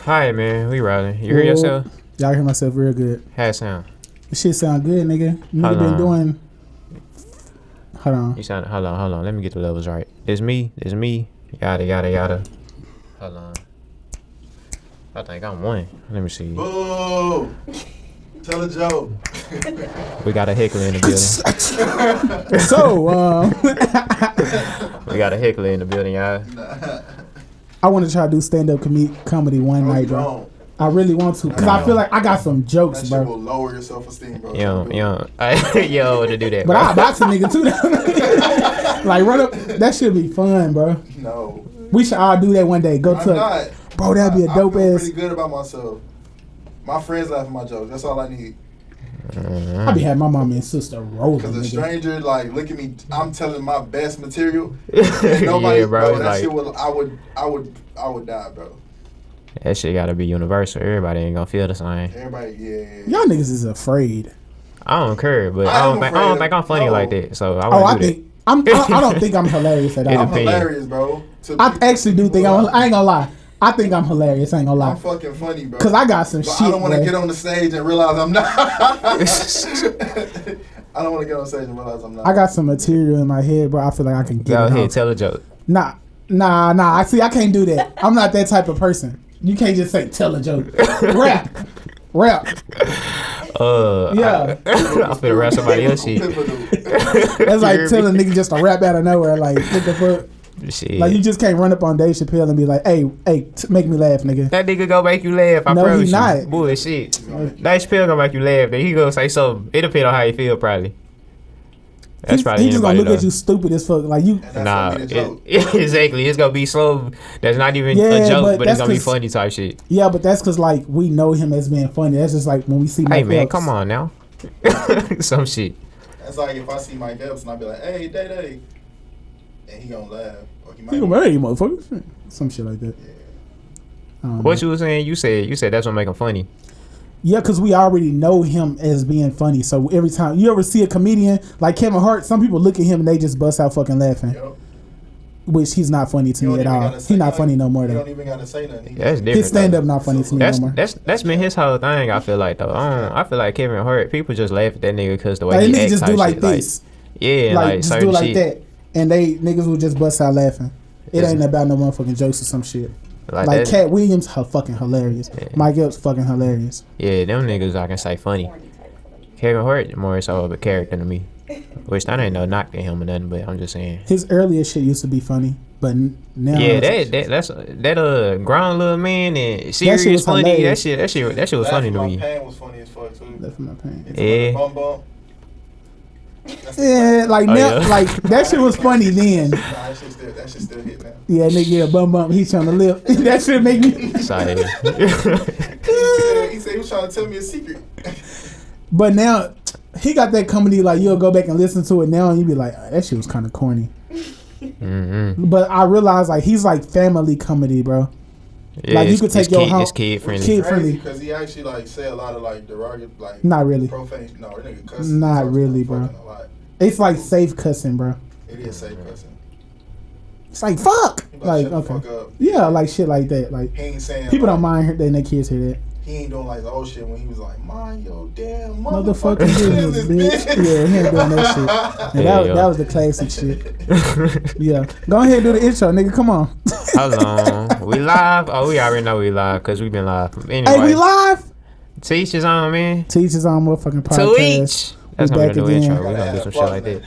Hi, man. We rolling. You hear yourself? Y'all hear myself real good. How it sound? This shit sound good, nigga. Hold Been on. doing. Hold on. You sound. Hold on. Let me get the levels right. It's me. Yada, yada, yada. Hold on. I think I'm one. Let me see. Boo! Tell a joke. We got a heckler in the building. So, We got a heckler in the building, y'all. I want to try to do stand-up comedy one night, bro. I really want to, because I feel like I got some jokes, that bro. shit will lower your self-esteem, bro. Yo, to do that, But bro. I box a nigga too, though. Like, run up. That should be fun, bro. No. We should all do that one day. Go I'm to not. Bro, that'd be a dope I feel ass. pretty good about myself. My friends laugh at my jokes. That's all I need. I be having my mom and sister rolling. Because a nigga. stranger, like, look at me. I'm telling my best material. And nobody, Yeah, bro, that like- shit will. I would die, bro. That shit gotta be universal. Everybody ain't gonna feel the same. Everybody, yeah. Y'all niggas is afraid. I don't care, but I I am don't afraid think I'm funny no. like that. So I Oh, I wouldn't do think I don't think I'm hilarious at It all. I'm depends. hilarious, bro. I actually do think I ain't gonna lie. I think I'm hilarious. I ain't gonna I'm lie. fucking funny, bro. Cause I got some But shit. I don't want to bro. get on the stage and realize I'm not. I don't want to get on stage and realize I'm not. I got some material in my head, bro. I feel like I can that. get Go it ahead, out. tell a joke. Nah. I see. I can't do that. I'm not that type of person. You can't just say tell a joke. Rap. Yeah. I'm finna rap somebody else shit. That's like telling a nigga just to rap out of nowhere. Like what the fuck? Shit. Like you just can't run up on Dave Chappelle and be like, hey, make me laugh, nigga. That nigga gonna make you laugh. I No, he promise you. not. Bullshit. Dave Chappelle gonna make you laugh. Then he gonna say something. It depends on how you feel, probably. That's probably He just gonna anybody look at though. you stupid as fuck. Like you. Nah, exactly. It's gonna be slow. That's not even Yeah, a joke, but but it's that's gonna be 'cause- funny type shit. Yeah, but that's cause like we know him as being funny. That's just like when we see. Hey Mike man, Epps. come on now. Some shit. That's like if I see Mike Epps and I be like, "Hey, Day," and he gonna laugh, or he might. He gonna be, hey, motherfucker. Some shit like that. What you was saying? You said that's what make him funny. Yeah, because we already know him as being funny. So every time you ever see a comedian like Kevin Hart, some people look at him and they just bust out fucking laughing. Yep. Which he's not funny to You me don't at even all. gotta say He's not nothing. funny no more You though. don't even gotta say nothing. That's different. His stand up though. not funny to me no more. That's been his whole thing. I feel like though. I feel like Kevin Hart. People just laugh at that nigga because the way Like he niggas acts just type do like shit. this. Yeah, Like like just certain do like shit. that. And they niggas will just bust out laughing. It Yes. ain't about no motherfucking jokes or some shit. Like Like that. Cat Williams, fucking hilarious. Yeah. Mike Epps, fucking hilarious. Yeah, them niggas I can say funny. Kevin Hart more so of a character to me. Which that ain't no knock to him or nothing, but I'm just saying. His earlier shit used to be funny, but now Yeah, that grown little man and serious was funny. hilarious. That shit was funny to My me. Pain was funny as fuck too. That's my pain. Yeah. Bum bum. That's Yeah, like Oh, now, yeah. like that shit was funny then. Nah, that shit still hit now. Yeah, nigga, yeah, bum, he's trying to live. That shit make me. Sorry. He said he was trying to tell me a secret. But now he got that comedy. Like you'll go back and listen to it now, and you be like, that shit was kind of corny. Mm-hmm. But I realized like he's like family comedy, bro. Yeah, Like, you it's- could take it's your kid, home- it's kid friendly. Kid friendly. Because he actually like say a lot of like derogatory, like Not really. profane. No, that nigga cuss. Not He talks really, fucking bro. a lot. It's like safe cussing, bro. It is safe cussing. It's like fuck. He Like shut the fuck okay, up. yeah, like shit like that. Like He ain't saying people like, don't mind letting their kids hear that. He ain't doing like the old shit when he was like, mind your damn Motherfucking motherfucking business, business, bitch. Yeah, he ain't doing that shit. And Yeah, that was the classic shit. Yeah, go ahead and do the intro, nigga. Come on. Hold on. We live? Oh, we already know we live because we been live. Anyway, Hey, we live. Teach is on, man. Teachers on motherfucking To podcast. each. That's We gonna be the back new again. intro. We gonna do some shit like that.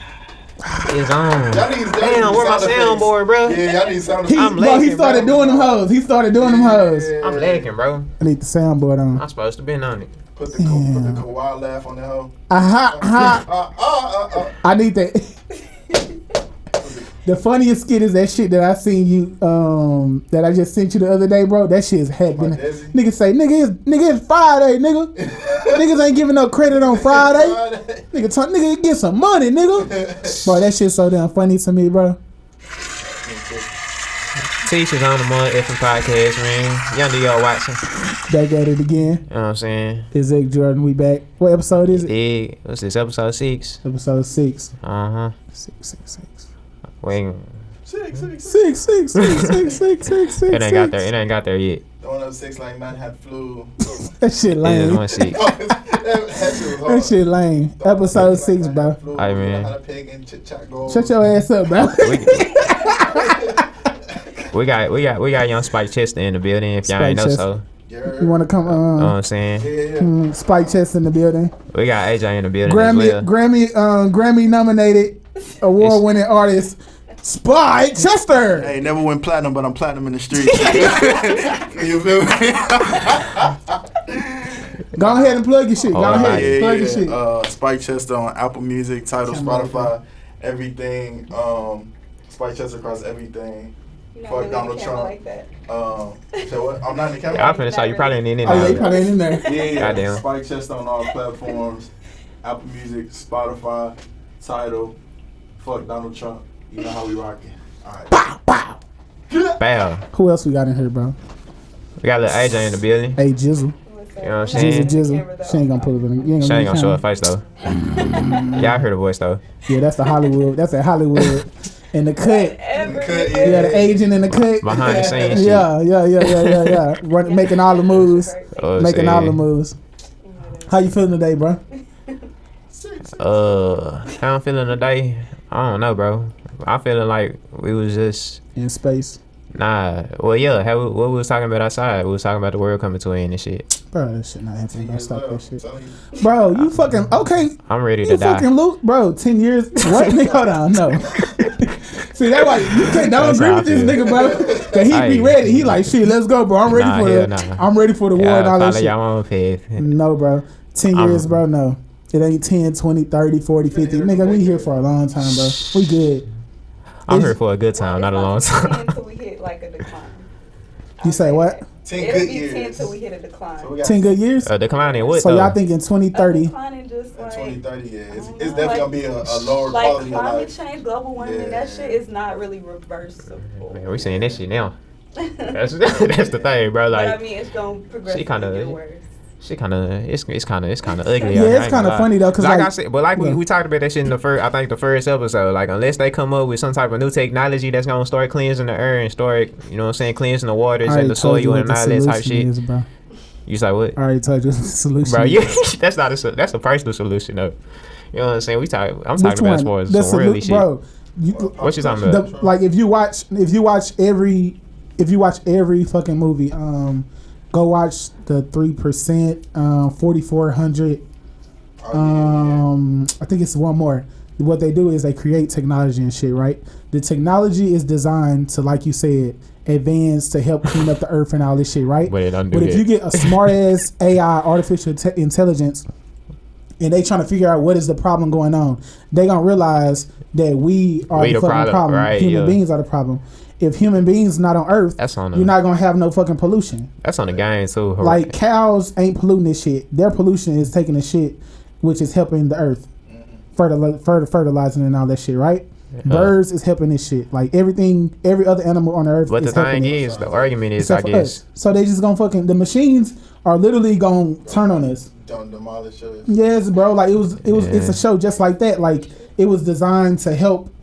It's on. Y'all niggas Damn, where my sound effects. soundboard, bro? Yeah, y'all need sound He, effects. I'm bro, he lagging, started bro. doing them hoes. He started doing them hoes. I'm lagging, bro. I need the soundboard on. I'm supposed to been on it. Put the Kawhi laugh on the hoe. I need that. The funniest skit is that shit that I seen you, that I just sent you the other day, bro. That shit is happening. Desi? Niggas say, nigga, it's Friday, nigga. Niggas ain't giving no credit on Friday. Nigga, get some money, nigga. Bro, that shit's so damn funny to me, bro. Teach is on the mother effing podcast, man. Young D.O. Watson. Back at it again. You know what I'm saying? It's Zach Jordan. We back. What episode is it? Yeah. What's this? Episode 6? Episode 6. Uh-huh. 6. Wait. Six. It ain't It ain't got there. It ain't got there yet. 106 like man had flu. That shit Yeah, lame. 106. That shit lame. Episode 6, bro. Hey, man. Shut your ass up, bro. We got young Spike Chester in the building. If y'all ain't know, Spike so You want to come? you know what I'm saying. Spike Chest in the building. We got AJ in the building as well. Grammy nominated, award-winning artist Spike Chester. Hey, never went platinum, but I'm platinum in the streets. You feel me? Go ahead and plug your shit. Go ahead, Yeah, plug yeah. your shit. Spike Chester on Apple Music, Tidal, Spotify, everything. Spike Chester across everything. Fuck Donald Trump. Like that. So what? I'm not in the camera. Yeah, I'm finna say you probably ain't in Oh yeah, you there. probably ain't in there. Yeah, Goddamn. Spike Chester on all platforms. Apple Music, Spotify, Tidal. Fuck Donald Trump. You know how we rocking. All right. Bow. Who else we got in here, bro? We got little AJ in the building. Hey, Jizzle. You know what I'm saying? Jizzle. She ain't gonna put it in. You ain't She gonna, ain't gonna show her face though. Y'all heard the voice though. Yeah, that's the Hollywood. That's that Hollywood. In the cut. Yeah, the agent in the cut. Behind the scenes shit. Yeah. Making all the moves. Oh, Making shit. all the moves. How you feeling today, bro? How I'm feeling today? I don't know, bro. I'm feeling like we was just In space. Well, yeah. What we was talking about outside? We was talking about the world coming to an end and shit. Bro, that shit not happening, bro. Stop that shit. Bro, you fucking, okay. I'm ready You to die. fucking Luke, bro. 10 years. What? Nigga, hold on, no. See, that's why you can't. Don't That's agree how with I this feel. nigga, bro. Cause he be Hey. ready. He like, shit, let's go, bro. I'm ready for hell the. nah. I'm ready for the war and all that Follow shit. y'all own path. No, bro. 10 years, bro. No. It ain't 10, 20, 30, 40, 50. Nigga, we here for a long time, bro. We good. I'm It's- here for a good time, not a long time. Until we hit like a decline. You say what? 10 It'll good be 10 years. till we hit a decline. So we got 10 good years? Declining what So though? y'all thinking 2030? Declining just like 2030, yeah. It's I don't definitely know, gonna like- be a lower like quality of climate life. change, global warming, Yeah. that shit is not really reversible. Man, we seeing this shit now. That's the thing, bro. But I Like mean, it's gonna progressively kinda- get worse. she kind of it's kind of ugly. Yeah, I it's ain't kind gonna of lie. funny though, cause Like like I said, but like yeah. we talked about that shit in the first, I think the first episode. Like unless they come up with some type of new technology that's gonna start cleansing the air and start, you know what I'm saying, cleansing the waters I already and the told you soil what and the all that type solution shit. is, bro. You say what? I already told you what the solution. Bro, is. you that's not that's a personal solution though. You know what I'm saying? I'm talking Which about as far one? as The some worldly solu- shit. bro. You, What you talking about? like if you watch every fucking movie, go watch the 3%, 4400. I think it's one more. What they do is they create technology and shit, right? The technology is designed to, like you said, advance to help clean up the earth and all this shit, right? But it don't do But if that. you get a smart ass AI, artificial intelligence, and they trying to figure out what is the problem going on, they gonna realize that we are We the the fucking problem. right, Human yeah. beings are the problem. If human beings not on Earth, That's on you're not gonna have no fucking pollution. That's on the game too. Like cows ain't polluting this shit. Their pollution is taking the shit, which is helping the Earth, fertilizing and all that shit, right? Birds is helping this shit. Like everything, every other animal on Earth. But the is helping thing it. is, the argument is, Except I for guess, us. So they just gonna fucking, the machines are literally gonna turn on us. Don't demolish us. Yes, bro. Like it's Yeah. a show just like that. Like it was designed to help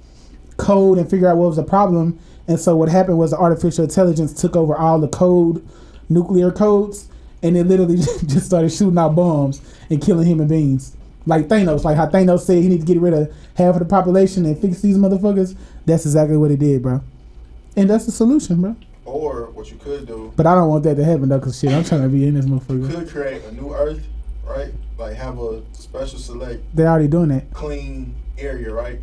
code and figure out what was the problem. And so what happened was the artificial intelligence took over all the code, nuclear codes, and it literally just started shooting out bombs and killing human beings. Like Thanos, like how Thanos said he need to get rid of half of the population and fix these motherfuckers. That's exactly what it did, bro. And that's the solution, bro. Or what you could do, But I don't want that to happen though, cause shit, I'm trying to be in this you motherfucker. could create a new Earth, right? Like have a special select They already doing that. clean area, right?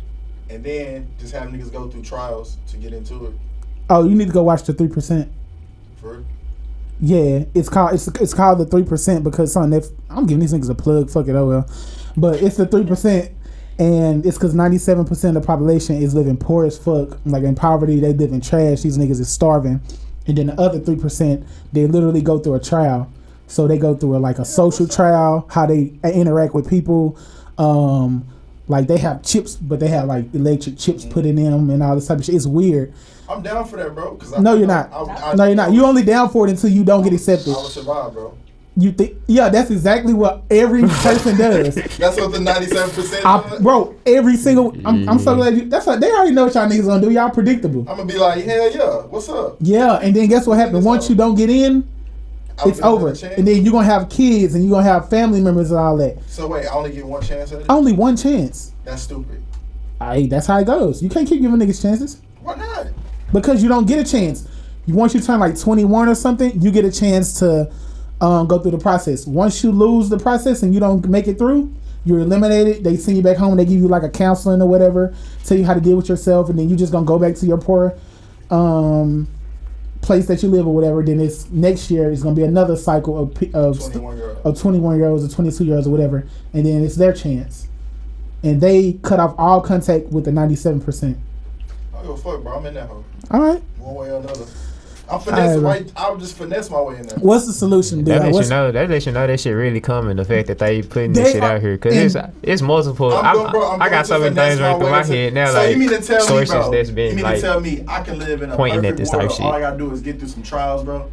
And then just have niggas go through trials to get into it. Oh, you need to go watch the 3%. For Yeah, it's called the 3% because son, I'm giving these niggas a plug. Fuck it, oh well. But it's the 3%, and it's because 97% of the population is living poor as fuck, like in poverty. They live in trash. These niggas is starving, and then the other 3%, they literally go through a trial. So they go through a social trial, how they interact with people. Like they have chips, but they have like electric chips put in them and all this type of shit. It's weird. I'm down for that, bro. Cause No, you're not. No, you're not. You only down for it until you don't get accepted. I will survive, bro. You think? Yeah, that's exactly what every person does. That's what the 97% does. Bro, every single. I'm so glad you. That's what they already know what y'all niggas gonna do. Y'all predictable. I'm gonna be like, hell yeah, what's up? Yeah, and then guess what happened? Once you don't get in, It's over. And then you're gonna have kids and you're gonna have family members and all that. So wait, I only get one chance at it? Only one chance. That's stupid. That's how it goes. You can't keep giving niggas chances. Why not? Because you don't get a chance. Once you turn like 21 or something, you get a chance to go through the process. Once you lose the process and you don't make it through, you're eliminated. They send you back home. They give you like a counseling or whatever, tell you how to deal with yourself, and then you just gonna go back to your poor place that you live or whatever. Then it's next year. It's gonna be another cycle of 21-year-olds or 22-year-olds or whatever, and then it's their chance. And they cut off all contact with the 97%. I don't give a fuck, bro. I'm in that hole. All right. One way or another. I'm finessing right. I'll just finesse my way in there. What's the solution, dude? That lets you know that shit really coming. The fact that they putting this shit out here, because it's multiple. I got so many things running through my head now. So like you mean to tell sources me, bro? that's been You mean like to tell me I can live in a pointing perfect at this world? type shit. All I gotta do is get through some trials, bro.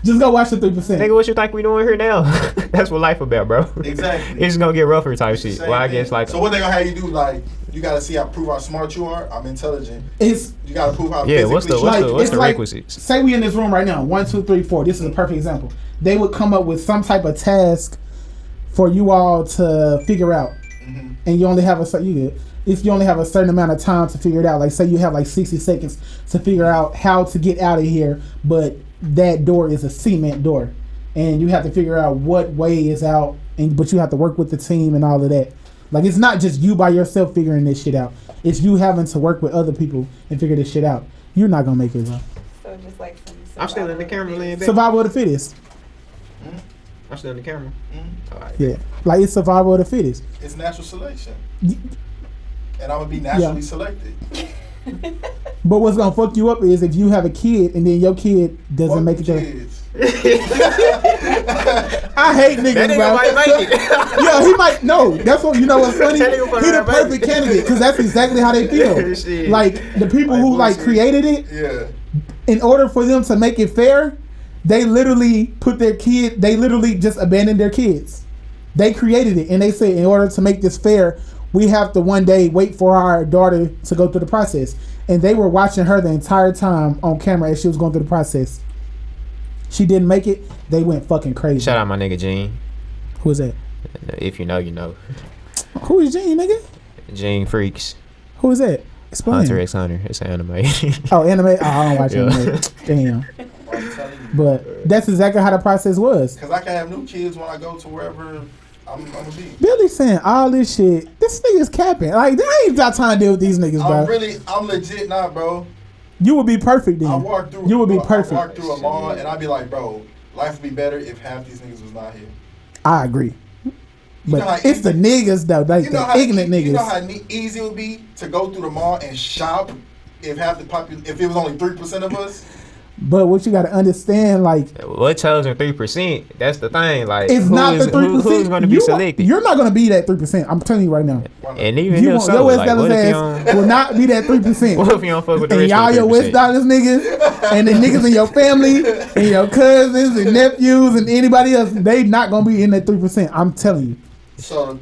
Just go watch the 3%. Nigga, what you think we doing here now? That's what life about, bro. Exactly. It's gonna get rougher type shit. Well, I guess like. So what they gonna have you do? Like, you gotta see prove how smart you are. I'm intelligent. You gotta prove how. Yeah. What's the requisites? Say we in this room right now. 1, 2, 3, 4. This is a perfect example. They would come up with some type of task for you all to figure out, and you only have if you only have a certain amount of time to figure it out. Like say you have like 60 seconds to figure out how to get out of here, but that door is a cement door, and you have to figure out what way is out, but you have to work with the team and all of that. Like it's not just you by yourself figuring this shit out. It's you having to work with other people and figure this shit out. You're not gonna make it, bro. So just like some I'm still in the camera, laying back. Survival of the fittest. I'm still in the camera. All right. Yeah, like it's survival of the fittest. It's natural selection, and I'm gonna be naturally selected. But what's gonna fuck you up is if you have a kid and then your kid doesn't make it there. I hate niggas, That nigga bro. might make it. Yeah, he might. No, that's what you know. What's funny? He the perfect candidate because that's exactly how they feel. Shit. Like the people who like created it. Yeah. In order for them to make it fair, they literally put their kid. They literally just abandoned their kids. They created it and they said, in order to make this fair, we have to one day wait for our daughter to go through the process. And they were watching her the entire time on camera as she was going through the process. She didn't make it. They went fucking crazy. Shout out my nigga Gene. Who is that? If you know, you know. Who is Gene, nigga? Gene Freaks. Who is that? Explain. Hunter x Hunter. It's an anime. Oh, anime? Oh, I don't watch anime. Damn. But that's exactly how the process was. Because I can have new kids when I go to wherever I'm gonna be. Billy saying all this shit. This nigga's capping. Like, I ain't got time to deal with these niggas, bro. I'm legit not, bro. You would be perfect then. I walk through. You would be perfect. I walk through a mall and I'd be like, bro, life would be better if half these niggas was not here. I agree. But it's the niggas though, like the ignorant niggas. You know how easy it would be to go through the mall and shop if if it was only 3% of us. But what you got to understand, like, what chosen 3%? That's the thing. Like, it's not the 3%. Who's going to be selected? You're not going to be that 3%. I'm telling you right now. And even if so, your West like, Dallas ass will not be that 3%. What if you don't fuck with the rest of the 3%? And y'all your West Dallas niggas and the niggas in your family and your cousins and nephews and anybody else, they not going to be in that 3%. I'm telling you. So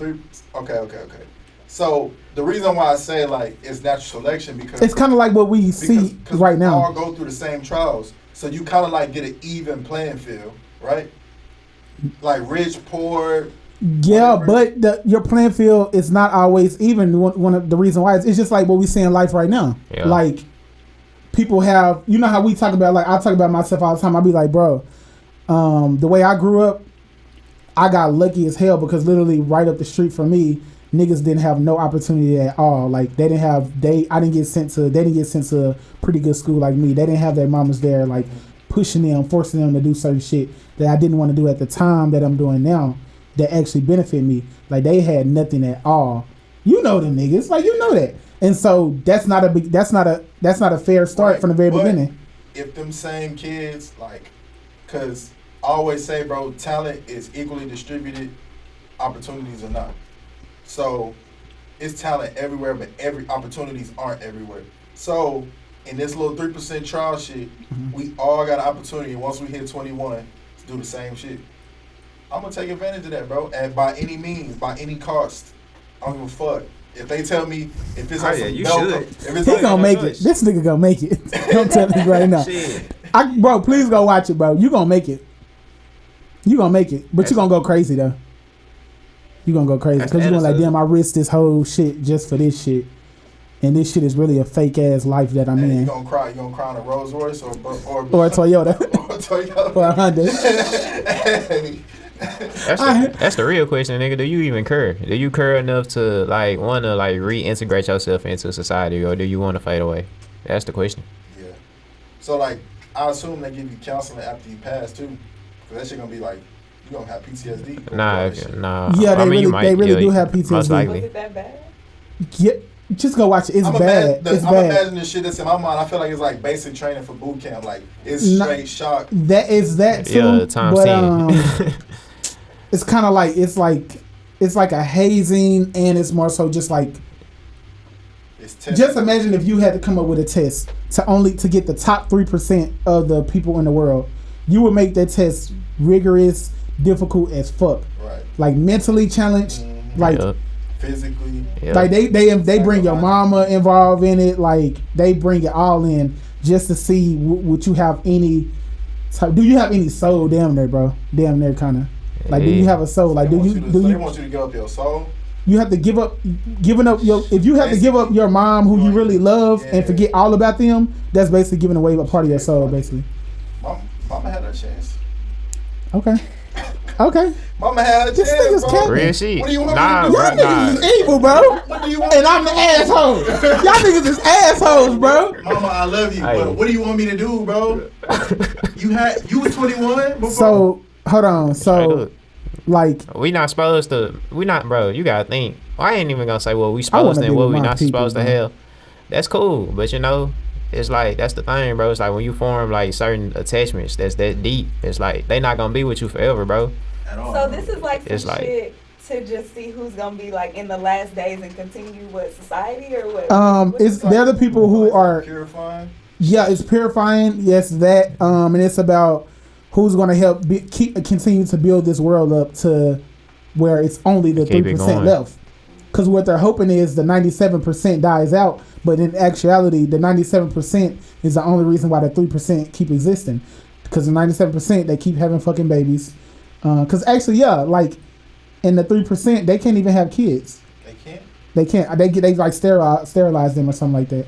okay. So the reason why I say like it's natural selection because it's kind of like what we see right now. We all go through the same trials, so you kind of like get an even playing field, right? Like rich, poor. Yeah, whatever. But your playing field is not always even. One of the reason why it's just like what we see in life right now. Yeah. Like people have, you know how we talk about, like I talk about myself all the time. I be like, bro, the way I grew up, I got lucky as hell because literally right up the street from me, niggas didn't have no opportunity at all. Like they didn't get sent to a pretty good school like me. They didn't have their mamas there like pushing them, forcing them to do certain shit that I didn't want to do at the time that I'm doing now that actually benefit me. Like they had nothing at all. You know the niggas, like you know that. And so that's not a fair start from the very beginning. If them same kids like, cause I always say, bro, talent is equally distributed, opportunities are not. So it's talent everywhere, but opportunities aren't everywhere. So in this little 3% trial shit, we all got an opportunity once we hit 21 to do the same shit. I'm gonna take advantage of that, bro, and by any means, by any cost. I don't give a fuck. If they tell me if it's you should. He gonna make it. This nigga gonna make it. I'm telling you right now. Bro, please go watch it, bro. You gonna make it. You gonna make it, but you gonna go crazy though. You gonna go crazy That's because you gonna like, attitude. damn, I risked this whole shit just for this shit, and this shit is really a fake ass life that I'm And you in, gonna cry? You gonna cry on a Rolls Royce or or a Toyota, or a Toyota? or a Honda. Hey. That's the real question, nigga. Do you even care? Do you care enough to like want to like reintegrate yourself into society, or do you want to fade away? That's the question. Yeah. So like, I assume they give you counseling after you pass too, because that shit gonna be like, you gonna have PTSD. Nah. Yeah, I mean, you might, they really do yeah, have PTSD. Most Was likely. it that bad? Yeah, just go watch it. It's bad. It's I'm bad. imagining the shit that's in my mind. I feel like it's like basic training for boot camp. Like it's straight shock. That is that too. Yeah, times but 10. it's kind of like it's like a hazing, and it's more so just like. It's testing. Just imagine if you had to come up with a test to get the top 3% of the people in the world. You would make that test rigorous, difficult as fuck. Right. Like mentally challenged, like Yup. Physically. Yup. like they bring your mama involved in it. Like they bring it all in just to see would you have any. Do you have any soul? Damn near, bro. Damn near, kind of. Like, do you have a soul? Like, They do want you to, do they you? want you to give up your soul. You have to giving up your. If you have to give up your mom, who you really love, and forget all about them, that's basically giving away a part of your soul, basically. Mama had her chance. Okay. Okay. Mama had her This chance, nigga's bro. capping. Real shit. What do you want Nah, me to do? Y'all bro, niggas is nah. evil, bro. What do you want And I'm the asshole. Y'all niggas is assholes, bro. Mama, I love you, Hey. but what do you want me to do, bro? You was 21 before. So hold on. Straight So up. like, We not supposed to. We not, bro. You gotta think. I ain't even gonna say what we I supposed wanna to and be what with we my not people, supposed to bro. have. That's cool, but you know, it's like that's the thing, bro. It's like when you form like certain attachments that's that deep. It's like they not gonna be with you forever, bro. At all. So this is like some It's like- shit to just see who's gonna be like in the last days and continue with society or what? it's they're the people who It's like are. purifying. Yeah, it's purifying. Yes, that. And it's about who's gonna help continue to build this world up to where it's only the Keep it 3% going. left. Because what they're hoping is the 97% dies out, but in actuality, the 97% is the only reason why the 3% keep existing. Because the 97% they keep having fucking babies. Because actually, yeah, like in the 3% they can't even have kids. They can't. They can't. They like sterilize them or something like that.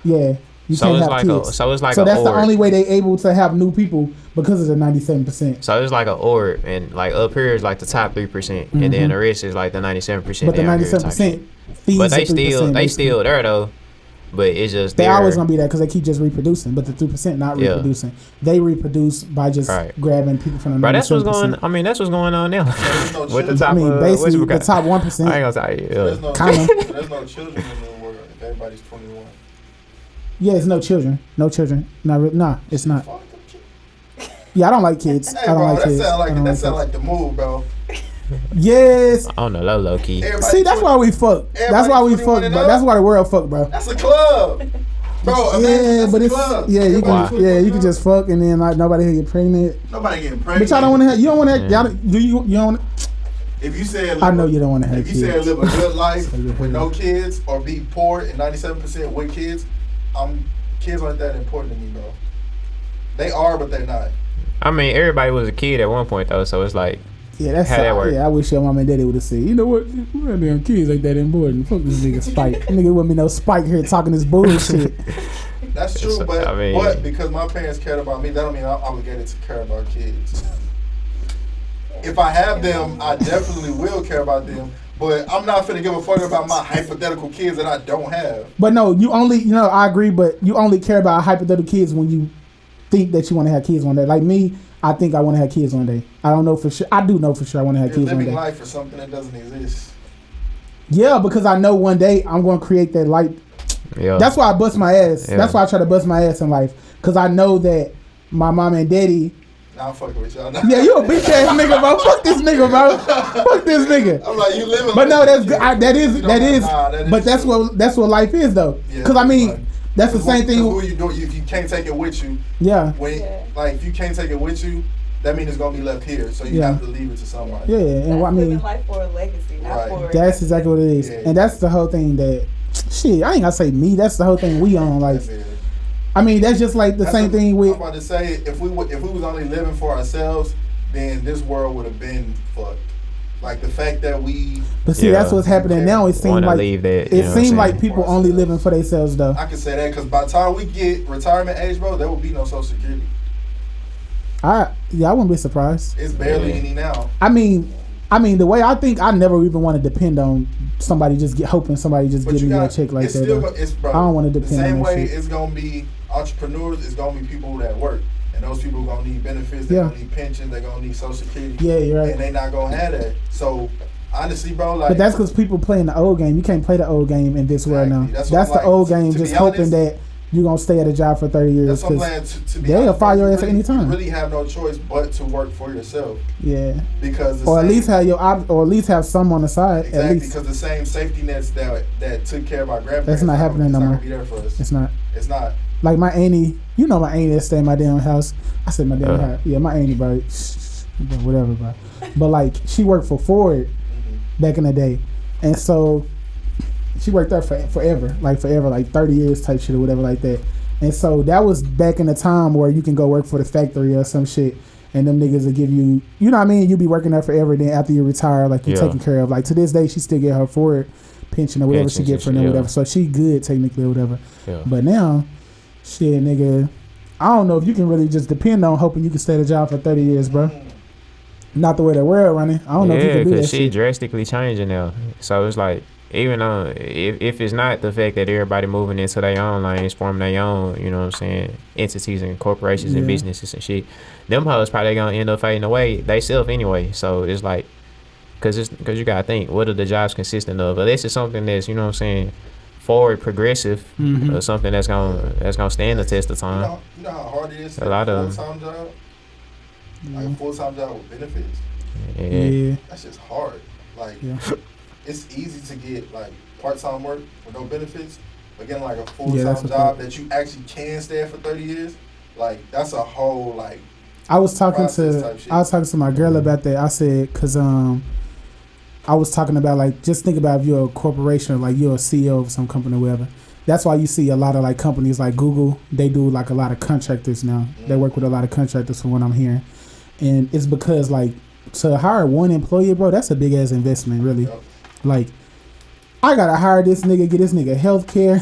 Yeah, you So can't it's have like kids. so it's like So a that's orb. the only way they able to have new people because of the 97%. So it's like an orb, and like up here is like the top 3%, and then the rest is like the 97%. But the down here type 97% shit. feeds But they the 3%. they still there though. But it's just They they're- always gonna be there because they keep just reproducing, but the 3% not Yeah. reproducing. They reproduce by just Right. grabbing people from the 97%. Bro, that's what's going. I mean, that's what's going on now. There's no With the children. top, I mean, basically the what's top I 1%. ain't gonna say There's no, Kinda. there's no children in the world if everybody's 21. Yeah, it's no children. No children. Nah, it's not. Fuck them children. Yeah, I don't like kids. Hey, I don't bro, like that kids. sound I like don't that like sound kids. like the move, bro. Yes. on the low key. Everybody See, that's why we fuck. That's why we Everybody's fuck, 21 bro. and That's up. why the world fuck, bro. That's a club, bro. Imagine Yeah, that's but a it's club. yeah, you Why? can you can just fuck and then like nobody can get pregnant. Nobody getting But pregnant. y'all don't want to have. You don't want to. Yeah. Y'all do you? You don't. If you say I know you don't want to have If you say kids. live a good life with no kids or be poor and 97% with kids, kids aren't that important to me, bro. They are, but they're not. I mean, everybody was a kid at one point though, so it's like Yeah, that's How that work? yeah. I wish your mom and daddy would have said, you know what, damn kids ain't that important. Fuck this nigga Spike. Nigga wouldn't be no Spike here talking this bullshit. That's true, It's- but I mean- but because my parents cared about me, that don't mean I'm obligated to care about kids. If I have them, I definitely will care about them. But I'm not finna give a fuck about my hypothetical kids that I don't have. But no, you only, I agree, but you only care about hypothetical kids when you think that you want to have kids one day. Like me, I think I want to have kids one day. I don't know for sure. I do know for sure I want to have You're kids one living day. life for something that doesn't exist. Yeah, because I know one day I'm going to create that light. yeah. That's why I bust my ass. Yeah. That's why I try to bust my ass in life. Because I know that my mom and daddy. Nah, I'm fucking with y'all. Yeah, you a bitch ass nigga, bro. Fuck this nigga, bro. Fuck this nigga. I'm like, you living. But no, life. that's good. That is. You don't- nah, But that's true. what life is, though. Yeah, Because I mean, like, that's the same thing. Who you do if you can't take it with you? Yeah, When Yeah. like if you can't take it with you, that means it's gonna be left here. So you Yeah. have to leave it to somebody. yeah, and That's I mean, living life for a legacy, not Right. for. that's exactly what it is, Yeah. and that's the whole thing that. Shit, I ain't gonna say me. That's the whole thing we on. Like, That's it. I mean, that's just like the That's same what- thing I'm with. about to say if we was only living for ourselves, then this world would have been fucked. Like the fact that we. But see, that's what's happening now. It seems like leave that, it seems like people only living for themselves though. I can say that because by the time we get retirement age, bro, there will be no Social Security. I wouldn't be surprised. It's barely any now. I mean, the way I think, I never even want to depend on somebody hoping somebody just give me a check like that. Bro, I don't want to depend on that. The same way shit. it's gonna be entrepreneurs. It's gonna be people that work, and those people gonna need benefits. They're gonna need pensions. They're gonna need Social Security. Yeah, you're right. And they not gonna have that. So honestly, bro, like. But that's because people playing the old game. You can't play the old game in this world now. That's the old game. Just hoping that you're going to stay at a job for 30 years. That's what I'm saying. To be they'll honest, fire your ass at any time. You really have no choice but to work for yourself. Yeah. Because at least have some on the side. Exactly, at least. because the same safety nets that took care of our grandparents. That's not happening no more. Be there for us. It's not. It's not. Like my auntie, my auntie that stay in my damn house. I said my damn house. Yeah, my auntie, bro. Whatever, bro. But like, she worked for Ford back in the day, and so she worked there forever, like 30 years type shit or whatever like that. And so that was back in the time where you can go work for the factory or some shit, and them niggas will give you, you know what I mean? You be working there forever. Then after you retire, like you taken care of. Like to this day, she still get her Ford pension or whatever she get from them, whatever. So she good technically or whatever. Yeah. But now, shit, nigga, I don't know if you can really just depend on hoping you can stay at a job for 30 years, bro. Not the way the world running. I don't know if you can do that shit. Yeah, because she drastically changing now. So it's like, even though if it's not the fact that everybody moving into their own lanes, forming their own, you know what I'm saying, entities and corporations and businesses and shit, them hoes probably gonna end up fading away they self anyway. So it's like, cause you gotta think, what are the jobs consistent of? Unless it's something that's, you know what I'm saying, forward progressive, or something that's gonna stand the test of time. You know how hard it is to have a full-time job? Like a full-time job with benefits. Yeah. That's just hard. Like, it's easy to get like part-time work with no benefits, but getting like a full-time job that you actually can stay at for 30 years, like that's a whole like. I was talking to my girl about that. I said, cause I was talking about like, just think about if you're a corporation or like you're a CEO of some company or whatever. That's why you see a lot of like companies like Google, they do like a lot of contractors now. They work with a lot of contractors from what I'm hearing. And it's because like to hire one employee, bro, that's a big ass investment really. Yep. Like I gotta hire this nigga, get this nigga healthcare,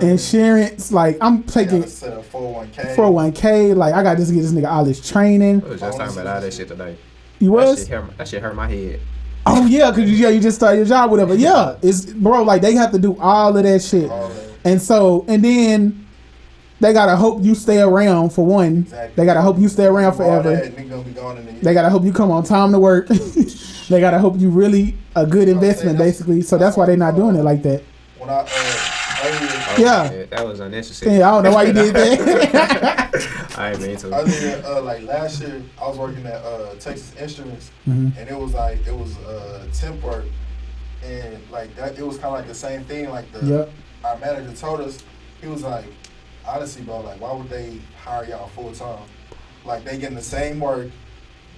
insurance. Like I'm taking 401k. Like I got to get this nigga all his training. I was just talking about all that shit today. You was? That shit hurt my head. Oh yeah, cause you just started your job, whatever. Yeah, it's bro. Like they have to do all of that shit, and then they gotta hope you stay around for one. Exactly. They gotta hope you stay around forever. They gotta hope you come on time to work. They gotta hope you really a good investment, basically. So that's why they're not doing it like that. When I that was unnecessary. Yeah, I don't know why you did that. I ain't mean to. I did like last year. I was working at Texas Instruments, and it was temp work, and like that. It was kind of like the same thing. Like our manager told us, he was like, honestly, bro, like why would they hire y'all full time? Like they getting the same work,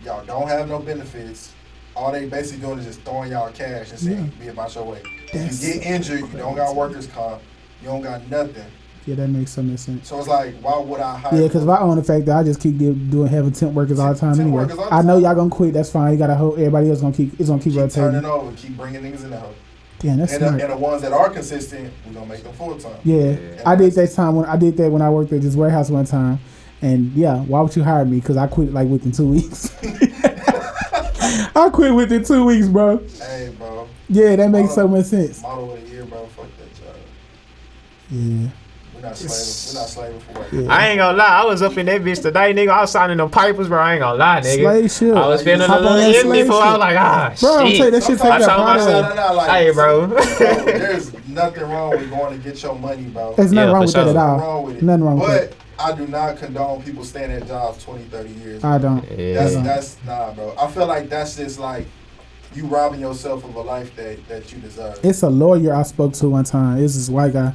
y'all don't have no benefits. All they basically doing is just throwing y'all cash and saying, be about your way. If you get injured, you don't got workers' comp, you don't got nothing. Yeah, that makes so much sense. So it's like, why would I hire? Yeah, because if I own the fact that I just keep having temp workers all the time anyway. I know y'all gonna quit, that's fine. You gotta hope everybody else gonna keep rotating. Turning over, keep bringing niggas in the house. Damn, that's smart. And the ones that are consistent, we're gonna make them full time. Yeah. I did that when I worked at this warehouse one time. And yeah, why would you hire me? Because I quit like within 2 weeks. I quit within 2 weeks, bro. Hey, bro. Yeah, that makes so much sense. Model of the year, bro. Fuck that job. Yeah. We're not slaving for work. Yeah. I ain't gonna lie. I was up in that bitch today, nigga. I was signing them papers, bro. I ain't gonna lie, nigga. Slave shit. I was feeling a little empty before. I was like, bro, I'm telling you, that shit take that pride. Hey, bro. There's nothing wrong with going to get your money, bro. There's nothing wrong with that at all. Nothing wrong with it. I do not condone people staying at jobs 20, 30 years. I don't. That's nah, bro. I feel like that's just like you robbing yourself of a life that you deserve. It's a lawyer I spoke to one time. It's this white guy.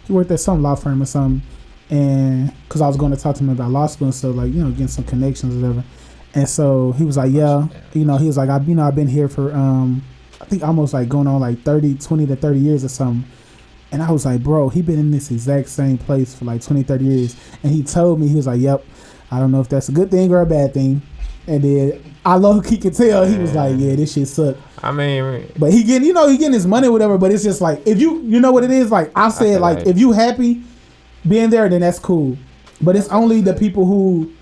He worked at some law firm or something. And because I was going to talk to him about law school and stuff, like, getting some connections or whatever. And so he was like, yeah, he was like, I've been here for, I think almost like going on like 20 to 30 years or something. And I was like, bro, he been in this exact same place for like 20, 30 years. And he told me, he was like, yep, I don't know if that's a good thing or a bad thing. And then I look, he could tell he was like, yeah, this shit suck. I mean, But he getting his money or whatever. But it's just like, if you know what it is, like I said, like if you happy being there, then that's cool. But it's only the people who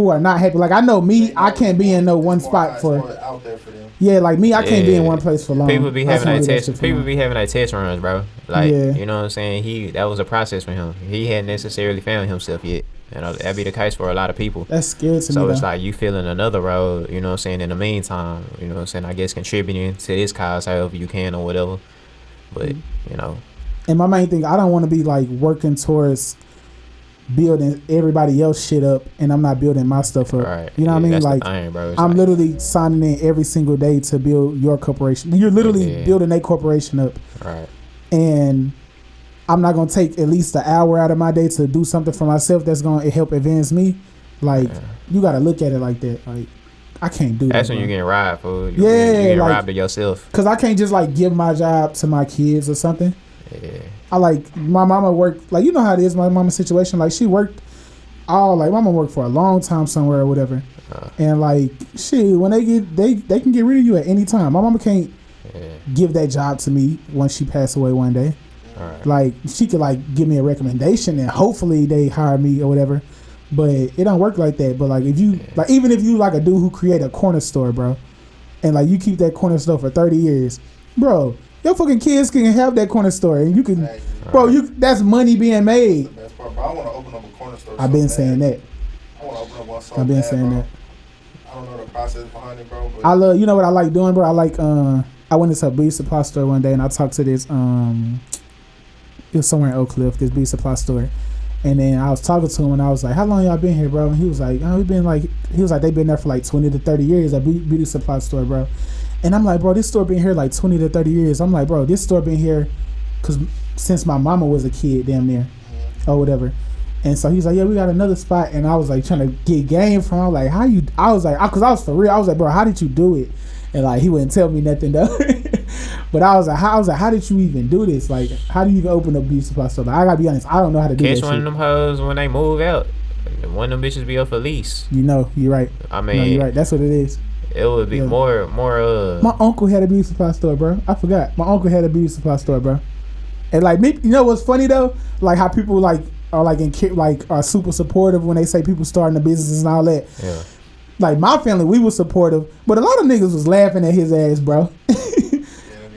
are not happy. Like I know me, I can't be in no one spot for. Out there for them. Yeah, like me, I can't be in one place for long. People be having that test. People be having that test runs, bro. Like you know what I'm saying. That was a process for him. He hadn't necessarily found himself yet. You know, that'd be the case for a lot of people. That's scary to me. So it's like you feeling another road, you know what I'm saying, in the meantime, you know what I'm saying, I guess contributing to this cause however you can or whatever. But, you know. And my main thing, I don't want to be like working towards building everybody else shit up and I'm not building my stuff up. Right. You know what I mean? That's like the thing, bro. I'm literally signing in every single day to build your corporation. You're literally building a corporation up. Right. And I'm not gonna take at least an hour out of my day to do something for myself that's gonna help advance me. Like you gotta look at it like that. Like I can't do that. That's when you're getting robbed, fool. You getting like, robbed of yourself. Cause I can't just like give my job to my kids or something. Yeah. I like my mama worked, like you know how it is, my mama's situation. Like she worked my mama worked for a long time somewhere or whatever. And like shit, when they can get rid of you at any time. My mama can't give that job to me once she passed away one day. Right. Like she could like give me a recommendation and hopefully they hire me or whatever, but it don't work like that. But like if you like, even if you like a dude who create a corner store, bro, and like you keep that corner store for 30 years, bro, your fucking kids can have that corner store and you can, bro, that's money being made. That's part, bro. I want to open up a corner store. I've been saying that. I want to open up one so I've been bad, saying bro. that. I don't know the process behind it, bro. But I love, you know what I like doing, bro. I like I went into a beauty supply store one day and I talked to this it was somewhere in Oak Cliff, this beauty supply store. And then I was talking to him and I was like, how long y'all been here, bro? And he was like, they've been there for like 20 to 30 years, a beauty supply store, bro. And I'm like, bro, this store been here like 20 to 30 years. I'm like, bro, this store been here since my mama was a kid, damn near, or whatever. And so he's like, yeah, we got another spot. And I was like trying to get game from him. Like, I was for real. I was like, bro, how did you do it? And like, he wouldn't tell me nothing though. But I was like, how did you even do this? Like, how do you even open up beauty supply store? Like, I gotta be honest, I don't know how to do that. Catch one of them hoes when they move out. One of them bitches be up for lease. You know, you're right. I mean, no, you're right. That's what it is. It would be more. My uncle had a beauty supply store, bro. I forgot. My uncle had a beauty supply store, bro. And like me, you know what's funny though? Like how people like are like are super supportive when they say people starting a business and all that. Yeah. Like my family, we was supportive, but a lot of niggas was laughing at his ass, bro.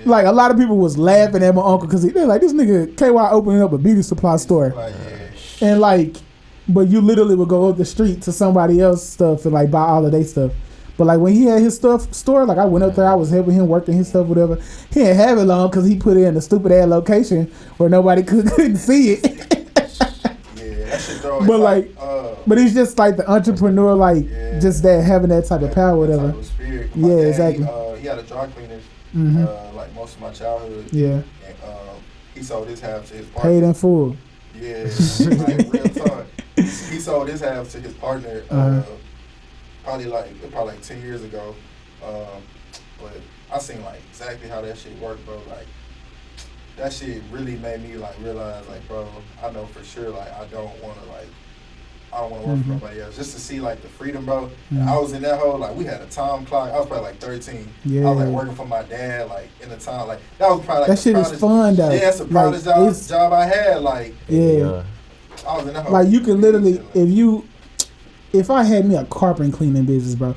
Like a lot of people was laughing at my uncle because they're like, this nigga KY opening up a beauty supply store, and like, but you literally would go up the street to somebody else's stuff and like buy all of their stuff. But like when he had his store, like I went up there, I was helping him working his stuff, whatever. He didn't have it long because he put it in a stupid ass location where nobody couldn't see it. That shit throw. But like, but it's just like the entrepreneur, like just that having that type of power, whatever. Type of spirit. Yeah, dad, exactly. He had a dry cleaner, like most of my childhood. Yeah. And he sold his half to his partner. Paid in full. Yeah, like real talk. He sold his half to his partner. Probably like 10 years ago. But I seen like exactly how that shit worked, bro. Like that shit really made me like realize, like, bro, I know for sure, like, I don't want to work for nobody else. Just to see like the freedom, bro. I was in that hole, like we had a time clock. I was probably like 13. Yeah. I was like working for my dad, like in the time, like that was probably like that shit is fun though. Yeah, that's the proudest job I had. Like yeah. I was in that hole. Like you can literally, if I had me a carpet cleaning business, bro,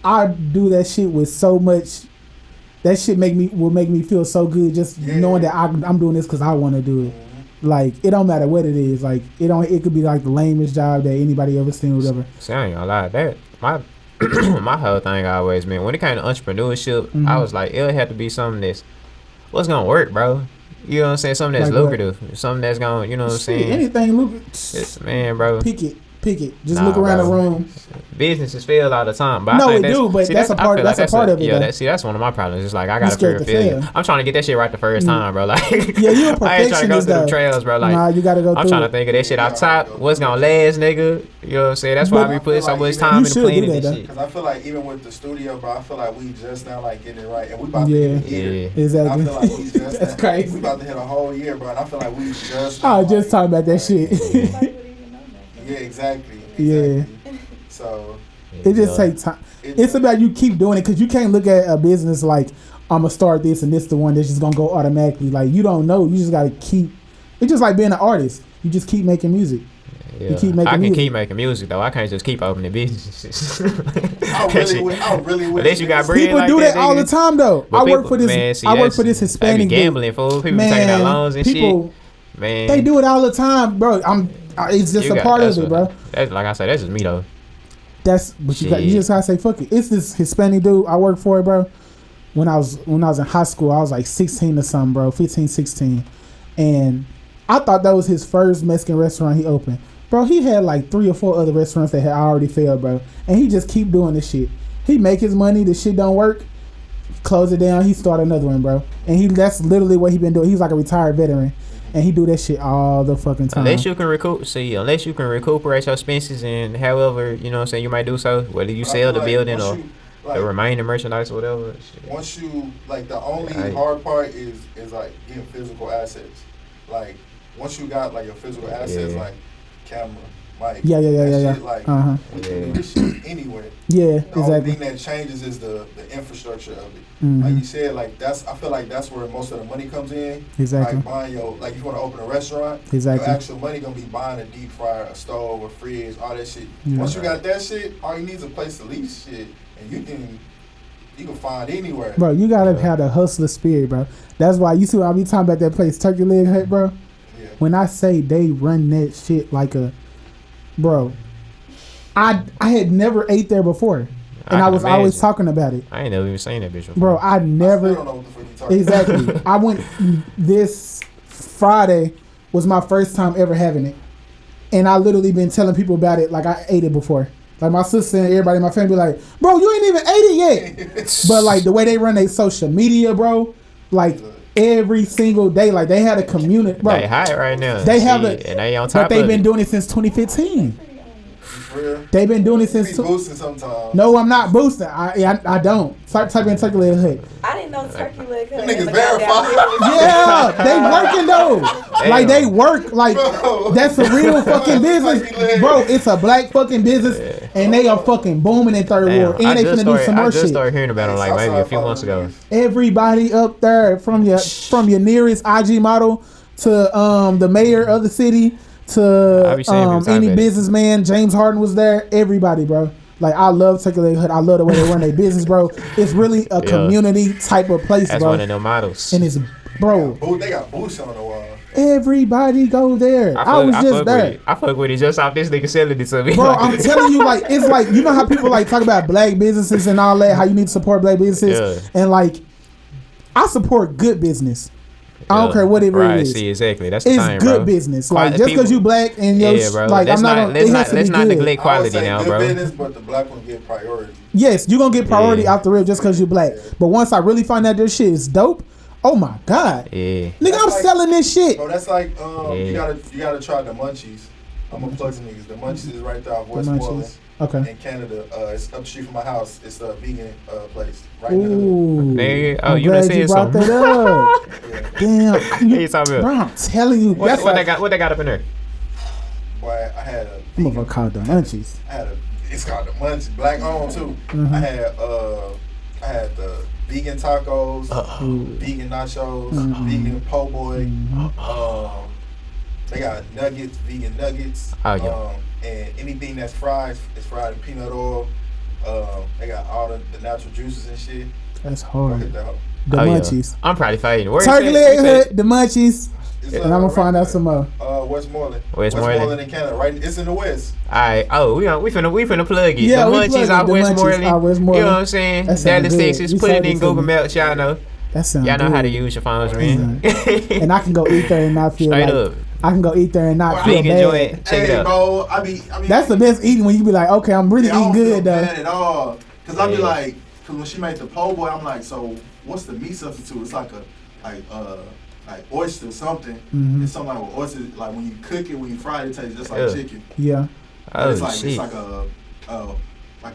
I'd do that shit with so much. That shit will make me feel so good just knowing that I'm doing this because I want to do it. Like it don't matter what it is. Like it could be like the lamest job that anybody ever seen or whatever. See, I ain't gonna lie, that my whole thing always been when it came to entrepreneurship, I was like, it'll have to be something that's what's gonna work, bro. You know what I'm saying? Something that's like lucrative. Something that's gonna, you know what I'm saying? Anything lucrative. Man, bro. Pick it. Just look around the room. Businesses fail all the time. But no, it do, but that's a part of it. Yeah, that's one of my problems. It's like I got a fear of failure. I'm trying to get that shit right the first time, bro. Like, yeah, you're a perfectionist. I ain't trying to go through the trails, bro. Like, nah, you gotta go through I'm trying to think of that shit out top. What's gonna last, nigga? You know what I'm saying? That's why we put so much time into planning this shit. Because I feel like even with the studio, bro, I feel like we just now like getting it right, and we about to hit a year. Exactly. I feel like we just that's crazy. We about to hit a whole year, bro, and I feel like we just. I was just talking about that shit. Yeah, exactly. Yeah. So It just takes time. It's about you keep doing it because you can't look at a business like I'm gonna start this and this the one that's just gonna go automatically. Like you don't know. You just gotta keep. It's just like being an artist. You just keep making music. Yeah. You keep making I can music. keep making music though. I can't just keep opening businesses. I really wish. Unless you got bread People like do that nigga. all the time though. But I work people- for this. man, see, I work that's- for this They Hispanic be dude. gambling, fool. People be taking out loans and people, shit. Man, they do it all the time, bro. It's just you a got- part of that's it, what- bro. That's like I said. That's just me though. But you Shit. just gotta say fuck it. It's this Hispanic dude I work for, bro. When I was in high school, I was like 16 or something, bro, 15, 16, and I thought that was his first Mexican restaurant he opened. Bro, he had like 3 or 4 other restaurants that had already failed, bro. And he just keep doing this shit. He make his money, the shit don't work, close it down, he start another one, bro. And that's literally what he been doing. He's like a retired veteran. And he do that shit all the fucking time. Unless you can recuperate your expenses and however, you know what I'm saying, you might do so, whether you sell the building or the remaining merchandise or whatever. Shit. Once you like the only Right. hard part is like getting physical assets. Like once you got like your physical assets, Yeah. like camera, mic, Yeah. that shit, like Uh-huh. we can do this shit anywhere. Yeah, The only exactly. thing that changes is the infrastructure of it. Mhm. Like you said, like I feel like that's where most of the money comes in. Exactly. Like buying if you want to open a restaurant, Exactly. your actual money gonna be buying a deep fryer, a stove, a fridge, all that shit. Yeah. Once you got that shit, all you need is a place to lease shit, and you can find anywhere. Bro, you gotta Yeah. have the hustler spirit, bro. That's why you see when I be talking about that place, Turkey Leg Hut, bro. Yeah. When I say they run that shit like a, bro, I had never ate there before, and I can was always imagine. talking about it, I ain't never even seen that bitch before. bro. I I still never don't know what the fuck you talking exactly. about. I went this Friday was my first time ever having it, and I literally been telling people about it like I ate it before. Like my sister and everybody in my family be like, bro, you ain't even ate it yet. But like the way they run their social media, bro, like every single day, like they had a community, bro. They high right now. They have Shit, a- and they on top But they've of been it. doing it since 2015. For real? They've been doing it You since. be boosting sometimes. No, I'm not boosting. I don't. Type in Turkey Leg Hut. I didn't know turkey leg. Them niggas verified. Yeah, they working though. Like they work. Like Bro. that's a real fucking business, Turkey leg. bro. It's a black fucking business, and they are fucking booming in third Damn, ward, and they finna do some I more just shit. started hearing about them like maybe a few months ago. Everybody up there, from your nearest IG model to the mayor of the city I to be seeing people talking any about it. businessman. James Harden was there. Everybody, bro. Like I love Turkey Leg Hut. I love the way they run their business, bro. It's really a community type of place, That's bro. one of them models. And it's bro. They got boots on the wall. Everybody go there. I was just fuck there. with it. I fuck with it just off this nigga selling it to me. Bro, Like, I'm telling you, like, it's like, you know how people like talk about black businesses and all that, how you need to support black businesses, Yeah. and like, I support good business. I don't yeah. care what it Right, is. see, exactly. That's the It's thing, good bro. business. Like Quality just because people- you black and your Yeah, bro. like, let's I'm not gonna. It has to let's be not good. neglect I would quality say now, good bro. business, but the black one get priority. Yes, you gonna get priority Yeah. out the rip just because you're black. But once I really find out this shit is dope, oh my god, Yeah. nigga, That's I'm like- selling this shit. Bro, that's like Yeah. you gotta try the Munchies. I'm gonna plug some niggas. The Munchies is right there off The Westmoreland Munchies. Okay. in Canada. It's up the street from my house. It's a vegan place right in the hood. Ooh. Nigga, oh, I'm you done glad you said brought something. that up. Yeah. Damn. What you talking Bro, about? I'm telling you, What, that's what like, they got up in there? Boy, I had a I'm vegan. gonna call the munchies. It's called the Munchies, black owned too. Mhm. I had the vegan tacos, Ooh. vegan nachos, Mhm. vegan po' boy. Mhm. They got nuggets, vegan nuggets. Oh, yeah. And anything that's fried is fried in peanut oil. They got all the natural juices and shit. That's Go hard. hit that hoe. The Oh, yeah. munchies. I'm probably fighting. Where Turkey you Leg say- Hut, the munchies. It's, And I'm gonna find out some more. Westmoreland. Westmoreland. in Canada, right? It's in the west. Alright, oh, we finna plug it. Yeah, the we Munchies plug it. out The Munchies Westmoreland. out Westmoreland. You know what I'm saying? That sound Dallas, good. Texas. You Put it told in me to Google me. Maps, y'all know. That sounds Y'all know how to good. use your phones, man. And I can go eat there and not feel Straight like up. I can go eat there and not Well, feel Vegan bad. joint. Check it Hey, out. bro, I mean, That's the best eating when you be like, okay, I'm really I eating don't feel good though. bad at all. Cause I be Yeah. like, cause when she made the po' boy, I'm like, so what's the meat substitute? It's like like oyster something. Mhm. It's something like with oyster. Like when you cook it, when you fry it, it tastes just like Yeah. chicken. Yeah. Oh, it's like shit. like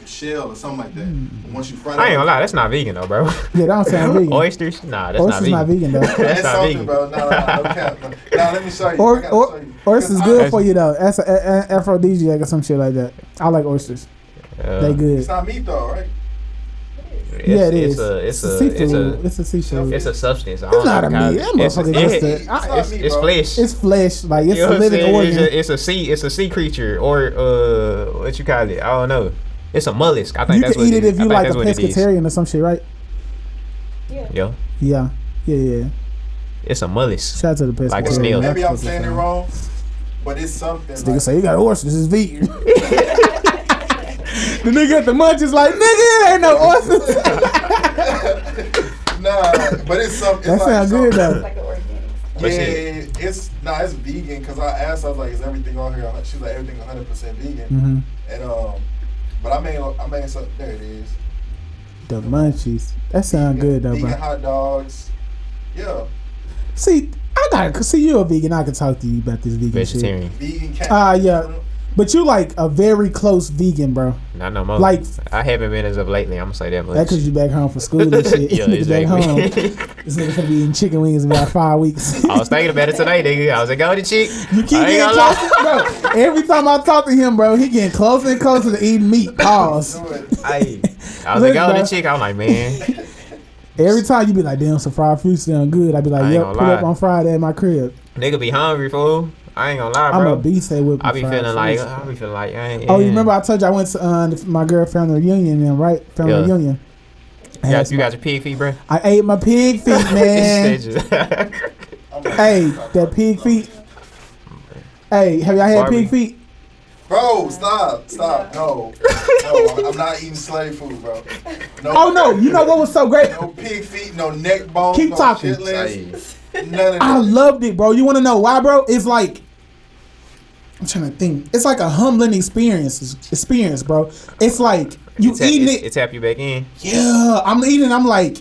a shell or something like that. Mm. Once you fry it, I ain't gonna lie, that's not vegan though, bro. Yeah, that don't sound vegan. Oysters? Nah, that's Oysters not vegan. though. That's That's not something, vegan. bro. No cap. Now let me show you. Or- I gotta or- show you. Oysters 'Cause good I- for you though. That's an aphrodisiac or some shit like that. I like oysters. They good. It's not meat though, right? Yeah, it is. It's a seafood. It's a seafood. it's a substance. I It's don't not a know how meat. it- That motherfucker it's- just it- a- I- It's not meat, it's bro. flesh. It's flesh. Like it's You know a what I'm living saying? organ. It's a sea creature, or what you call it? I don't know. It's a mollusk. I think You that's can what eat it is. if I you think like a that's what it is. pescatarian or some shit, right? Yeah. Yeah, Yeah. it's a mollusk. Shout out to the pescatarian. Like a snail. Maybe I'm That's saying it fucking wrong, but it's something. This nigga Like, say you got oysters, it's vegan. The nigga at the munchies like, nigga, it ain't no oysters. nah, but it's something. That sounds good It's though. like an organic. Yeah, But shit. it's vegan because I asked. I was like, "Is everything on here?" She's like, "Everything 100% vegan." Mm-hmm. And but I made some. There it is. The munchies. That sound good though, Vegan bro. hot dogs. Yeah, See, I gotta see you a vegan. I can talk to you about this vegan shit. Vegetarian. vegan cat. Yeah. But you like a very close vegan, bro. Not no more. Like- I haven't been as of lately. I'm gonna say that much. That cause you back home from school and shit. Yeah, Nigga back home. exactly. This nigga gonna be eating chicken wings in about 5 weeks. I was thinking about it today, nigga. I was like, go to chick. You keep I ain't getting gonna lie. closer, bro. Every time I talk to him, bro, he getting closer and closer to eating meat. Pause. Do it. I was like, go Look, to bro. chick. I'm like, man. Every time you be like, damn, some fried fruit sound good. I be I like, ain't yep, gonna pull up lie. on Friday at my crib. Nigga be hungry, fool. I ain't gonna lie, I'm bro. a beast at whipping I be fried feeling like, fruit. I ain't. Oh, you remember I told you I went to my girl family reunion, then, right? Family Yeah. reunion. I, You had got, you got your pig feet, bro? I ate my pig feet, man. I'm like, Hey, that pig feet. Hey, have y'all had Barbie. pig feet? Bro, stop. No, I'm not eating slave food, bro. No, Oh no, you know what was so great? no pig feet, no neck bones, Keep no talking. chitlins, none of I that. loved it, bro. You want to know why, bro? It's like I'm trying to think. It's like a humbling experience, bro. It's like you eating it. It tap you back in. Yeah, I'm eating. I'm like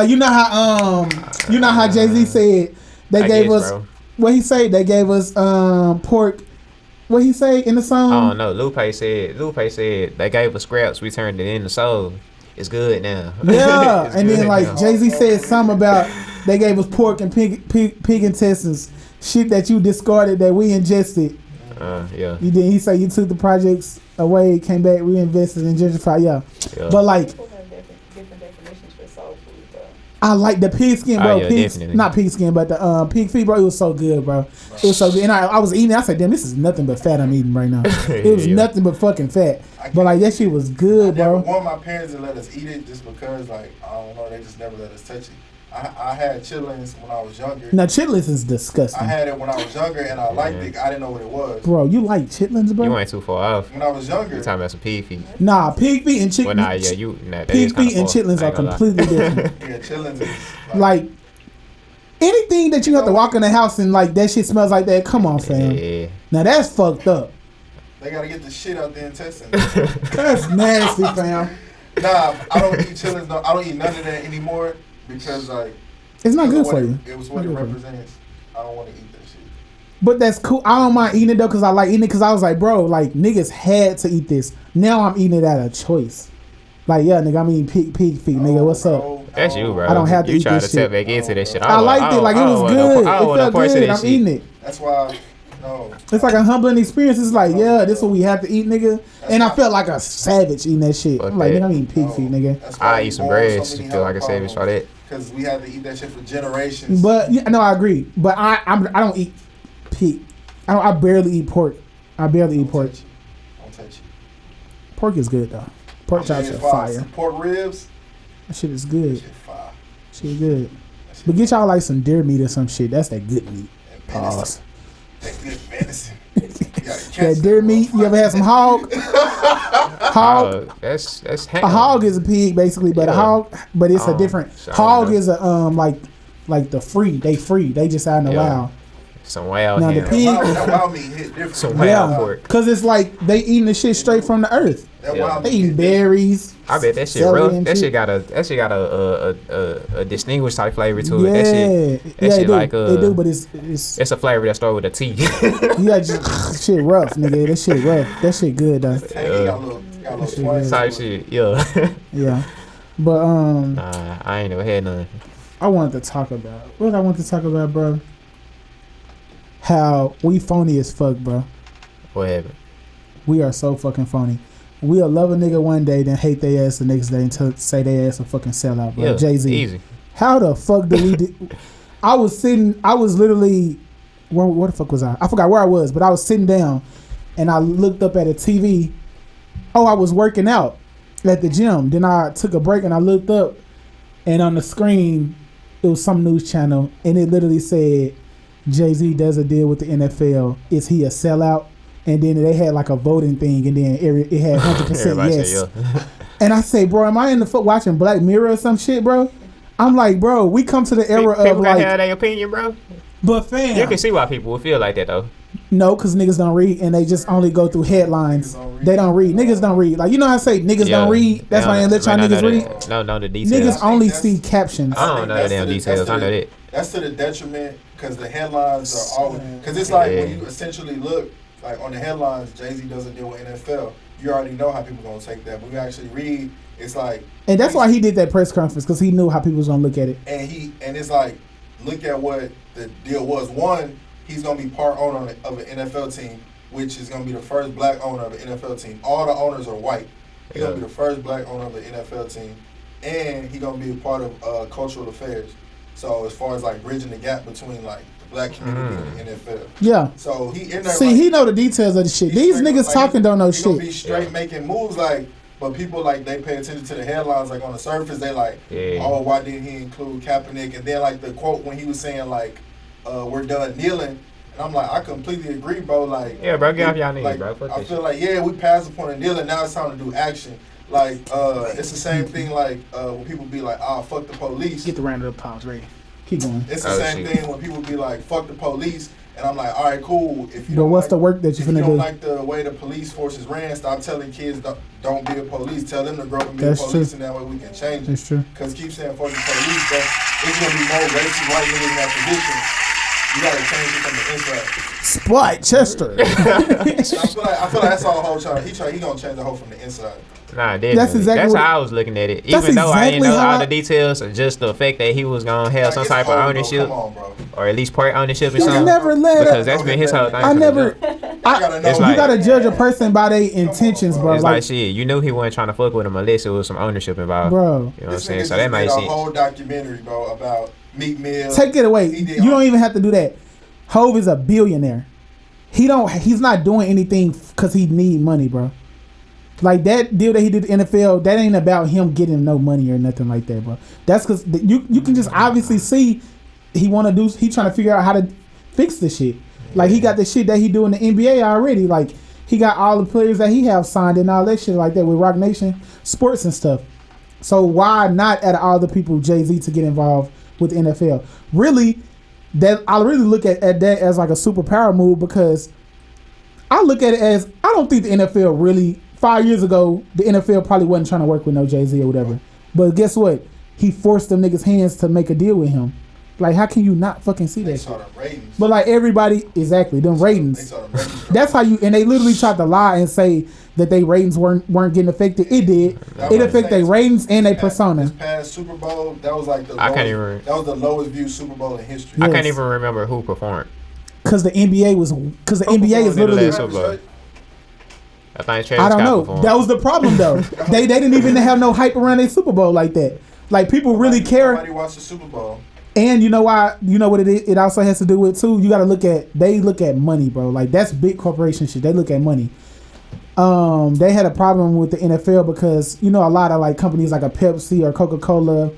you know how Jay-Z said they I gave guess, us bro. what he say? They gave us pork. What he say in the I song? don't know. Lupe said they gave us scraps. We turned it into soul. It's good now. Yeah, It's and good then like now. Jay-Z said something about they gave us pork and pig intestines, shit that you discarded that we ingested. Yeah. You did. He said you took the projects away, came back, reinvested, and gentrified. Yeah, Yeah. but like People have different definitions for soul food, though. I like the pig skin, bro. Oh, yeah, definitely. Not pig skin, but the pig feet, bro. It was so good, bro. It was so good, and I was eating. I said, damn, this is nothing but fat I'm eating right now. It was Yeah. nothing but fucking fat. But like that shit was good, I never bro. want my parents to let us eat it just because, like, I don't know, they just never let us touch it. I had chitlins when I was younger. Now chitlins is disgusting, I had it when I was younger and I liked it. I didn't know what it was. bro. You like chitlins, bro? You ain't too far off. When I was younger, You talking about some pig feet? Nah, pig feet and chicken. Well, nah, yeah, that pig is kinda feet and far. chitlins I are ain't gonna lie. completely different. yeah, chitlins is Like anything that you have to walk in the house and like that shit smells like that. Come on, fam. Yeah. Now that's fucked up. they gotta get the shit out the intestines. That's nasty, fam. Nah, I don't eat chitlins. No, I don't eat none of that anymore because like It's not good what for it- you. It was what it Not good for you. represents. I don't want to eat that shit. But that's cool. I don't mind eating it though, cause I like eating it. Cause I was like, bro, like niggas had to eat this. Now I'm eating it out of choice. Like, yeah, nigga, I'm eating pig feet, nigga. What's up? Bro, That's you, bro. I don't have to You eat trying this to tap shit. back into that shit. I liked it. Like it was good. It felt good. I'm eating it. That's why. No. It's like a humbling experience. It's like, yeah, this is what we have to eat, nigga. And I felt like a savage eating that shit. I'm like, nigga, I'm eating pig feet, nigga. That's why I we eat some born with bread so to many feel like a health savage for problems. that. Because we had to eat that shit for generations. But yeah, no, I agree. But I don't eat pig. I barely eat pork. I barely eat pork. Don't touch it. Pork is good though. Pork chops are fire. Pork ribs. That shit is That good. shit fire. Shit good. That shit But get y'all like some deer meat or some shit. That's that good meat. that venison. Pause. That good venison. You gotta catch That deer meat. You ever had some hog? Hog. That's A hog is a pig basically, but a Yeah. hog, but it's a Oh, different. so I don't Hog know. is a like the free. They free. They just out in the Yeah. wild. some wild Now the ham. pig- That wild meat hit different. Some wild Yeah, pork. cause it's like they eating the shit straight from the earth. That Yeah. wild They meat eating hit different. berries. I bet that shit celery rough. and That shit. shit got a distinguished type flavor to it. Yeah, That shit, yeah, they shit do. like, They do, but it's it's a flavor that starts with a T. yeah, just shit rough, nigga. That shit rough. That shit good though. Tangy, got a little That shit twang good. to type it. shit, yeah. Yeah, but Nah, I ain't never had none. I wanted to talk about what I want to talk about, bro. How we phony as fuck, bro. What happened? We are so fucking phony. we'll love a nigga one day, then hate their ass the next day until say their ass a fucking sellout, bro. Yeah, Jay-Z. easy. How the fuck do we do? I was literally, where the fuck was I? I forgot where I was, but I was sitting down and I looked up at a TV. Oh, I was working out at the gym. Then I took a break and I looked up, and on the screen, it was some news channel, and it literally said, Jay-Z does a deal with the NFL. Is he a sellout? And then they had like a voting thing, and then it had 100% yes. Yeah. And I say, bro, am I in the foot watching Black Mirror or some shit, bro? I'm like, bro, we come to the era of people like, have their opinion, bro. But fam, You can see why people would feel like that though. no, because niggas don't read and they just only go through headlines. They don't read. Niggas don't read. Like, you know how I say niggas don't read? That's why I ain't let y'all niggas read. No, the details. Niggas only see captions. I don't know the damn details. I know that. That's to the detriment because the headlines are always because it's like when you essentially look like on the headlines, Jay-Z doesn't deal with NFL. You already know how people gonna take that. When you actually read, it's like, and that's why he did that press conference, because he knew how people was gonna look at it. And it's like, look at what the deal was. One, he's gonna be part owner of an NFL team, which is gonna be the first black owner of an NFL team. All the owners are white. He's gonna be the first black owner of an NFL team, and he's gonna be a part of cultural affairs. So as far as like bridging the gap between like the black community and the NFL. Yeah. So he in there. See, like, he know the details of the shit. These niggas like, talking don't know he gonna shit. be straight making moves like, but people like they pay attention to the headlines. Like on the surface, they like, oh, why didn't he include Kaepernick? And then like the quote when he was saying like, we're done kneeling. And I'm like, I completely agree, bro. Like, yeah, bro, get off y'all knees, like, bro. Fuck I this feel shit. like, yeah, we passed the point of kneeling. Now it's time to do action. Like, it's the same thing. Like, when people be like, "Ah, fuck the police." Get the round of applause ready. Keep going. It's the same thing when people be like, "Fuck the police," and I'm like, "All right, cool. If you But don't what's like, the work that you if you finna don't do? like the way the police forces ran, stop telling kids don't be a police. Tell them to grow up and be That's a police, and that way we can change it. That's true. Because keep saying fuck the police, but it's gonna be more racist white niggas in that position. You gotta change it from the inside. Spot Chester. I feel like that's all the whole time. He gonna change the whole from the inside. Nah, definitely. That's exactly how I was looking at it. That's Even though I didn't exactly know how all I- the details, just the fact that he was gonna have Like, some it's type of old, bro. ownership, Come on, bro. or at least part ownership or I something. never let because it- that's been his whole thing. I from the never. jump. gotta know. It's You like- gotta judge a person by their intentions, bro. It's like shit. You knew he wasn't trying to fuck with him unless it was some ownership involved. bro. You know what I'm This saying? nigga So that just made makes a sense. whole documentary, bro, about Meek Mill. Take it away. He did You don't even have to do that. Hove is a billionaire. He's not doing anything because he need money, bro. Like that deal that he did in the NFL, that ain't about him getting no money or nothing like that, bro. That's because you can just obviously see he trying to figure out how to fix the shit. Like he got the shit that he do in the NBA already. Like he got all the players that he have signed and all that shit like that with Rock Nation Sports and stuff. So why not add all the people Jay-Z to get involved with the NFL? Really, that I really look at that as like a superpower move, because I look at it as, I don't think the NFL really, 5 years ago, the NFL probably wasn't trying to work with no Jay-Z or whatever. But guess what? He forced them niggas' hands to make a deal with him. Like, how can you not fucking see They that saw shit? them ratings. But like everybody, exactly, them They ratings. saw them ratings, bro. That's how you, and they literally tried to lie and say that they ratings weren't getting affected. It did. It affected their ratings and their persona. This past Super Bowl, that was like I can't even. that was the lowest viewed Super Bowl in history. Yeah. I can't Yes. even remember who performed. Because the NBA is literally, last Super Bowl. I think Travis I don't Scott know. performed. That was the problem though. they didn't even have no hype around their Super Bowl like that. Like people really care. Nobody watched the Super Bowl. And you know why? You know what it is? It also has to do with too. You got to they look at money, bro. Like that's big corporation shit. They look at money. They had a problem with the NFL because a lot of like companies like a Pepsi or Coca-Cola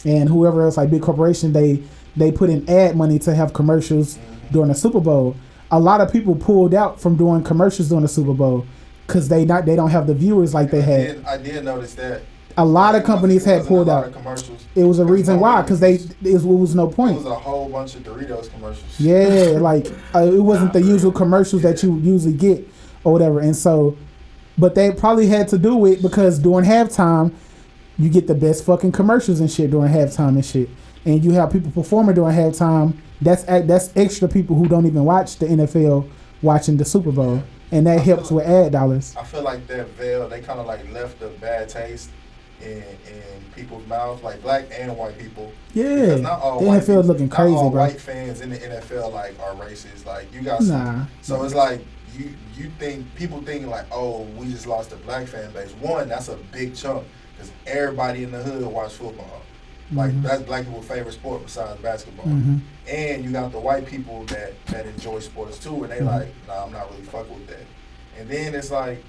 and whoever else, like big corporation, they put in ad money to have commercials during the Super Bowl. A lot of people pulled out from doing commercials during the Super Bowl because they don't have the viewers like they had. I did notice that. A lot of companies had Wasn't pulled a lot out. of commercials. It was a reason why, because it was no It point. was a whole bunch of Doritos commercials. Yeah, like it wasn't the usual commercials that you usually get or whatever. And so, but they probably had to do it because during halftime, you get the best fucking commercials and shit during halftime and shit. And you have people performing during halftime. That's extra people who don't even watch the NFL watching the Super Bowl. And that helps with ad dollars. I feel like that veil, they kind of like left a bad taste in people's mouths, like black and white people. Yeah, Because not all the white NFL people, is looking crazy, not all bro. white fans in the NFL like are racist. Like you got Nah. so it's like you think people thinking like, oh, we just lost a black fan base. One, that's a big chunk because everybody in the hood watch football. Like that's black people's favorite sport besides basketball. And you got the white people that enjoy sports too, and they like, nah, I'm not really fucking with that. And then it's like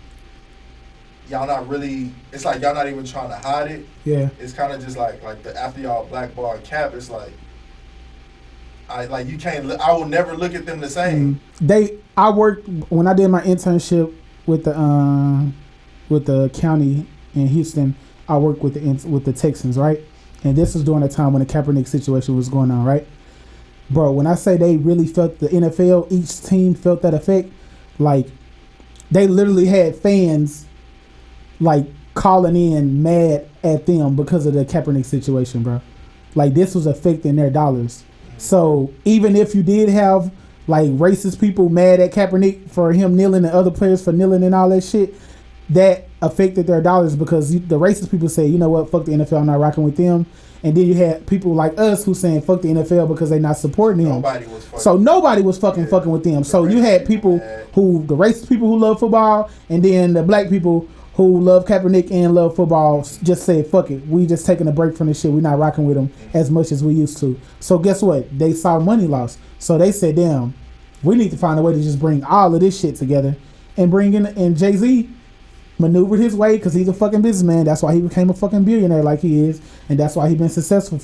y'all not really. It's like y'all not even trying to hide it. Yeah. It's kind of just like the after y'all blackball Cap, it's like. You can't. I will never look at them the same. I worked when I did my internship with the county in Houston. I worked with the Texans, right? And this was during a time when the Kaepernick situation was going on, right? Bro, when I say they really felt the NFL, each team felt that effect. Like they literally had fans like calling in mad at them because of the Kaepernick situation, bro. Like this was affecting their dollars. So even if you did have like racist people mad at Kaepernick for him kneeling and other players for kneeling and all that shit, that affected their dollars because the racist people say, you know what, fuck the NFL, I'm not rocking with them. And then you had people like us who saying fuck the NFL because they not supporting him. Nobody was fucking with them. So you had people the racist people who love football, and then the black people who love Kaepernick and love football just said, fuck it. We just taking a break from this shit. We not rocking with them as much as we used to. So guess what? They saw money loss. So they said, damn, we need to find a way to just bring all of this shit together and bring in. And Jay-Z maneuvered his way because he's a fucking businessman. That's why he became a fucking billionaire like he is. And that's why he been successful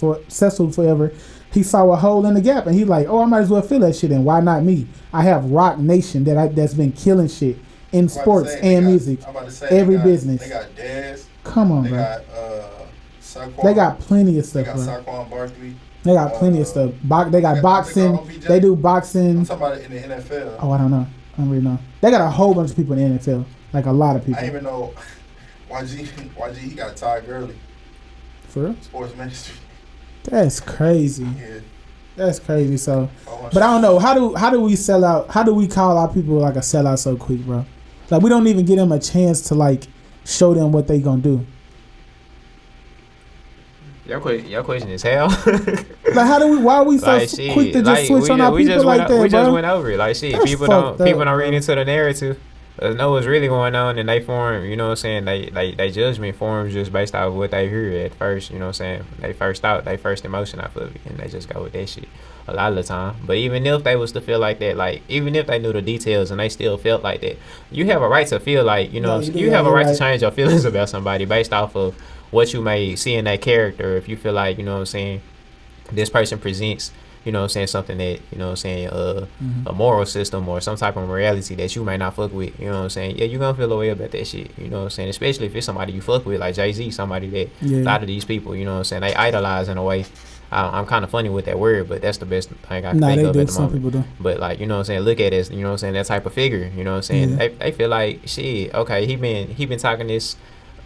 forever. He saw a hole in the gap and he like, oh, I might as well fill that shit in. Why not me? I have Rock Nation that's been killing shit. In sports and music, every business. They got Dez. Come on, they bro. Got Saquon. They got plenty of stuff, They got bro. Saquon Barkley. They got plenty of stuff. They got boxing. They do boxing. I'm talking about it in the NFL. Oh, I don't know. I don't really know. They got a whole bunch of people in the NFL. Like a lot of people. I didn't even know YG he got Todd Gurley. For real? Sports ministry. That's crazy. Yeah. That's crazy. So, but I don't know. How do we sell out? How do we call our people like a sellout so quick, bro? Like we don't even give them a chance to like show them what they gonna do. Your question is hell. Like why are we so quick to just switch on our people like that, bro? We just went over it. Like shit, That's people don't up, read into the narrative. Know what's really going on, and they form, you know what I'm saying, they judgment forms just based off of what they hear at first, you know what I'm saying, they first thought, they first emotion off of it, and they just go with that shit a lot of the time. But even if they was to feel like that, like, even if they knew the details and they still felt like that, you have a right to feel like, you know, you have a right to change your feelings about somebody based off of what you may see in that character. If you feel like, you know what I'm saying, this person presents, you know what I'm saying, something that, you know what I'm saying, a moral system or some type of morality that you may not fuck with, you know what I'm saying, yeah, you're gonna feel a way about that shit, you know what I'm saying, especially if it's somebody you fuck with, like Jay-Z, somebody that, a lot of these people, you know what I'm saying, they idolize in a way. I'm kind of funny with that word, but that's the best thing I can think of at the some moment. People do. But like, you know what I'm saying, look at it, you know what I'm saying, that type of figure, you know what I'm saying, they feel like, shit, okay, he been talking this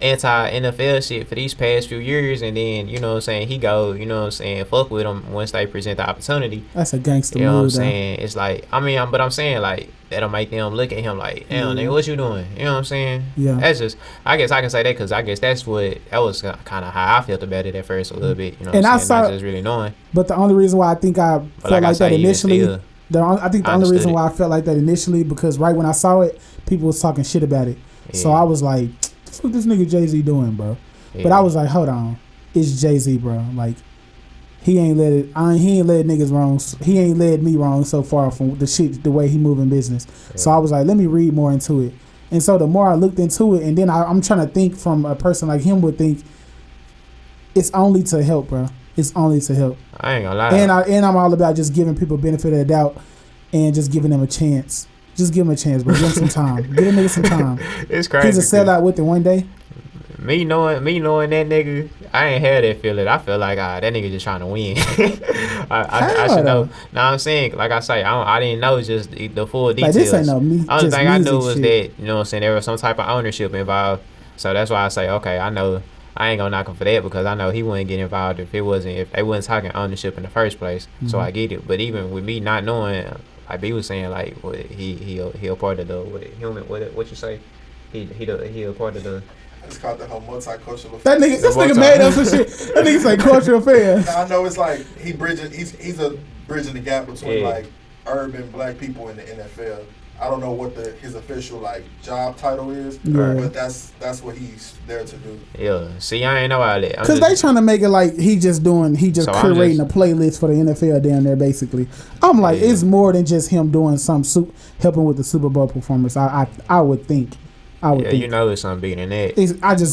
anti-NFL shit for these past few years, and then, you know what I'm saying, he go, you know what I'm saying, fuck with them once they present the opportunity. That's a gangster move, you know what I'm though. saying? It's like, I mean, but I'm saying, like, that'll make them look at him like, damn, nigga, what you doing? You know what I'm saying? Yeah. That's just, I guess I can say that because I guess that was kind of how I felt about it at first a little bit, you know what I'm saying? Not just really knowing. But the only reason why I think I felt like that initially, I think the only reason why I felt like that initially, because right when I saw it, people was talking shit about it. Yeah. So I was like, what this nigga Jay-Z doing, bro? Yeah. But I was like, hold on, it's Jay-Z, bro. Like, he ain't led niggas wrong. He ain't led me wrong so far from the way he moving business. Yeah. So I was like, let me read more into it. And so the more I looked into it, and then I'm trying to think from a person like him would think, it's only to help, bro. It's only to help. I ain't gonna lie. And I'm all about just giving people benefit of the doubt and just giving them a chance. Just give him a chance, bro. Give him some time. Give a nigga some time. It's crazy. He's a sellout with it one day. Me knowing that nigga, I ain't had that feeling. I feel like that nigga just trying to win. I should know. Now I'm saying, like I say, I didn't know just the full details. Like, this ain't no only thing I knew was shit. that, you know what I'm saying, there was some type of ownership involved. So that's why I say, okay, I know I ain't gonna knock him for that, because I know he wouldn't get involved if they wasn't talking ownership in the first place. Mm-hmm. So I get it. But even with me not knowing, like B was saying, like he a part of the what you say? He a part of the. It's called the whole multicultural. This nigga made up some shit. That nigga say cultural affairs. I know it's like he's a bridging the gap between like urban black people in the NFL I don't know what his official like job title is, Yeah. but that's what he's there to do. Yeah. See, I ain't know all that. Because they trying to make it like he just So I'm curating just- a playlist for the NFL down there, basically. I'm like, Yeah. it's more than just him doing helping with the Super Bowl performance. I would think. Yeah, you know it's something bigger than that.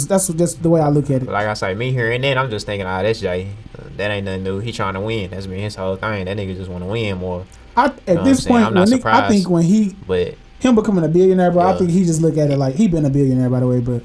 That's just the way I look at it. Like I say, me hearing that, I'm just thinking, that's Jay. That ain't nothing new. He trying to win. That's been his whole thing. That nigga just want to win more. At what this I'm saying? point, I'm not I surprised. think when But him becoming a billionaire, bro, I Yeah. think he just look at it like he been a billionaire, by the way, but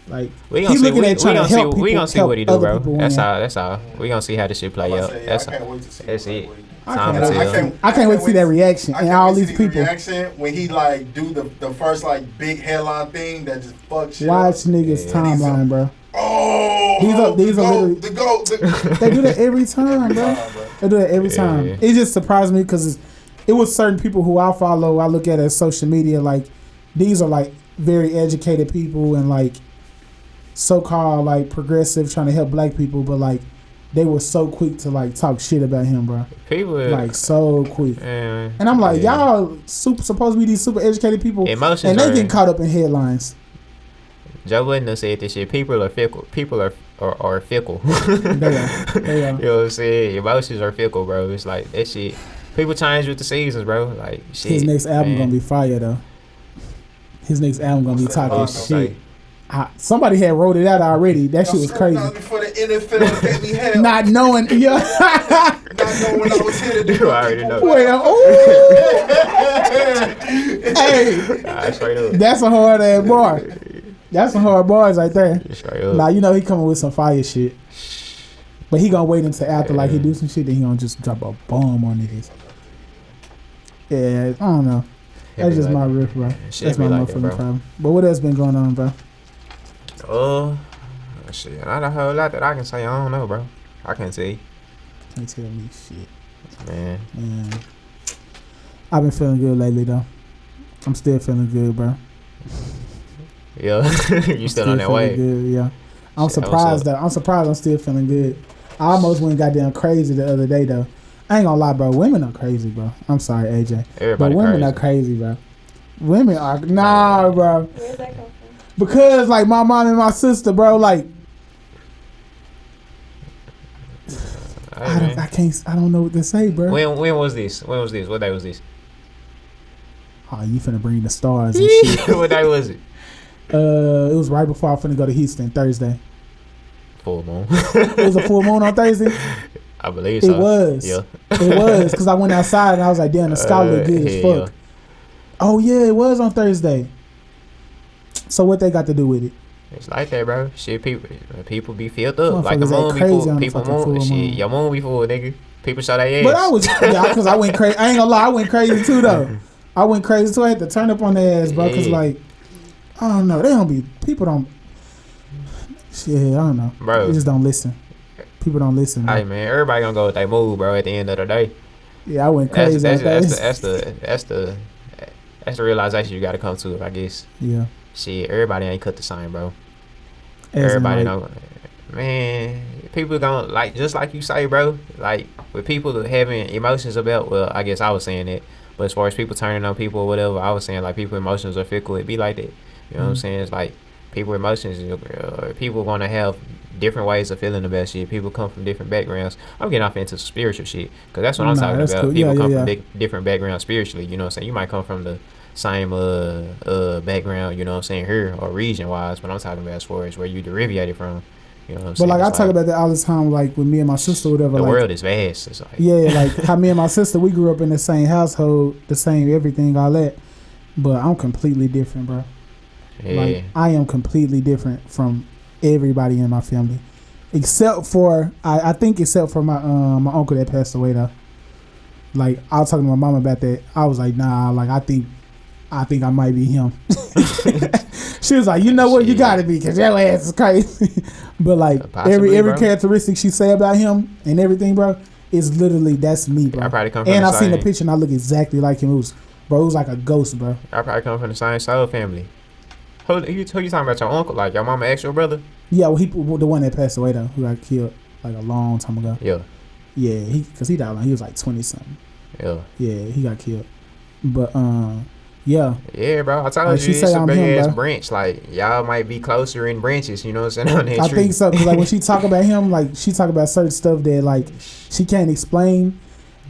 like we gonna he see. looking We at trying to gonna help see. people. We gonna see help what he do, other bro. people That's win. all. That's all. We gonna see how this shit play I'm out. about to say, That's I can't wait to see. that's what it. what he do. Time I will can't, tell. I can't wait to see that reaction I and can't all wait to these see the people. reaction when he like do the first like big headline thing that just fuck shit Watch up. niggas Yeah. timeline, bro. Oh, These are literally- the goat. They do that every time, bro. They do that every Yeah. time. It just surprised me because it was certain people who I follow. I look at as social media. Like these are like very educated people and like so-called like progressive trying to help black people, but like they were so quick to like talk shit about him, bro. People Like so quick. Man, And I'm like, yeah. y'all supposed to be these super educated people, Emotions and they are- get caught up in headlines. Joe Budden done said this shit. People are fickle. People are fickle. They are. They are. You know what I'm saying? Emotions are fickle, bro. It's like that shit. People change with the seasons, bro. Like shit. His next album man. gonna be fire though. His next album gonna be What's that talking album? shit. Somebody had wrote it out already. That shit was crazy. Before the NFL gave me hell. Not knowing, yeah. Not knowing when I was here to do You already know. Well, ooh. Hey, Nah, straight up. that's a hard ass bar. That's some hard bars right there. Straight up. Now you know he coming with some fire shit, but he gonna wait until after like he do some shit, then he gonna just drop a bomb on niggas. Yeah, I don't know. That's just my riff, bro. Shit That's be my like that, motherfucking bro. problem. But what else been going on, bro? Shit. Not a whole lot that I can say. I don't know, bro. I can't tell you. Can't tell me shit. Man. I've been feeling good lately though. I'm still feeling good, bro. Yeah. You still on that feeling way? Good, yeah. I'm Shit, surprised that I'm still feeling good. I almost went goddamn crazy the other day though. I ain't gonna lie, bro. Women are crazy, bro. I'm sorry, AJ. Everybody But women crazy. are crazy, bro. Women are nah, bro. Where's that come from? Because like my mom and my sister, bro. Like Hey, man. I don't know what to say, bro. When was this? What day was this? Oh, you finna bring the stars and shit. What day was it? It was right before I finna go to Houston Thursday. Full moon. It was a full moon on Thursday. I believe so. It was. Yeah. It was because I went outside and I was like, damn, the sky look good as yeah. fuck. Oh yeah, it was on Thursday. So what they got to do with it? It's like that, bro. Shit, people be filled up. Like the Motherfuckers moon act be crazy full. on the People fucking full moon. Shit, moon. your moon be full, nigga. People show their ass. But I was because I went crazy. I ain't gonna lie, I went crazy too though. I went crazy too. I had to turn up on their ass, bro. Cause Yeah. like, I don't know. They don't be. People don't. Shit, I don't know. Bro. They just don't listen. People don't listen. Bro. Hey man, everybody gonna go with their mood, bro. At the end of the day, Yeah, I went that's crazy. the realization you gotta come to. I guess. Yeah. Shit, everybody ain't cut the same, bro. As in, Everybody like, don't. Man, people gonna like just like you say, bro. Like with people having emotions about. Well, I guess I was saying that. But as far as people turning on people or whatever, I was saying like people emotions are fickle. It be like that. You know what I'm saying? It's like people emotions. People gonna have different ways of feeling about shit. People come from different backgrounds. I'm getting off into some spiritual shit because that's what I'm Nah, talking that's about. cool. People Yeah, come yeah, from yeah. different backgrounds spiritually. You know what I'm saying? You might come from the same background. You know what I'm saying? Here or region wise, but I'm talking about as far as where you derivated from. You know what I'm But saying? like I It's talk about that all the time, like with me and my sister, whatever. the Like, world is vast. It's like yeah, like how me and my sister, we grew up in the same household, the same everything, all that. But I'm completely different, bro. yeah. Like I am completely different from everybody in my family, except for I think except for my my uncle that passed away though. Like I was talking to my mom about that. I was like, nah, like I think I might be him. She was like, you know what, you Shit. gotta be, cause your ass is crazy. But like Possibly, every bro. characteristic she say about him and everything, bro, is literally that's me, bro. I probably come from And the I seen the same. picture and I look exactly like him. It was like a ghost, bro. I probably come from the same soul family. Who you talking about? Your uncle? Like your mama actual brother? Yeah, well, the one that passed away though, who got killed like a long time ago. Yeah, Yeah, because he died when he was like 20 something. yeah. Yeah, he got killed. But Yeah. Yeah, bro. I told Like, you, she it's say a I'm big him, ass bro. branch. Like, y'all might be closer in branches, you know what I'm saying, on that I tree. think so, because like when she talk about him, like she talk about certain stuff that like she can't explain,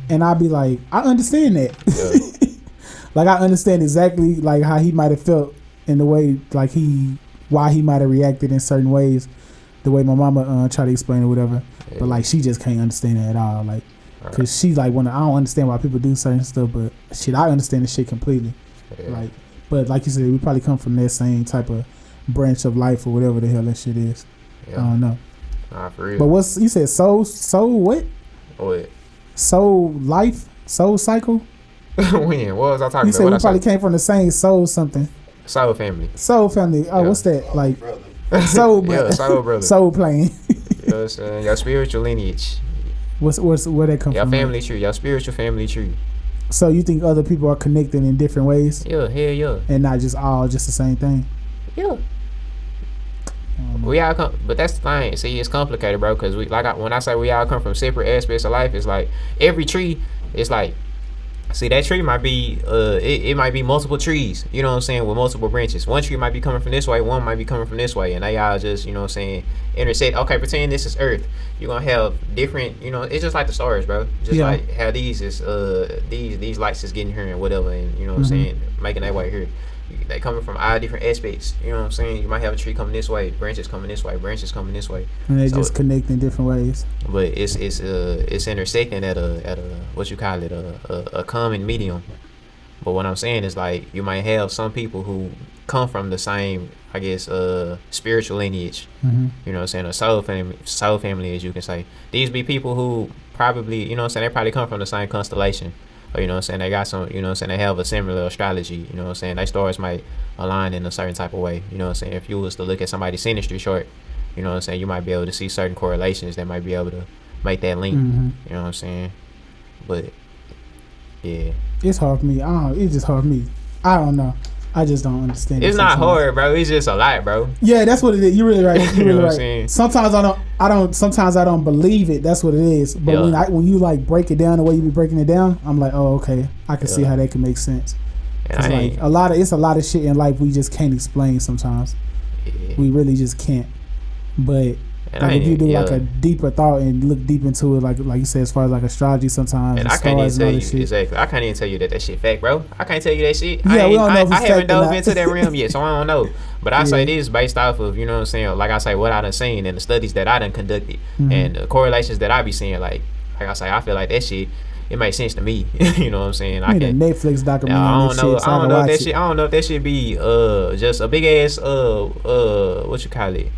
and I be like, I understand that. Yeah. Like I understand exactly like how he might have felt in the way like why he might have reacted in certain ways, the way my mama tried to explain it, whatever. Yeah. But like she just can't understand it at all, like, Right. cause she like I don't understand why people do certain stuff, but shit, I understand the shit completely. Yeah. Like, but like you said, we probably come from that same type of branch of life or whatever the hell that shit is. Yeah. I don't know. Nah, for real. But what's you said? Soul what? What? Soul life? Soul cycle? When? What was I talking You about? said What we I probably say? came from the same soul something. Soul family. Soul family. Oh, Yeah. what's that? Like Brother. soul Yeah, brother. soul brother. Soul plane. You know what I'm saying? Your spiritual lineage. Where that come Your from? family tree. Your spiritual family tree. So you think other people are connected in different ways Yeah, hell yeah. and not just all just the same thing? Yeah. We all come, but that's the thing. See, it's complicated, bro. Cause when I say we all come from separate aspects of life, it's like every tree. It's like, see, that tree might be, it might be multiple trees. You know what I'm saying, with multiple branches. One tree might be coming from this way, one might be coming from this way, and they all just, you know what I'm saying, intersect. Okay, pretend this is Earth. You're gonna have different, you know, it's just like the stars, bro. Just Yeah. like how these is, these lights is getting here and whatever, and you know what I'm saying, making their way here. They coming from all different aspects. You know what I'm saying? You might have a tree coming this way, branches coming this way, branches coming this way. And they So- just connect in different ways. But it's intersecting at a what you call it, a common medium. But what I'm saying is, like, you might have some people who come from the same, I guess, spiritual lineage. Mm-hmm. You know what I'm saying? A soul family, as you can say. These be people who probably, you know what I'm saying, they probably come from the same constellation. Or, you know what I'm saying, they got some, you know what I'm saying, they have a similar astrology. You know what I'm saying? Their stars might align in a certain type of way. You know what I'm saying? If you was to look at somebody's synastry chart, you know what I'm saying, you might be able to see certain correlations that might be able to make that link. Mm-hmm. You know what I'm saying? But yeah, It's hard for me. It's just hard for me. I don't know. I just don't understand. it's it not sometimes. hard, bro. It's just a lot, bro. Yeah, that's what it is. You're really right. You You're know really what I'm right. saying? Sometimes I don't. Sometimes I don't believe it. That's what it is. But Yeah. when you like break it down the way you be breaking it down, I'm like, oh, okay. I can see Yeah. how that can make sense. And 'Cause I like ain't, it's a lot of shit in life we just can't explain sometimes. yeah. We really just can't. But And I like if you ain't- do yeah. like a deeper thought and look deep into it, like you said, as far as like astrology sometimes, And and I can't even stars and tell all you this shit. exactly. I can't even tell you that shit fake, bro. I can't tell you that shit. Yeah, we don't know if it's I haven't fake or dove not. into that realm yet, so I don't know. But I say Yeah. this based off of, you know what I'm saying, like I say, what I done seen and the studies that I done conducted Mhm. and the correlations that I be seeing. Like I say, I feel like that shit, it makes sense to me. You know what I'm saying? I need a Netflix documentary Now, on I this don't know. shit. So I I don't can know if watch that it. shit. I don't know if that should be just a big ass what you call it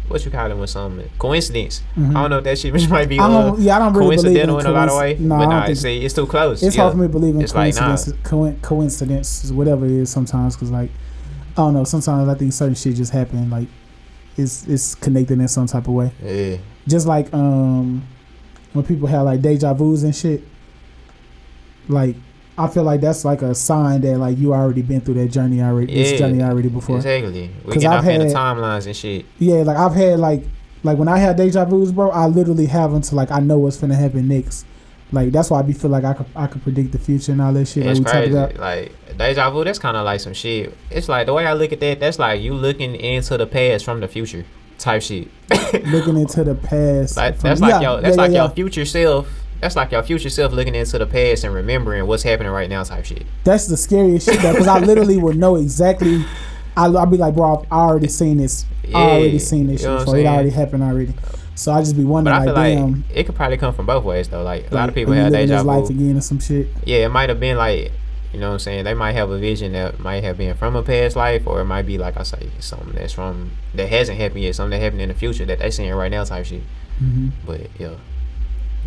what you call it when something coincidence. Mhm. I don't know if that shit might be I don't really believe coincidental in a lot of coinc- ways. No, I but don't nah, think- see, it's too close. It's yeah. hard for me to believe in It's like, nah. coincidences, whatever it is sometimes, because like I don't know. Sometimes I think certain shit just happen. Like it's connected in some type of way. Yeah. Just like when people have like deja vu's and shit. Like I feel like that's like a sign that like you already been through that journey already. Yeah, This journey already before. Exactly. We 'Cause get I've off in the had- timelines and shit. Yeah, like I've had like when I have deja vu's, bro. I literally have them to like I know what's finna happen next. Like that's why I be feel like I could predict the future and all that shit. It's like we talked crazy. about. Like deja vu, that's kind of like some shit. It's like the way I look at that. That's like you looking into the past from the future type shit. Looking into the past. Like from- that's like yeah, your that's yeah, like yeah, your future self. That's like your future self looking into the past and remembering what's happening right now type shit. That's the scariest shit, because I literally would know exactly. I'll be like, bro, I already seen this. Yeah, I already seen this you know shit what I'm before. It saying? already happened already. So I just be But wondering, I like, feel like damn. it could probably come from both ways though. Like a lot of people are you have living deja this life vu. again or some shit. Yeah, it might have been like, you know what I'm saying, they might have a vision that might have been from a past life, or it might be like I say, something that hasn't happened yet, something that happened in the future that they seeing right now type shit. Mm-hmm. But yeah.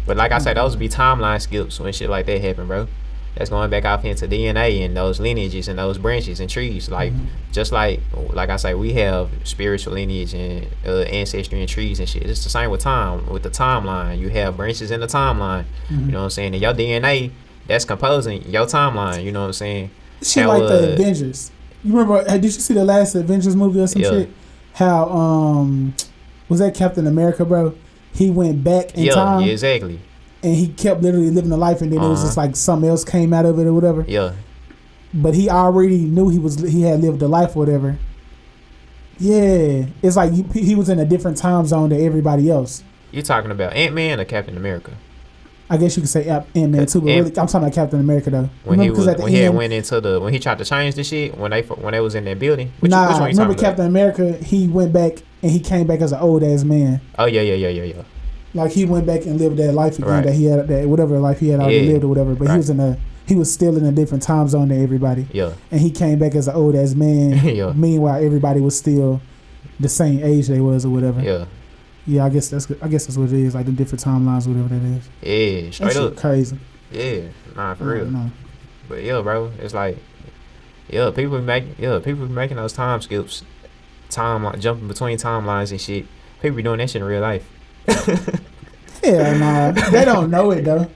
But like I said, those be timeline skips when shit like that happen, bro. That's going back off into DNA and those lineages and those branches and trees. Like just like I say, we have spiritual lineage and ancestry and trees and shit. It's the same with time, with the timeline. You have branches in the timeline. Mm-hmm. You know what I'm saying? And your DNA, that's composing your timeline. You know what I'm saying? Shit How, like the Avengers. You remember? Did you see the last Avengers movie or some Yeah. shit? How was that Captain America, bro? He went back in Yeah, time yeah, exactly. and he kept literally living the life, and then it was Uh-huh. just like something else came out of it or whatever. Yeah. but he already knew he had lived a life or whatever. Yeah, it's like he was in a different time zone than everybody else. You talking about Ant-Man or Captain America? I guess you could say Ant-Man too, but really, I'm talking about Captain America though. When remember, when he tried to change the shit when they was in that building. Which nah, one remember Captain America? He went back and he came back as an old ass man. Oh yeah. Like he went back and lived that life again Right. that he had, that whatever life he had already lived or whatever. But Right. he was still in a different time zone than everybody. Yeah. And he came back as an old ass man. Yeah. Meanwhile, everybody was still the same age they was or whatever. Yeah. Yeah, I guess that's what it is. Like the different timelines, whatever that is. Yeah, straight That shit up. crazy. Yeah, nah, for real. No. But yeah, bro, it's like, people be making those time skips, jumping between timelines and shit. People be doing that shit in real life. Hell nah. They don't know it though.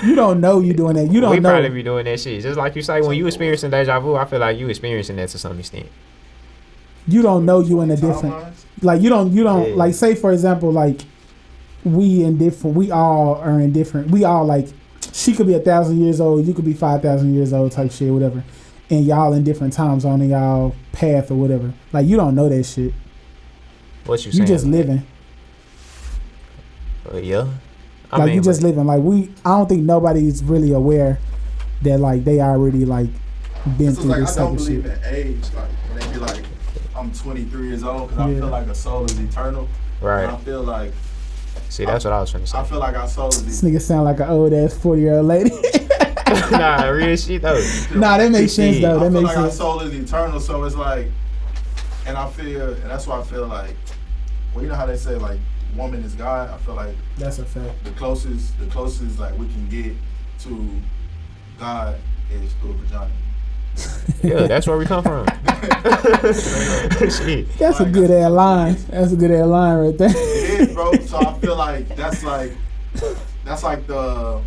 You don't know you doing that. You don't We know. probably be doing that shit. Just like you say, when you experiencing deja vu, I feel like you experiencing that to some extent. You don't know you in a different. Timelines? Like you don't Yeah. like, say for example, like we all are in different, we all like, she could be 1,000 years old, you could be 5,000 years old type shit, whatever, and y'all in different time zone in y'all path or whatever. Like you don't know that shit. What you You saying? just living. Yeah. Like you just living. Like I don't think nobody's really aware that like they already like been It's through like, this I type don't of believe shit. in age. Like when they be like, I'm 23 years old, because I Yeah. feel like a soul is eternal. And I Right. feel like That's what I was trying to say. I feel like our soul is This nigga sound like an old ass 40-year-old lady. Nah, real shit though. Nah, that makes sense though. I That feel makes like our sense. soul is eternal, so it's like, and that's why I feel like, well, you know how they say like, woman is God. I feel like That's a fact. the closest like we can get to God is through a vagina. Yeah, that's where we come from. Shit. That's a Like, good ass line. That's a good ass line right there. It is, bro. So I feel like that's like the,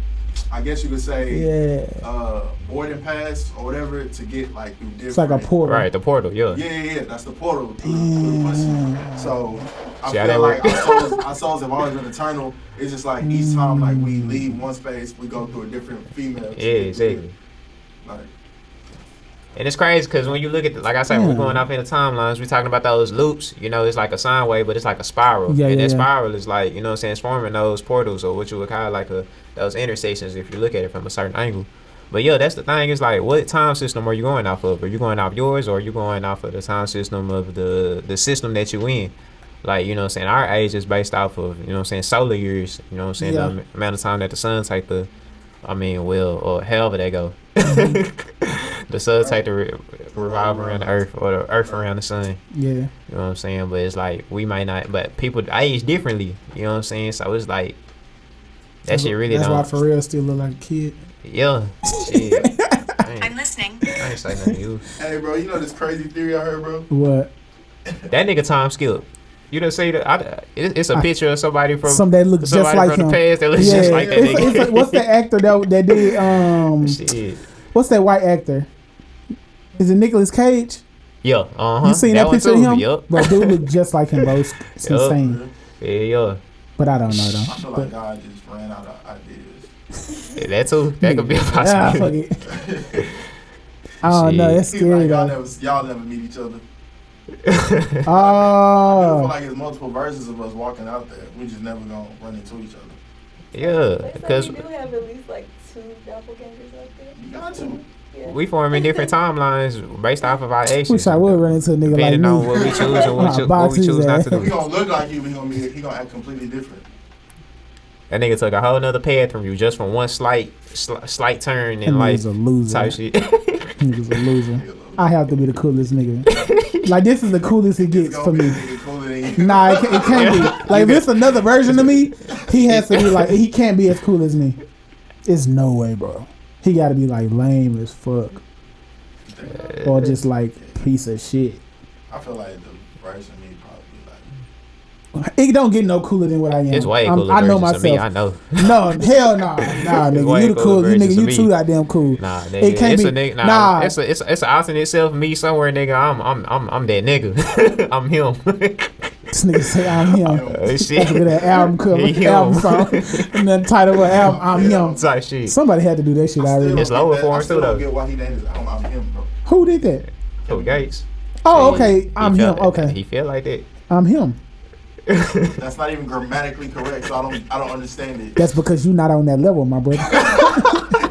I guess you could say, Yeah. boarding pass or whatever to get like through different. It's like a portal. Right, the portal, yeah. Yeah. That's the portal through the pussy. So I See how feel that like work? our souls have always been eternal. It's just like each time like we leave one space, we go through a different female. Yeah, exactly. Like, And it's crazy because when you look at, like I said, when we're going off in the timelines, we're talking about those loops. You know, it's like a sine wave, but it's like a spiral. Yeah, and yeah, that yeah. spiral is like, you know what I'm saying, it's forming those portals or what you would call like those intersections if you look at it from a certain angle. But yeah, that's the thing. Is like, what time system are you going off of? Are you going off yours or are you going off of the time system of the system that you in? Like, you know what I'm saying, our age is based off of, you know what I'm saying, solar years. You know what I'm saying, Yeah. the amount of time that the sun take to, or however they go. The sun take to revolve around the earth or the earth around the sun. Yeah. You know what I'm saying? But it's like, we might not, but people age differently. You know what I'm saying? So it's like, that shit really That's don't. why Pharrell still look like a kid. Yeah. Shit. I'm listening. I ain't say nothing to you. hey, bro, you know this crazy theory I heard, bro? What? That nigga time skip. You done see that? It's a picture of somebody from Some that look just somebody like from him. the past that looks Yeah. just like that It's nigga. like, what's the actor that did Shit. what's that white actor? Is it Nicolas Cage? Yeah. You seen that one picture of too. him? Yup. Bro, dude look just like him, bro. It's Yup. insane. Yeah. But I don't know though. I feel like But, God just ran out of ideas. Yeah, that too. That could be a fuck possibility. it. I don't know. That's Seems like scary though. y'all never meet each other. I feel Oh. like there's multiple versions of us walking out there. We just never gonna run into each other. Yeah, They because say we do have at least like 2 doppelgangers out there. You got to. Yeah. we forming different timelines based off of our actions. Wish I would run into a nigga like Depending me. on what we choose and what Box we his choose not ass. to He do. gonna look like you, but he gonna act completely different. That nigga took a whole nother path from you just from one slight turn That in life nigga's a loser. type shit. Nigga's a loser. He a little- I have to be the coolest nigga. Like this is the coolest it He's gets gonna for be me. a nigga cooler than you. Nah, it can't be. Like if it's another version of me, he has to be like, he can't be as cool as me. It's no way, bro. He got to be like lame as fuck, or just like piece of shit. I feel like the version of me probably It don't get no cooler than what I am. It's way cooler I know versions myself. of me. I know. No, hell no, nah, nigga. way You the cooler cool, you versions nigga. You of too me. goddamn cool. Nah, nigga. It can't it's be. a nigga. Nah, Nah. it's an alternate self of me somewhere, nigga. I'm that nigga. I'm him. This nigga say I'm him. Shit. That's a good album cover, Him. album song, and then the title of the album, I'm him. Type shit. Somebody had to do that shit I still already. It's lower for him I still too, don't though. get why he named his album I'm him. bro. Who did that? Who, Gates? Oh, See, okay. he I'm felt him. Okay. He feel like that. I'm him. That's not even grammatically correct, so I don't understand it. That's because you're not on that level, my brother.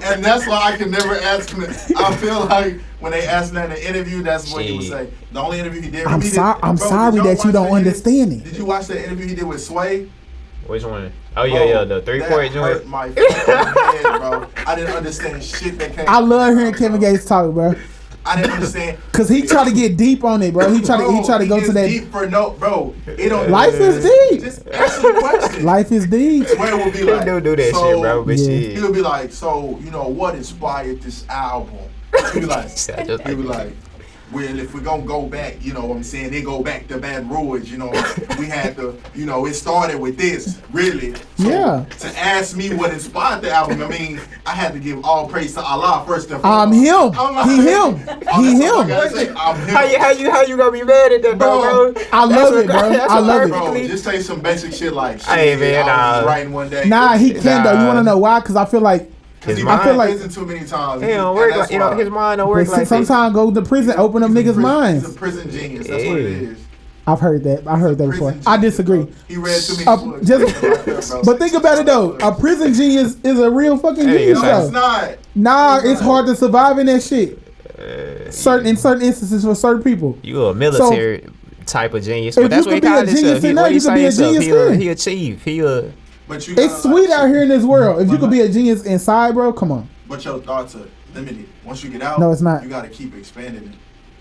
And that's why I can never ask him. I feel like when they ask him in an interview, that's what he would say. The only interview he did. I'm he sorry. did, I'm bro, sorry did y'all that you watch don't the understand it. Did you watch the interview he did with Sway? Which one? Oh yeah, the 3-point That joint. hurt my fucking head, bro. I didn't understand shit that came. I love hearing Kevin Gates talk, bro. I didn't understand. Cause he tried to get deep on it, bro. He tried to go to that. Deep for no, bro. It don't. Life is deep. Just answer the question. Life is deep. Sway will be He like, do that so, shit, bro. But Yeah. shit. He'll be like, so you know what inspired this album? He'll be like, well, if we're gonna go back, you know what I'm saying, they go back to Baton Rouge, you know, we had to, you know, it started with this, really. So Yeah. To ask me what inspired the album, I mean, I had to give all praise to Allah first and I'm foremost. him. I'm like, He him. oh, He that's all I him. gotta say, I'm him. How you gonna be mad at that, bro? I love it, bro. I love it. Bro, just say some basic shit like, shit, Hey, man, I was writing one day. Nah, he can though. You Nah. wanna know why? Cause I feel like His He mind. I feel like- prison too many times. He don't And work that's like, you know, why. his mind don't work like that. sometimes go to prison, open up He's a niggas' prison- minds. He's a prison genius. That's what it is. I've heard that. I heard that before. Prison I genius, disagree. bro. He read too many books. Just, but think about it though. A prison genius is a real fucking Hey, genius No, it's though. not. Nah, it's hard to survive in that shit. In certain instances for certain people. You a military type of genius, if but that's you what he could be a called himself. genius He, in what that, he you could say be a himself? genius He then. achieve. But you It's sweet out here in this world. If you could be a genius inside, bro, come on. But your thoughts are limited. Once you get out, No, it's not. You gotta keep expanding it.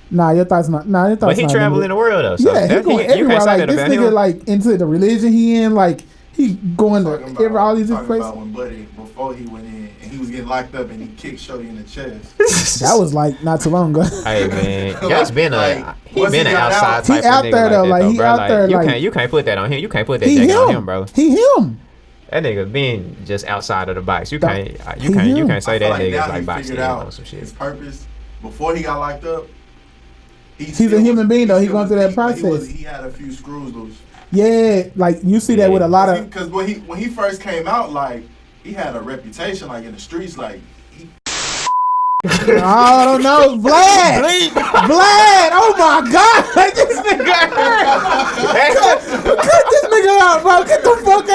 Nah, your thoughts not. Nah, your thoughts But he not traveling limited. the world though. So Yeah, he that, going you everywhere. can't say Like that this about nigga, him. like into the religion he in. Like he going to Talking every, all these different talking places. about when Buddy, before he went in, and he was getting locked up, and he kicked Shorty in the chest. That was like not too long ago. Hey man, Gates been Like, he once been he an got outside out- type He of out nigga there, though, like like, that, he though, bro. out there, like- you can't put that on him. You can't put that He jacket on him. him, bro. He him. That nigga been just outside of the box. You That- can't he him. you can't say I feel that nigga's now like he boxing figured on out some his shit. purpose. Before he got locked up, He's a human being, though. He going through that process. He had a few screws loose. Yeah, like you see that with a lot of. Because when he first came out, like he had a reputation, like in the streets, like he. I don't know, Vlad. Vlad. Oh my God, like, this nigga hurt. Cut this nigga out, bro. Get the fuck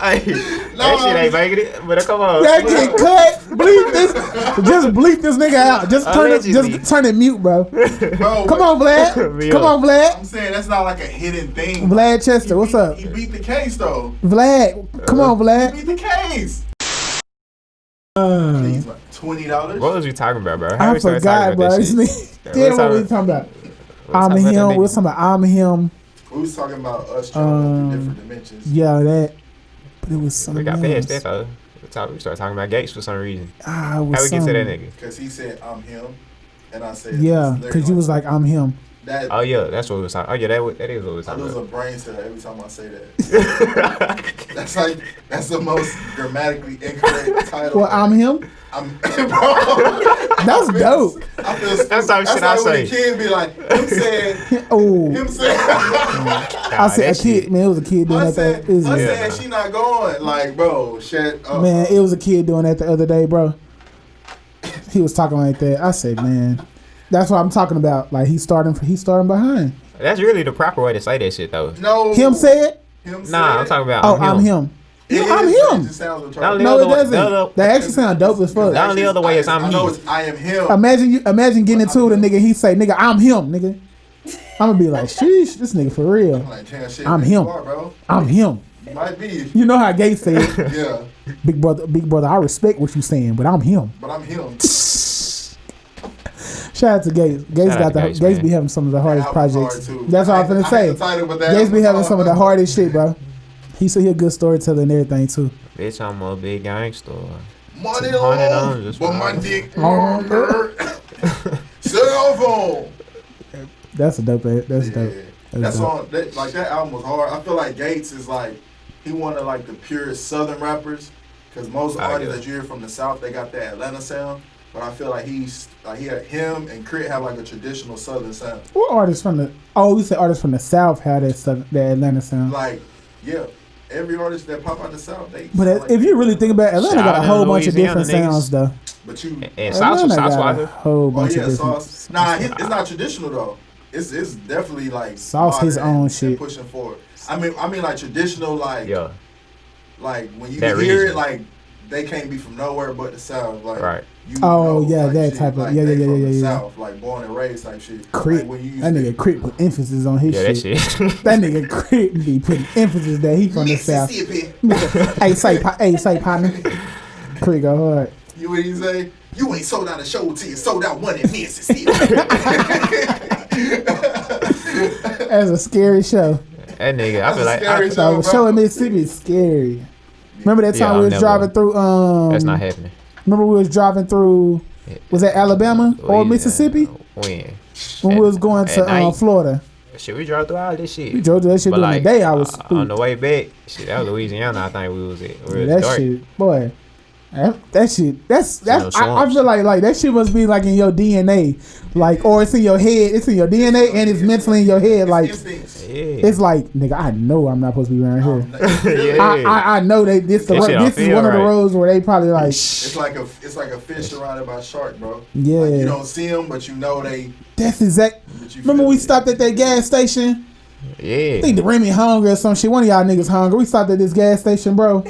Hey, that shit ain't making it. But come on. That get cut. Bleep this. Just bleep this nigga out. Just turn it. Allegedly. Just turn it mute, bro. Bro, Come on, Vlad. Me Come up. on, Vlad. I'm saying that's not like a hidden thing. Vlad Chester, what's up? He beat the case though. Vlad, come on, He Vlad. beat the case. He's like $20. What was we talking about, bro? I we started forgot, talking bro. about that This shit? nigga. Damn, what we talking about? I'm talking about that him. nigga. We're talking about I'm him. We was talking about us traveling through different dimensions. Yeah, that. But it was We something got past that else. though. We started talking about Gates for some reason. Ah, it was How we get to that something. nigga? Because he said I'm him, and I said Yeah, it's because you was like, I'm him. that. Oh yeah, that's what we was talking. Oh yeah, that is what we was I talking lose a about. brain cell every time I say that. That's the most grammatically incorrect title. Well, I'm him. bro. That's dope. I feel That's some shit I like when say. the kid be like, him said, Oh, him said. I said a that kid. shit. Man, it was a kid doing I that. said, It was- I Yeah. said she not going. Like, bro, shut up. Man, it was a kid doing that the other day, bro. He was talking like that. I said, man, that's what I'm talking about. Like he's starting behind. That's really the proper way to say that shit though. No. Him said, Him Nah, I'm said. talking about. "Oh, I'm him." It Yeah, I'm is, but him. It just sounds Not only No, it other way- doesn't. the other- That actually sound dope as fuck. The only other way is I'm I know he. it's I am him. Imagine getting into it with a nigga. He say, "Nigga, I'm him, nigga." I'm gonna be like, "Sheesh, this nigga for real. I'm like, damn, shit, I'm man, him. you are, bro. I'm him." You might be. You know how Gates said, Yeah, "Big brother, I respect what you saying, but I'm him." but I'm him. Shout out to Gates. Gates Shout out got to the Gates, Gates man. be having some of the hardest That album's projects. hard, too. That's all I'm I finna hate say. the title, but that Gates be album's having some of the hard. hardest shit, bro. He's a good storyteller and everything too. Bitch, I'm a big gangster. Money 200 on, on this but one. my dick longer. Cell phone. That's a dope. That's dope. That That's dope. song, that album was hard. I feel like Gates is like, he one of like the purest Southern rappers, because most artists yeah. that you hear from the South, they got that Atlanta sound. But I feel like him and Crit have like a traditional Southern sound. What artists from the? Oh, we said artists from the South had that Atlanta sound. Like, yeah, every artist that pop out the South, they. But sound like if you really think about it, Atlanta got a whole bunch of different Louisiana sounds though. But you. And Sauce Atlanta got a Walker. whole Oh bunch yeah, of different. Sauce. Nah, it's not traditional though. It's definitely like Sauce his modern own and shit. pushing forward. I mean like traditional like Yeah, like when you That hear region. it like they can't be from nowhere but the South like right. you Oh, yeah, like, that shit, type of- like, yeah, they yeah, from yeah, the yeah. South like born and raised type shit. Crit. Like, when you used That to, nigga Crit put emphasis on his Yeah, that shit. shit. That nigga Crit be putting emphasis that he from the South. Mississippi. Hey, say partner. Crit go hard. You what you say? You ain't sold out a show till you sold out one in Mississippi. That's a scary show. That nigga, I feel That's a like scary show. So, bro. show in Mississippi is scary. Remember that Yeah, time I'll we was never- driving through? that's not happening. Remember we was driving through? Was that Alabama or Mississippi? When? When we was going At to night. Florida. Shit, we drove through all this shit. We drove to that shit But during like, the day. I was on the spooked. way back, shit, that was Louisiana. I think we was at. We was That dark. shit, boy. That shit. That's. no I feel like that shit must be like in your DNA, like, or it's in your head. It's in your DNA and it's mentally in your head. Like Instincts. Yeah. it's like, nigga, I know I'm not supposed to be around here. Yeah. I know they this That shit don't this is feel one of the right. roads where they probably like It's like a fish surrounded by shark, bro. Yeah. Like, you don't see them, but you know they. that's exact. But you Remember feel we it. stopped at that gas station? Yeah. I think the Remy hungry or some shit. One of y'all niggas hungry. We stopped at this gas station, bro.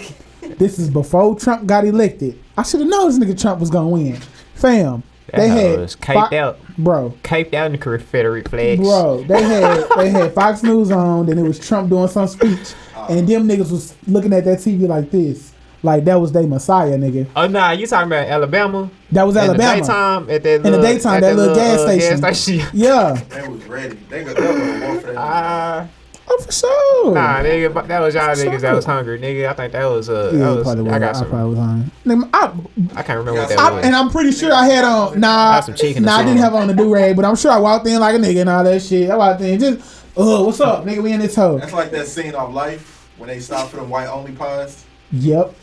This is before Trump got elected. I should have known this nigga Trump was gonna win. Fam, they had was caped out. bro. Caped out in the Confederate flags. Bro, they had Fox News on, then it was Trump doing some speech, and them niggas was looking at that TV like this, like that was their messiah, nigga. Oh nah, you talking about Alabama? That was Alabama. In the daytime, at that In the little, daytime, at that little gas gas station. station. Yeah, They was ready. They go to war for that. oh for sure. Nah, nigga, but that was y'all niggas Sure. that was hungry, nigga. I think that was Yeah, that was. probably was. I got some. probably was on. Nigga, I can't remember what Yeah, that was. and I'm pretty sure I had on. I had some chicken or Nah, I didn't something. have on the do rag, but I'm sure I walked in like a nigga and all that shit. I walked in just, what's up, nigga? We in this hoe. That's like that scene of Life when they stop for them white only pies. Yep.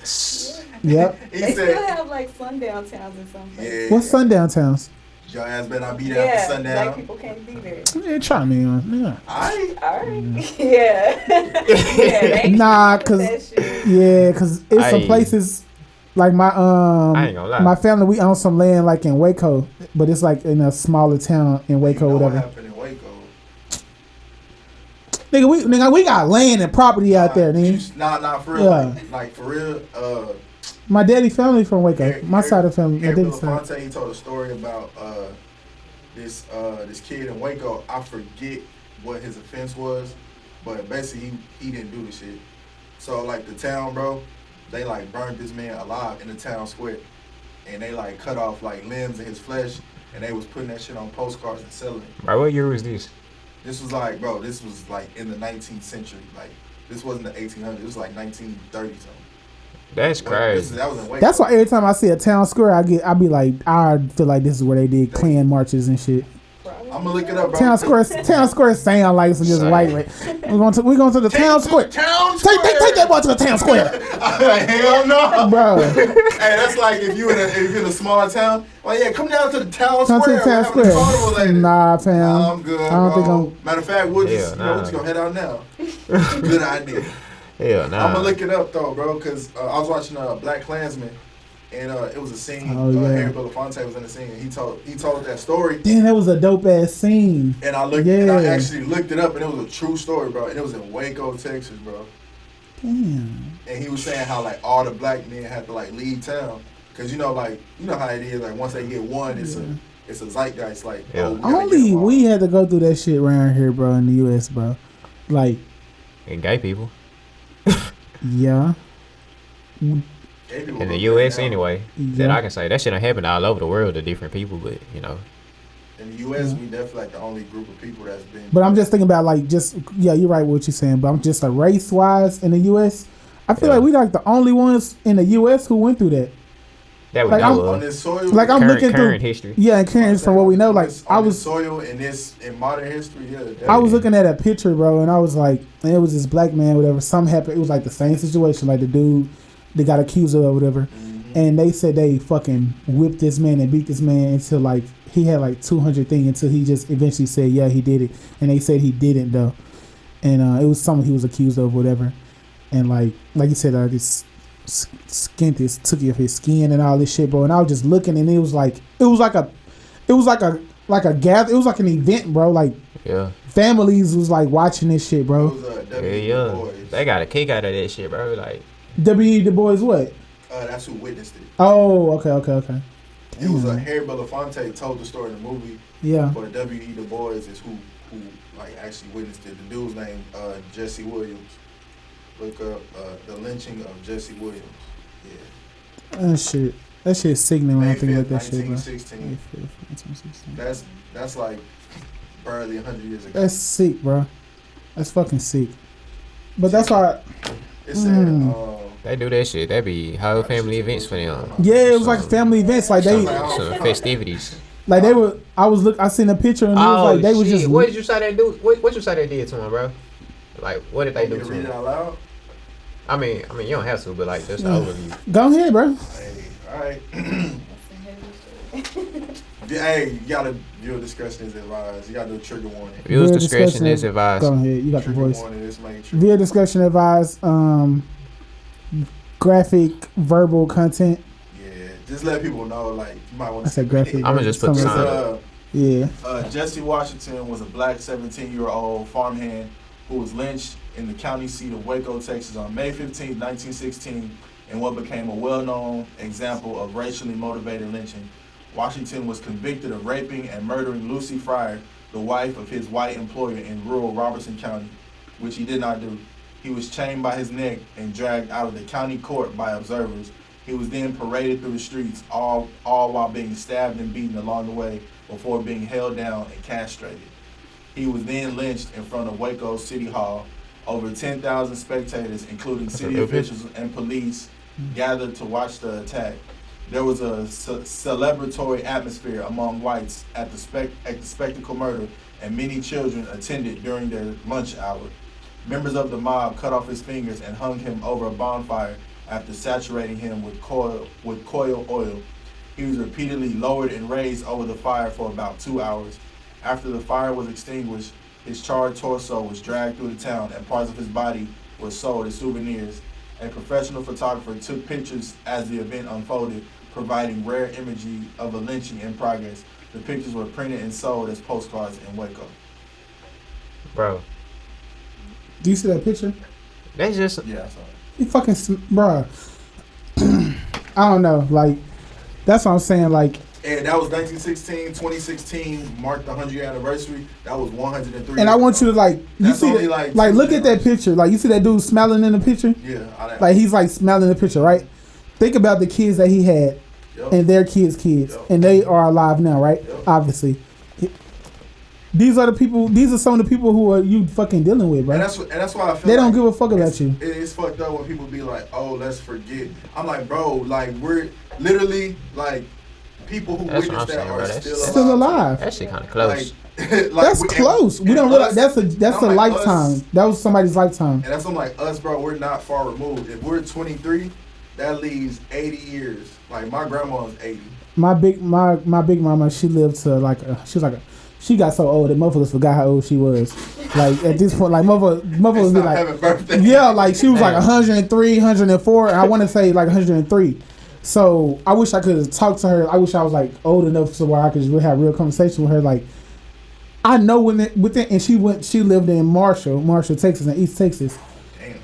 Yep. He They still said, have like sundown towns or something. "Yeah, What's sundown towns? your ass better not be there Yeah, after black sundown." people can't be there. Yeah, try me on. Yeah. I All right. Yeah. Yeah. They Nah, that cause shit. yeah, cause it's some Aye. places like my I ain't gonna lie. my family we own some land like in Waco, but it's like in a smaller town in Waco, know what whatever. happened in Waco. Nigga, we got land and property out there, nigga. Nah, for real. Yeah. Like for real. My daddy family from Waco. Eric- My side of the family. My Eric daddy's side. Belafonte, he told a story about this kid in Waco. I forget what his offense was, but basically he didn't do the shit. So like the town, bro, they like burned this man alive in the town square, and they like cut off like limbs and his flesh, and they was putting that shit on postcards and selling it. Bro, what year was this? This was like, bro, this was like in the 19th century. Like this wasn't the 1800s. It was like 1930 something. That's crazy. That was in Waco. That's why every time I see a town square, I be like, I feel like this is where they did Klan marches and shit. I'm gonna look it up, bro. Town square sound like some just Same. white. We going to the town square. Town Take that boy to the town square, Hell no. bro. Hey, that's like if you in a small town. Well, yeah, come down to the town Come square. to the town We're having a square. carnival later. Nah, fam. Nah, I'm good. I don't think bro. Matter of fact, we'll just, Hell we're just nah. gonna head out now. Good idea. Hell nah. I'm gonna look it up though, bro, because I was watching Black Klansman, and it was a scene. Oh, yeah. Harry Belafonte was in the scene. And he told that story, Damn, that was a dope ass scene. and I and I Yeah. actually looked it up, and it was a true story, bro. And it was in Waco, Texas, bro. Damn. And he was saying how like all the black men had to like leave town, cause you know how it is. Like once they get one, it's a zeitgeist. Like Yeah. oh, we gotta get Only them all. we had to go through that shit around here, bro, in the U.S., bro. Like, And gay people. yeah. Gay people In the go U.S. down. anyway. Yeah. That I can say. That shit done happened all over the world to different people, but, you know. In the U.S., we definitely like the only group of people that's been. But I'm just thinking about like yeah, you're right what you're saying. But I'm just like race wise in the U.S. I feel Yeah. like we like the only ones in the U.S. who went through that. That we Like, know on of. this soil. Like I'm Current- looking current through history. Yeah, and current from what we know. Like I on this was soil in modern history. Yeah, I was Yeah. looking at a picture, bro, and I was like, and it was this black man, whatever. Something happened. It was like the same situation. Like the dude they got accused of or whatever, and they said they fucking whipped this man and beat this man until like he had like 200 things until he just eventually said, yeah, he did it, and they said he didn't though, and it was something he was accused of, whatever. and like you said, this skin, this took off his skin and all this shit, bro. And I was just looking, and it was like a gather. It was like an event, bro. Like families was like watching this shit, bro. It was, Yeah. They got a kick out of that shit, bro. Like W.E. Du Bois, what? That's who witnessed it. Oh, okay. It was Harry Belafonte told the story in the movie. Yeah. But W.E. Du Bois is who like actually witnessed it. The dude's name Jesse Williams. Look up the lynching of Jesse Williams. Yeah. That shit's sickening when I think about that shit, bro. 1916. That's like barely 100 years ago. That's sick, bro. That's fucking sick. But that's why. It said. they do that shit. That be whole family events for them. Yeah, it was like family events, like they, some festivities. like they were. I seen a picture and it was like they was just. What did you say they do? What you say they did to him, bro? Like what did they do to read it him? out loud? I mean, you don't have to, but like just the overview. Go ahead, bro. Hey, all right. Hey, you gotta viewer discretion is advised. You gotta do a trigger warning. Viewer's discretion is advised. Go ahead, you got the Trigger voice. warning. This make trigger. Via discretion advised. Graphic, verbal content. Yeah, just let people know. Like you might want I to. said graphic. I'm gonna just put the sign up. Yeah. Jesse Washington was a black 17-year-old farmhand who was lynched in the county seat of Waco, Texas on May 15, 1916, in what became a well-known example of racially motivated lynching. Washington was convicted of raping and murdering Lucy Fryer, the wife of his white employer in rural Robertson County, which he did not do. He was chained by his neck and dragged out of the county court by observers. He was then paraded through the streets, all while being stabbed and beaten along the way before being held down and castrated. He was then lynched in front of Waco City Hall. Over 10,000 spectators, including city officials and police, gathered to watch the attack. There was a celebratory atmosphere among whites at the spectacle murder, and many children attended during their lunch hour. Members of the mob cut off his fingers and hung him over a bonfire after saturating him with coil oil. He was repeatedly lowered and raised over the fire for about 2 hours. After the fire was extinguished, his charred torso was dragged through the town and parts of his body were sold as souvenirs. A professional photographer took pictures as the event unfolded, providing rare imagery of a lynching in progress. The pictures were printed and sold as postcards in Waco. Bro, Do you see that picture? that's just Yeah, I saw it. You fucking, bruh. I don't know. Like, that's what I'm saying. Like, And that was 1916, 2016 marked the 100-year anniversary. That was 103. and I want you to like, you That's see only that, like two look at that generations. picture. Like, you see that dude smiling in the picture. Yeah, Like he's like smiling in the picture, right? Think about the kids that he had Yep. and their kids, Yep. and they are alive now, right? Yep. Obviously. These are the people. These are some of the people who are you fucking dealing with, bro. And that's why I feel They don't like give a fuck about you. It's fucked up when people be like, "Oh, let's forget." I'm like, bro, like we're literally like people who That's what witnessed I'm that saying, are bro. That's Still alive. that shit kind of close. Like, That's close. We don't realize that's a like lifetime. us, That was somebody's lifetime. and that's something like us, bro. We're not far removed. If we're 23, that leaves 80 years. Like my grandma's 80. My big mama, she lived to she got so old that motherfuckers forgot how old she was. Like at this point, like motherfuckers It's be not like, having birthday. yeah, like she was like 103, 104, and I want to say like 103. So I wish I could have talked to her. I wish I was like old enough so where I could just really have a real conversation with her. Like I know within, and she lived in Marshall, Texas, and East Texas. Damn.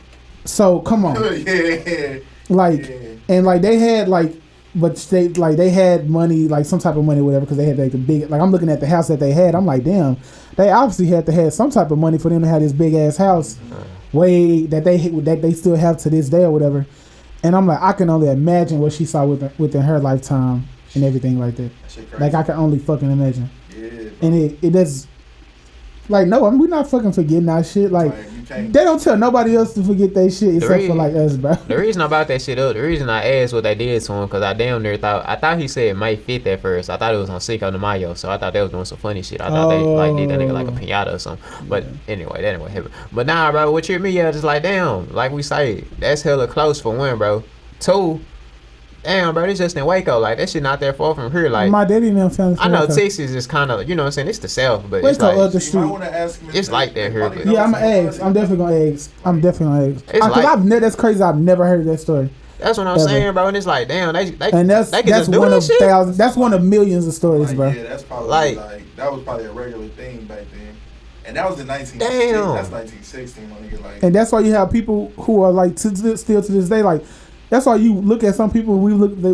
So come on, Yeah. like, Yeah. and like they had like, but they had money, like some type of money, or whatever, because they had like the big. Like I'm looking at the house that they had. I'm like, damn, they obviously had to have some type of money for them to have this big ass house, way that they still have to this day or whatever. And I'm like, I can only imagine what she saw within her lifetime and everything like that. Shit crazy. Like I can only fucking imagine. Yeah. Bro. And it does. Like no, we're not fucking forgetting our shit. Like you can't. they don't tell nobody else to forget their shit except for like us, bro. The reason I brought that shit up, the reason I asked what they did to him, because I damn near thought he said May 5th at first. I thought it was on Cinco de Mayo, so I thought they was doing some funny shit. I thought they like did that nigga like a pinata or something. But anyway, that ain't what happened. But nah, bro, what tripped me out is like, damn, like we say, that's hella close for one, bro. Two, Damn, bro, it's just in Waco. Like, that shit not that far from here. Like, My daddy and them family. I know Waco. Texas is kind of, you know what I'm saying? It's the South, but it's Waco like, up the So you might street. want to ask him. if It's they- like that they here, probably but- know Yeah, I'm some eggs. I'm definitely gonna eggs. I'm definitely gonna eggs. It's Because like- that's crazy. I've never heard that story. that's what I'm Ever. saying, bro. And it's like, damn, they And that's they can just do one that of shit. thousands. That's one of millions of stories, Like, bro. yeah, that's probably Like- like that was probably a regular thing back then, and that was in 1960. Damn. That's 1916, my nigga. Like, And that's why you have people who are like still to this day, like that's why you look at some people.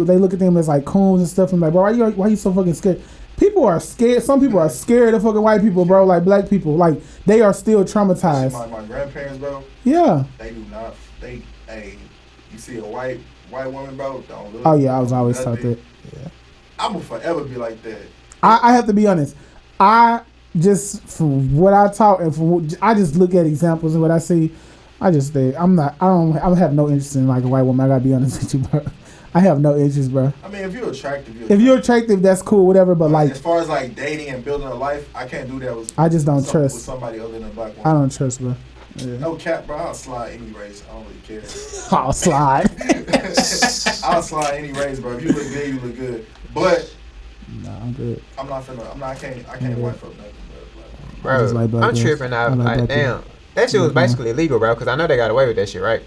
They look at them as like coons and stuff, and like, bro, why you so fucking scared? People are scared. Some people are scared of fucking white people, bro. Like black people, like they are still traumatized. my grandparents, bro, Yeah. they do not. Hey, you see a white woman, bro, don't look. Oh yeah, I was always taught nothing. that. I'm gonna forever be like that. I have to be honest. I just from what I taught and from what, I just look at examples and what I see. I just think I have no interest in like a white woman. I gotta be honest with you, bro. I have no interest, bro. I mean, if you're attractive, If you're attractive, that's cool, whatever. But like, as far as like dating and building a life, I can't do that with. I just don't with trust. somebody other than a black I woman. don't trust, bro. Yeah. No cap, bro. I'll slide any race. I don't really care. I'll slide. I'll slide any race, bro. If you look good, you look good. But Nah, I'm good. I'm not finna. I can't wife up nothing, bro. I just Bro, like black I'm girls. tripping out. I like Like, black damn. people. That shit was Mhm. basically illegal, bro, because I know they got away with that shit, right?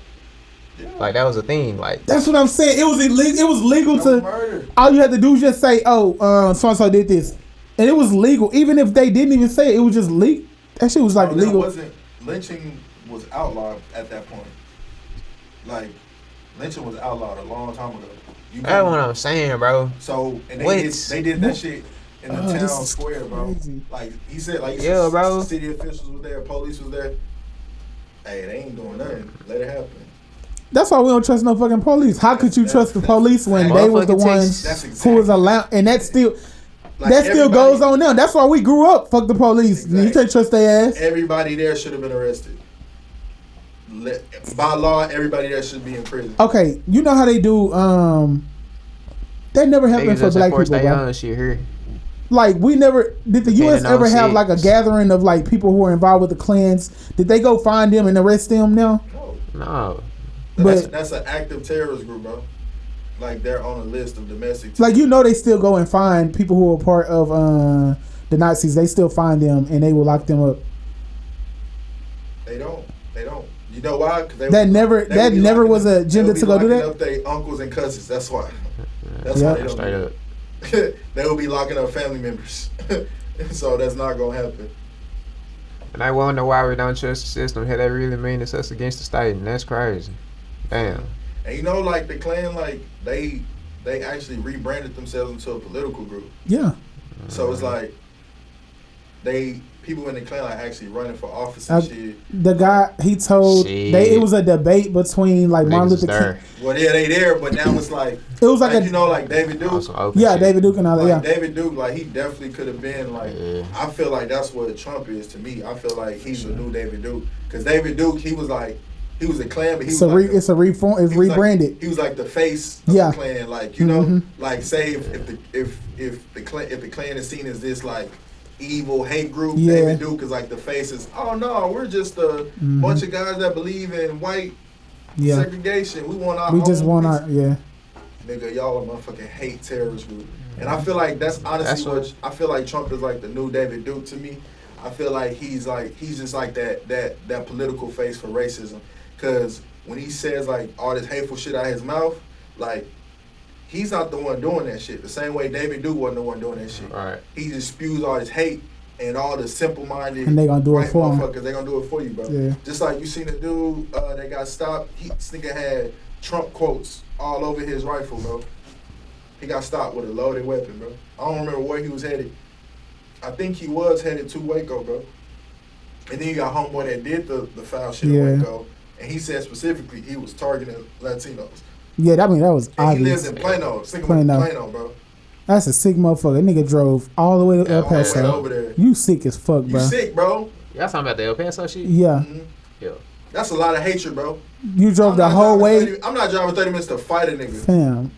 Yeah. Like, that was a thing. Like, That's what I'm saying. It was illegal. It was legal No to. murder. All you had to do was just say, "Oh, so and so did this," and it was legal. Even if they didn't even say it, it was just legal. That shit was like No, that legal. wasn't lynching was outlawed at that point. Like lynching was outlawed a long time ago. You that's what I'm saying, bro. So and What? they did that shit in the Oh, this town is square, bro. crazy. Like he said, like Yeah, bro. city officials was there, police was there. Hey, they ain't doing nothing. Let it happen. That's why we don't trust no fucking police. How could you That's- trust the that's- police when that's- they was the Motherfucking ones That's who was exactly. allowed? And that still Like, that still everybody- goes on now. That's why we grew up. Fuck the police. You Exactly. can't trust their ass. Everybody there should have been arrested. By law, everybody there should be in prison. Okay, you know how they do. That never happened Niggas for just black enforce people, their bro. own shit here. Like we never did. The U.S. Depending on ever have like a sex. gathering of like people who are involved with the Klans? Did they go find them and arrest them now? No, No. But that's an active terrorist group, bro. Like they're on a list of domestic. like you know, they still go and find people who are part of the Nazis. They still find them and they will lock them up. They don't. You know why? 'Cause they That would- never- they that would be never locking was up- a agenda they would be to go do locking that? Up their uncles and cousins. That's why. That's Yeah. why they don't. Straight do up. it. They will be locking up family members. So that's not gonna happen. And I wonder why we don't trust the system. How that really mean it's us against the state, and that's crazy. Damn. And you know, like the Klan, like they actually rebranded themselves into a political group. Yeah, So it's like people in the Klan are actually running for office and I- shit. the guy he told Shit. it was a debate between like Martin Niggas is Luther there. King. Well, yeah, they there, but now it's like It was like like a you know, like David Duke. Also open yeah, shit. David Duke and all that. Like Yeah, David Duke, like he definitely could have been like. Yeah. I feel like that's what Trump is to me. I feel like he's the new David Duke because David Duke, he was a Klan, but he it's was a like it's a reform. It's he was like- rebranded. he was like the face of Yeah. the Klan, like you know, Mhm. like say if the Klan is seen as this like evil hate group, Yeah. David Duke is like the face is. Oh no, we're just a Mhm. bunch of guys that believe in white Yeah, segregation. We want our we just own want piece. our yeah. Nigga, y'all a motherfucking hate terrorist group. And I feel like that's honestly That's what- I feel like Trump is like the new David Duke to me. I feel like he's just like that political face for racism. Cause when he says like all this hateful shit out of his mouth, like he's not the one doing that shit. The same way David Duke wasn't the one doing that shit. Right. He just spews all this hate and all the simple minded And they gonna do it for him. motherfuckers. They gonna do it for you, bro. Yeah. Just like you seen the dude that got stopped. This nigga had Trump quotes all over his rifle, bro. He got stopped with a loaded weapon, bro. I don't remember where he was headed. I think he was headed to Waco, bro. And then you got homeboy that did the foul shit Yeah. in Waco. And he said specifically he was targeting Latinos. Yeah, that was And he obvious. lives in Plano. This nigga Plano. went to Plano, bro. That's a sick motherfucker. That nigga drove all the way to El All the way Paso. over there. You sick as fuck, You bro. sick, bro. Y'all talking about the El Paso shit? Yeah, Mhm. Yeah. That's a lot of hatred, bro. you drove I'm the not whole driving way, 30 I'm not driving 30 minutes to fight a nigga. fam.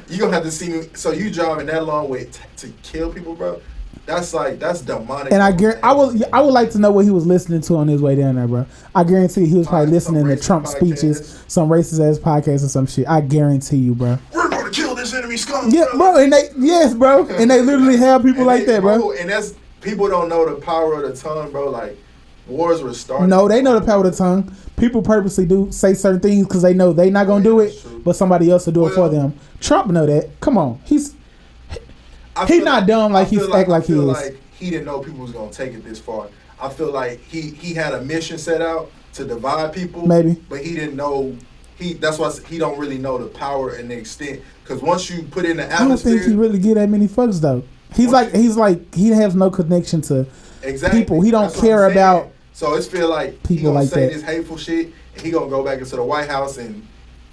You gonna have to see me. So you driving that long way to kill people, bro? that's demonic. And I would like to know what he was listening to on his way down there, bro. I guarantee he was probably listening to Trump speeches, some racist ass podcasts or some shit. I guarantee you, bro. We're gonna kill this enemy scum. Yeah, bro. And they literally have people like that, bro. And that's people don't know the power of the tongue, bro. Like wars were started. No, they know the power of the tongue. People purposely do say certain things because they know they not gonna do it, but somebody else will do it for them. Trump know that. Come on, he's not dumb like he's act like he is. Like he didn't know people was gonna take it this far. I feel like he had a mission set out to divide people, maybe, but he didn't know. That's why he don't really know the power and the extent. Because once you put in the atmosphere, I don't think he really get that many fucks though. He's like he has no connection to people. He don't care about. So it's feel like people he gonna like say that. This hateful shit, and he gonna go back into the White House and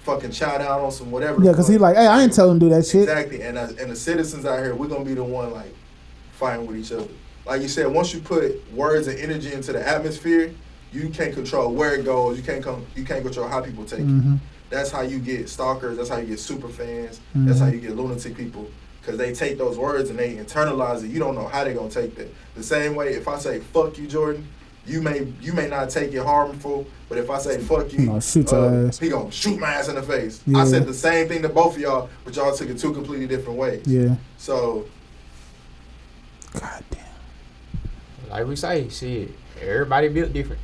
fucking chow down on some whatever. Yeah, because he like, hey, I ain't telling him to do that shit. Exactly, and the citizens out here, we're gonna be the one like fighting with each other. Like you said, once you put words and energy into the atmosphere, you can't control where it goes. You can't control how people take it. That's how you get stalkers. That's how you get super fans. That's how you get lunatic people. Because they take those words and they internalize it. You don't know how they're gonna take that. The same way, if I say "fuck you, Jordan," you may not take it harmful. But if I say "fuck you," he gonna shoot my ass in the face. Yeah. I said the same thing to both of y'all, but y'all took it two completely different ways. Yeah. So, God damn. Like we say, shit, everybody built different.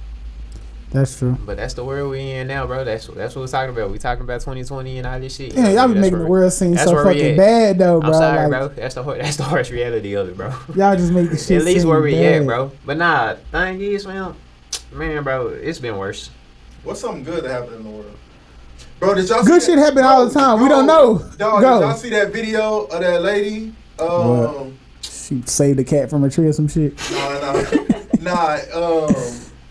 That's true. But that's the world we in now, bro. That's what we're talking about. We talking about 2020 and all this shit. Yeah, y'all be making the world seem so fucking bad, though, bro. I'm sorry, bro. That's the harsh reality of it, bro. Y'all just make the shit at least seem where we bad. at, bro. But nah, thing is, man, bro, it's been worse. What's something good that happened in the world? Bro, did y'all good shit happen all the time. We don't know. Dog, did y'all see that video of that lady? She saved the cat from a tree or some shit.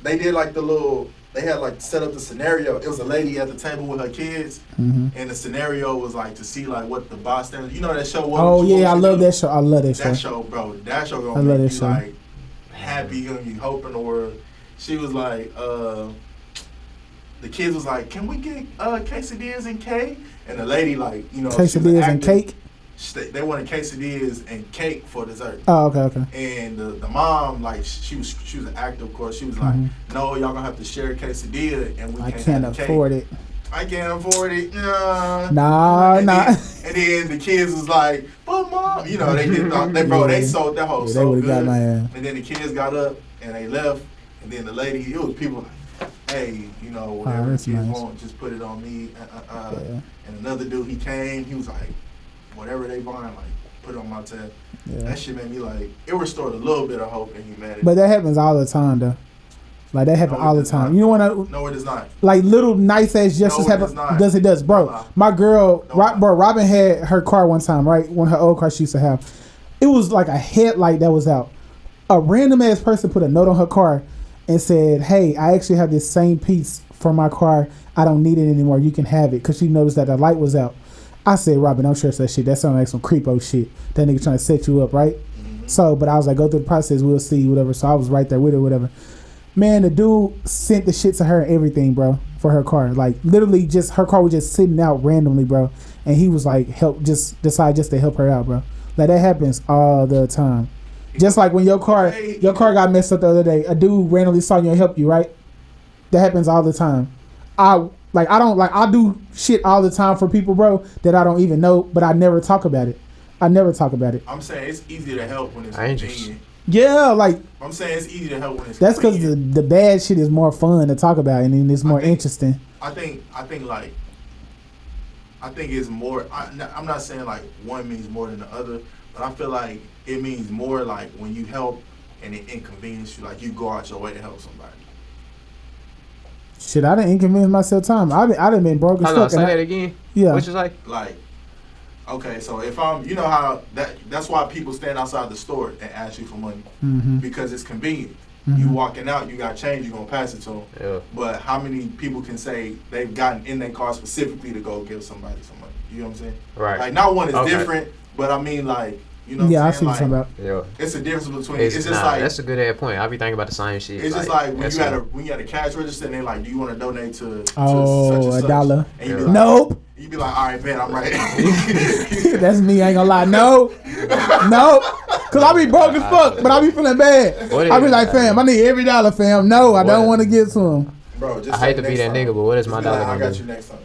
They did like they had like set up the scenario. It was a lady at the table with her kids, and the scenario was like to see like what the bystanders. You know that show? I love that show. I love that show. That show, bro. That show gonna make you like happy, gonna be hope in the world. She was like, the kids was like, "Can we get quesadillas and cake?" And the lady like, quesadillas and cake. They wanted quesadillas and cake for dessert. Oh, okay. And the mom, like, she was an actor, of course. She was like, "No, y'all gonna have to share a quesadilla, and we can't afford it. I can't afford it. Nah. And then the kids was like, "But mom," they did. They sold that whole so good. Got my ass. And then the kids got up and they left. And then the lady, it was people like, "Hey, whatever the kids want, just put it on me." And another dude, he came. He was like, whatever they buying, like, put it on my tab. Yeah. That shit made me like, it restored a little bit of hope in humanity. But that happens all the time, though. Like, that happens all the time. Not. You know what? No, it does not. Like, little nice ass justice happen. It does. Bro, my girl, Robin had her car one time, right? One of her old cars she used to have. It was like a headlight that was out. A random ass person put a note on her car and said, "Hey, I actually have this same piece for my car. I don't need it anymore. You can have it." Because she noticed that the light was out. I said, "Robin, don't stress that shit. That sounds like some creepo shit. That nigga trying to set you up, right?" So, but I was like, go through the process. We'll see, whatever. So I was right there with her, whatever. Man, the dude sent the shit to her and everything, bro, for her car. Like, literally just, her car was just sitting out randomly, bro. And he was like, decide to help her out, bro. Like, that happens all the time. Just like when your car got messed up the other day, a dude randomly saw you and helped you, right? That happens all the time. I do shit all the time for people, bro, that I don't even know, but I never talk about it. I'm saying it's easy to help when it's convenient. Yeah, like, I'm saying it's easy to help when it's that's because the bad shit is more fun to talk about and it's more interesting. I think it's more. I'm not saying like one means more than the other, but I feel like it means more like when you help and it inconveniences you, like you go out your way to help somebody. Shit, I didn't inconvenience myself time. I done been broke as fuck. Say that again. Yeah. Which is like, okay, so if I'm, how that's why people stand outside the store and ask you for money because it's convenient. You walking out, you got change, you gonna pass it to them. Yeah. But how many people can say they've gotten in their car specifically to go give somebody some money? You know what I'm saying? Right. Like, not one is different, but I mean, like, I see what you're talking about. Yeah. It's a difference between. It's just like, that's a good add point. I be thinking about the same shit. It's just like when you had a cash register and they like, "Do you want to donate to such and such?" $1? And you be like, nope. You be like, "All right, man, I'm right." That's me. I ain't gonna lie. Nope. Cause I be broke as fuck, but I be feeling bad. I be like, fam, I need every dollar, fam. No, I don't want to give to him. Bro, just I hate to be that nigga, but what is my dollar I gonna got do? you next time.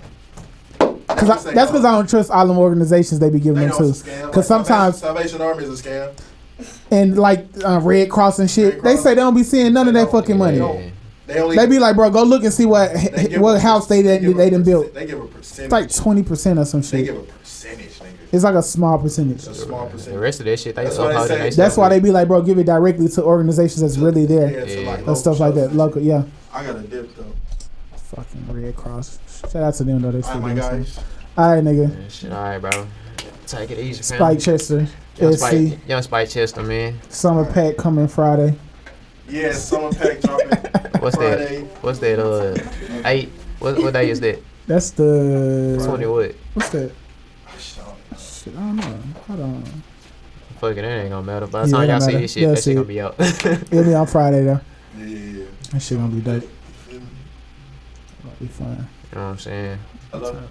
That's because I don't trust all them organizations they be giving them to. Because sometimes Salvation Army is a scam. and like Red Cross and shit, they say they don't be seeing none of that fucking money. They be like, bro, go look and see what house they done built. They give a percentage. It's like 20% or some They shit. give a percentage, nigga. It's like a small percentage. It's a small percentage. The rest of that shit, they That's why they uploading say- they That's why they be like, bro, give it directly to organizations that's really there Yeah, to like and stuff like that. Local, yeah. I got a dip though. Fucking Red Cross. Shout out to them though. They Alright, my guys. All right, nigga. Yeah, shit, all right, bro. Take it easy, fam. Spike Chester, SC. Young Spike Chester, man. Summer pack coming Friday. Yeah, summer pack dropping. What's Friday. that? What's that? 8. What day is that? That's the 20 what? What's that? Oh, Shit, I don't know. Hold on. Fucking, it ain't gonna matter. By the Yeah, time it y'all don't see matter. this shit, You'll that see shit it. gonna be out. It'll be on Friday though. Yeah. That shit gonna be dope. It'll be fun. You know what I'm saying? Hello.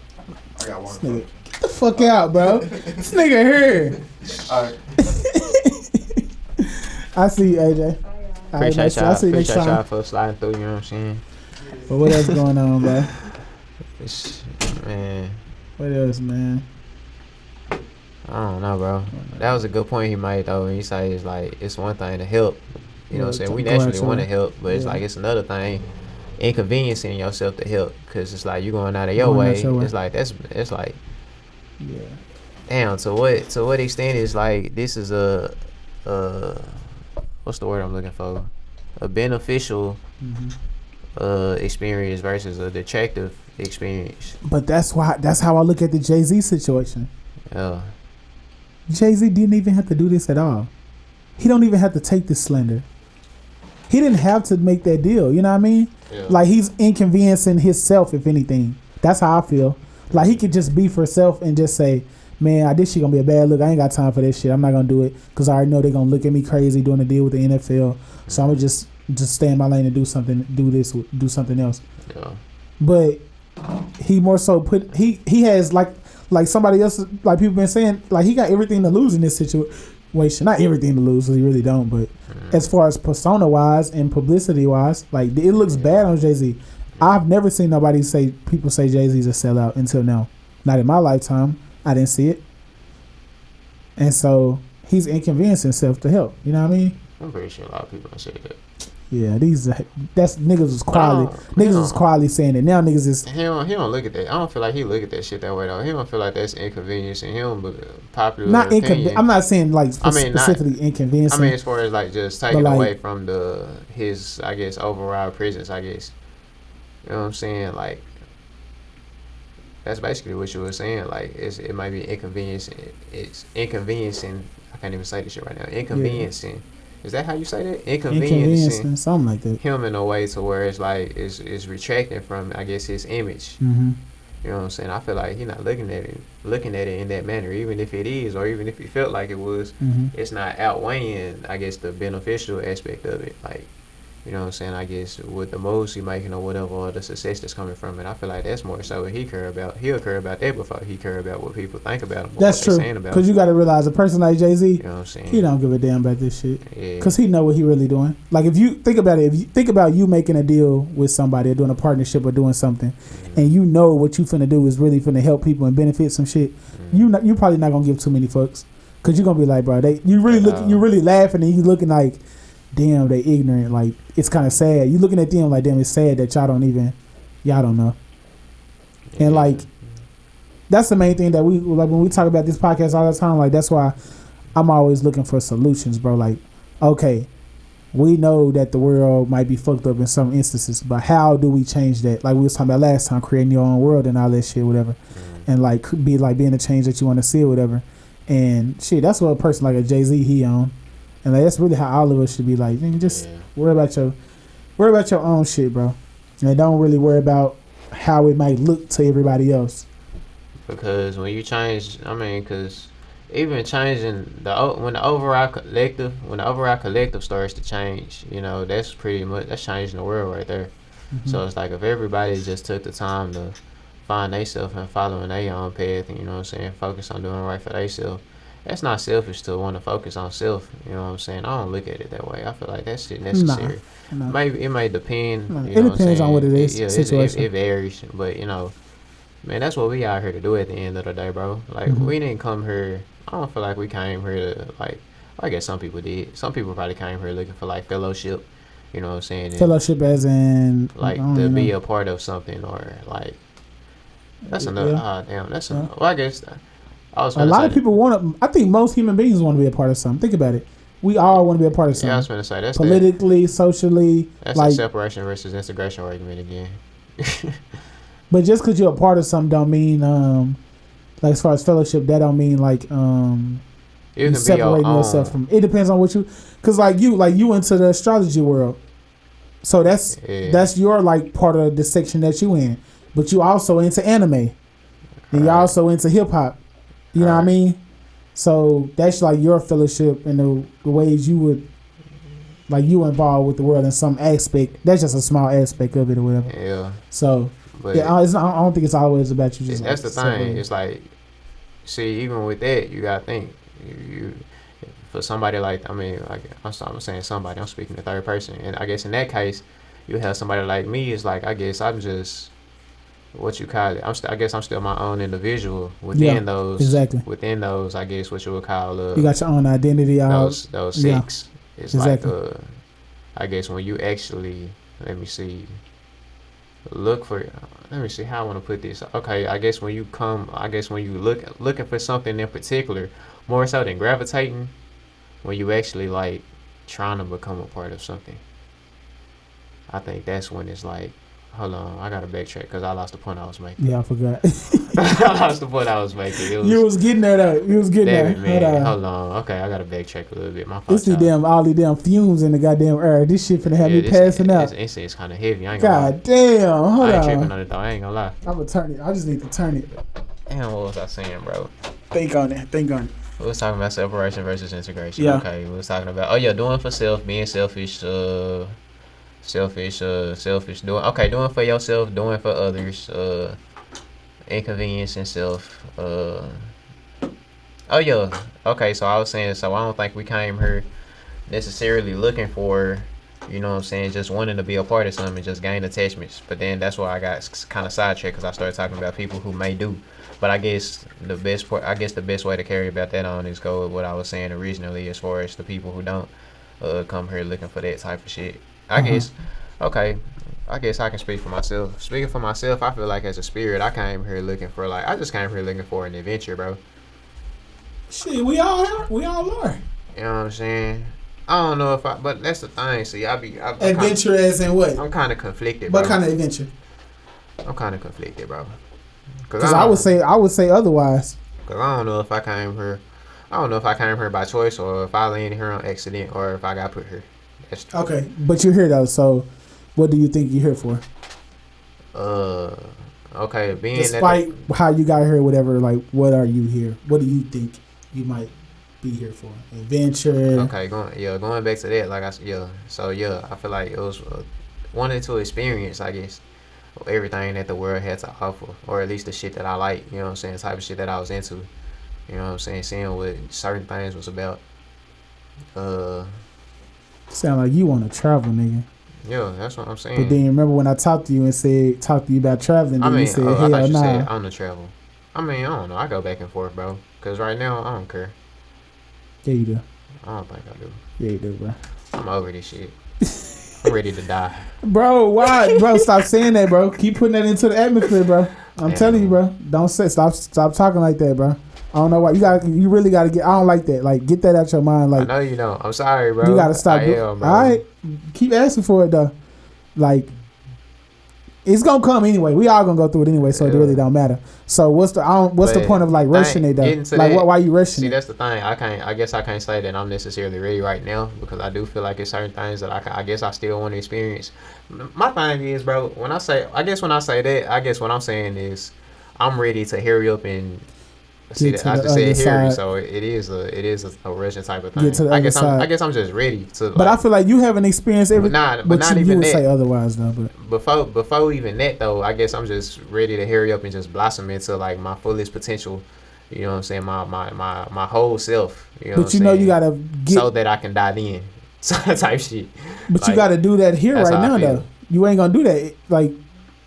I got one. This nigga, get the fuck out, bro. This nigga here. Alright. I see you, AJ. All right, Appreciate next- y'all. I'll see you next Appreciate y'all time. for sliding through, you know what I'm saying? But what else going on, bro? Man, What else, man? I don't know, bro. That was a good point he made, though. When he said it's like, it's one thing to help. You know what I'm saying? We Go out naturally your want to way. help, but it's Yeah. like, it's another thing inconveniencing yourself to help. Because it's like, you going out of your Going way. out your way. It's like, it's like, Yeah. damn, to what extent is like, this is a what's the word I'm looking for? A beneficial experience versus a detractive experience. But that's how I look at the Jay-Z situation. Yeah. Jay-Z didn't even have to do this at all. He don't even have to take this slender. He didn't have to make that deal. You know what I mean? Yeah. Like he's inconveniencing himself, if anything. That's how I feel. Like he could just be for himself and just say, man, this shit gonna be a bad look. I ain't got time for this shit. I'm not gonna do it because I already know they're gonna look at me crazy doing a deal with the NFL. So I'm gonna just stay in my lane and do something else. Yeah. But he more so he has like somebody else, like people been saying, like he got everything to lose in this situation. Not everything to lose, because he really don't, but as far as persona wise and publicity wise, like it looks bad on Jay-Z. I've never seen people say Jay-Z's a sellout until now. Not in my lifetime. I didn't see it. And so he's inconveniencing himself to help. You know what I mean? I'm pretty sure a lot of people don't say that. Yeah, that's niggas was quietly saying it. Now niggas is He don't look at that. I don't feel like he look at that shit that way though. He don't feel like that's inconveniencing him, but popular not opinion. I'm not saying like specifically I inconveniencing. mean, as far as like just taking like, away from his I guess overall presence, I guess. You know what I'm saying? Like that's basically what you were saying. Like it might be inconveniencing. It's inconveniencing. I can't even say this shit right now. Inconveniencing. Is that how you say that? Inconveniencing something like that. him in a way to where it's like it's retracting from I guess his image. Mm-hmm. You know what I'm saying? I feel like he's not looking at it in that manner, even if it is, or even if he felt like it was. Mm-hmm. It's not outweighing, I guess, the beneficial aspect of it. Like, you know what I'm saying? I guess with the moves he making or whatever, or the success that's coming from it, I feel like that's more so what he care about. He'll care about that before he care about what people think about him. Or That's what true. They're saying about Because him. you got to realize a person like Jay-Z, You know what I'm saying? he don't give a damn about this shit. Yeah. Because he know what he really doing. Like if you think about it, if you think about you making a deal with somebody or doing a partnership or doing something, and you know what you finna do is really finna help people and benefit some shit, you probably not gonna give too many fucks. Because you're gonna be like, bro, you really laughing and you looking like, damn, they ignorant. Like it's kind of sad. You looking at them like, damn, it's sad that y'all don't know. And like that's the main thing that we like when we talk about this podcast all the time. Like that's why I'm always looking for solutions, bro. Like, okay, we know that the world might be fucked up in some instances, but how do we change that? Like we was talking about last time, creating your own world and all that shit, whatever, and like being the change that you want to see, or whatever. And shit, that's what a person like a Jay-Z he on. And like, that's really how all of us should be like. Just worry about your own shit, bro. And don't really worry about how it might look to everybody else. Because when you change, because even changing when the overall collective starts to change, you know, that's changing the world right there. Mm-hmm. So it's like if everybody just took the time to find themselves and following their own path, and you know what I'm saying, focus on doing right for themselves, that's not selfish to want to focus on self. You know what I'm saying? I don't look at it that way. I feel like that shit necessary. Nah. Maybe it may depend. Nah. You It know what I'm depends saying? on what it is, Yeah, situation. it varies. But you know, man, that's what we out here to do at the end of the day, bro. Like Mhm. we didn't come here. I don't feel like we came here to like. I guess some people did. Some people probably came here looking for like fellowship. You know what I'm saying? And, Fellowship as in like I don't to even be know. a part of something or like that's Yeah. another. Ah, damn. That's Yeah. well, I guess I was A gonna lot say of people want to. I think most human beings want to be a part of something. Think about it. We all want to be a part of Yeah, I was something. gonna say that's Politically, socially, that's like. the separation versus integration argument again. But just because you're a part of something don't mean like as far as fellowship, that don't mean like You you can be your separating own. yourself from. It depends on what you, because like you into the astrology world, so Yeah. that's your like part of the section that you in. But you also into anime, and you Right. also into hip hop. You know what I Right. mean? So that's like your fellowship and the ways you would like you involved with the world in some aspect. That's just a small aspect of it or whatever. Yeah, So but yeah, I don't think it's always about you. Just that's like, the thing. separating. It's like, see, even with that, you gotta think. You for somebody like like I'm saying somebody. I'm speaking to third person, and I guess in that case, you have somebody like me. It's like I guess I'm just what you call it. I guess I'm still my own individual within Yeah, those. exactly. Within those, I guess what you would call You got your own identity. those yeah, six. It's exactly. like I guess when you actually let me see. Look for let me see how I want to put this. Okay, I guess when you looking for something in particular, more so than gravitating, when you actually like trying to become a part of something. I think that's when it's like, hold on, I gotta backtrack because I lost the point I was making. Yeah, I forgot. I lost the point I was making. It was, You was getting there though. You was getting damn there. it, man. Hold on. Hold on. Okay, I gotta backtrack a little bit. My fault. It's the y'all. all these damn fumes in the goddamn air. This shit finna have me passing out. It's kind of heavy. I ain't gonna lie. God damn. Hold I ain't tripping on. on it though. I ain't gonna lie. I'm gonna turn it. I just need to turn it. Damn, what was I saying, bro? Think on it. Think on it. We was talking about separation versus integration. Yeah. Okay, we was talking about doing for self, being selfish, selfish, doing for yourself, doing for others, inconveniencing self. Okay, so I was saying, so I don't think we came here necessarily looking for, you know what I'm saying, just wanting to be a part of something and just gain attachments. But then that's why I got kind of sidetracked because I started talking about people who may do. But I guess the best way to carry about that on is go with what I was saying originally, as far as the people who don't come here looking for that type of shit. I guess I can speak for myself. Speaking for myself, I feel like as a spirit, I just came here looking for an adventure, bro. Shit, we all are. You know what I'm saying? I don't know but that's the thing. See, Adventure as in what? I'm kind of conflicted, bro. What kind of adventure? I'm kind of conflicted, bro. Because I would say otherwise. Cause I don't know if I came here. I don't know if I came here by choice or if I landed here on accident or if I got put here. That's okay, but you're here though. So, what do you think you're here for? Okay, being despite how you got here, whatever. Like, what are you here? What do you think you might be here for? Adventure. Okay, going back to that, So I feel like it was wanting to experience, I guess, everything that the world had to offer, or at least the shit that I like. You know what I'm saying? The type of shit that I was into. You know what I'm saying? Seeing what certain things was about. Sound like you want to travel, nigga. Yeah, that's what I'm saying. But then remember when I talked to you about traveling, then you said, I thought you nah. said on the travel. I don't know. I go back and forth, bro. Cause right now I don't care. Yeah, you do. I don't think I do. Yeah, you do, bro. I'm over this shit. I'm ready to die. Bro, why? Bro, stop saying that, bro. Keep putting that into the atmosphere, bro. I'm telling you, bro. Don't say stop talking like that, bro. I don't know why. You really gotta get. I don't like that. Like, get that out your mind. Like, I know you don't. I'm sorry, bro. You gotta stop. All right, keep asking for it though. Like, it's gonna come anyway. We all gonna go through it anyway, so it really don't matter. So what's the point of like rushing it though? Like, why you rushing it? See, that's the thing. I guess I can't say that I'm necessarily ready right now because I do feel like it's certain things that I guess I still want to experience. My thing is, bro. When I say that, I guess what I'm saying is I'm ready to hurry up and. See that I just said hairy, so it is a Russian type of thing. I guess I'm just ready to. But I feel like you haven't experienced everything. But not even you would that. say otherwise though. But before even that though, I guess I'm just ready to hurry up and just blossom into like my fullest potential. You know what I'm saying? My whole self. You know But what you I'm know saying? you gotta get. So that I can dive in. So type shit. But Like, you gotta do that here that's right how I now feel. though. You ain't gonna do that. Like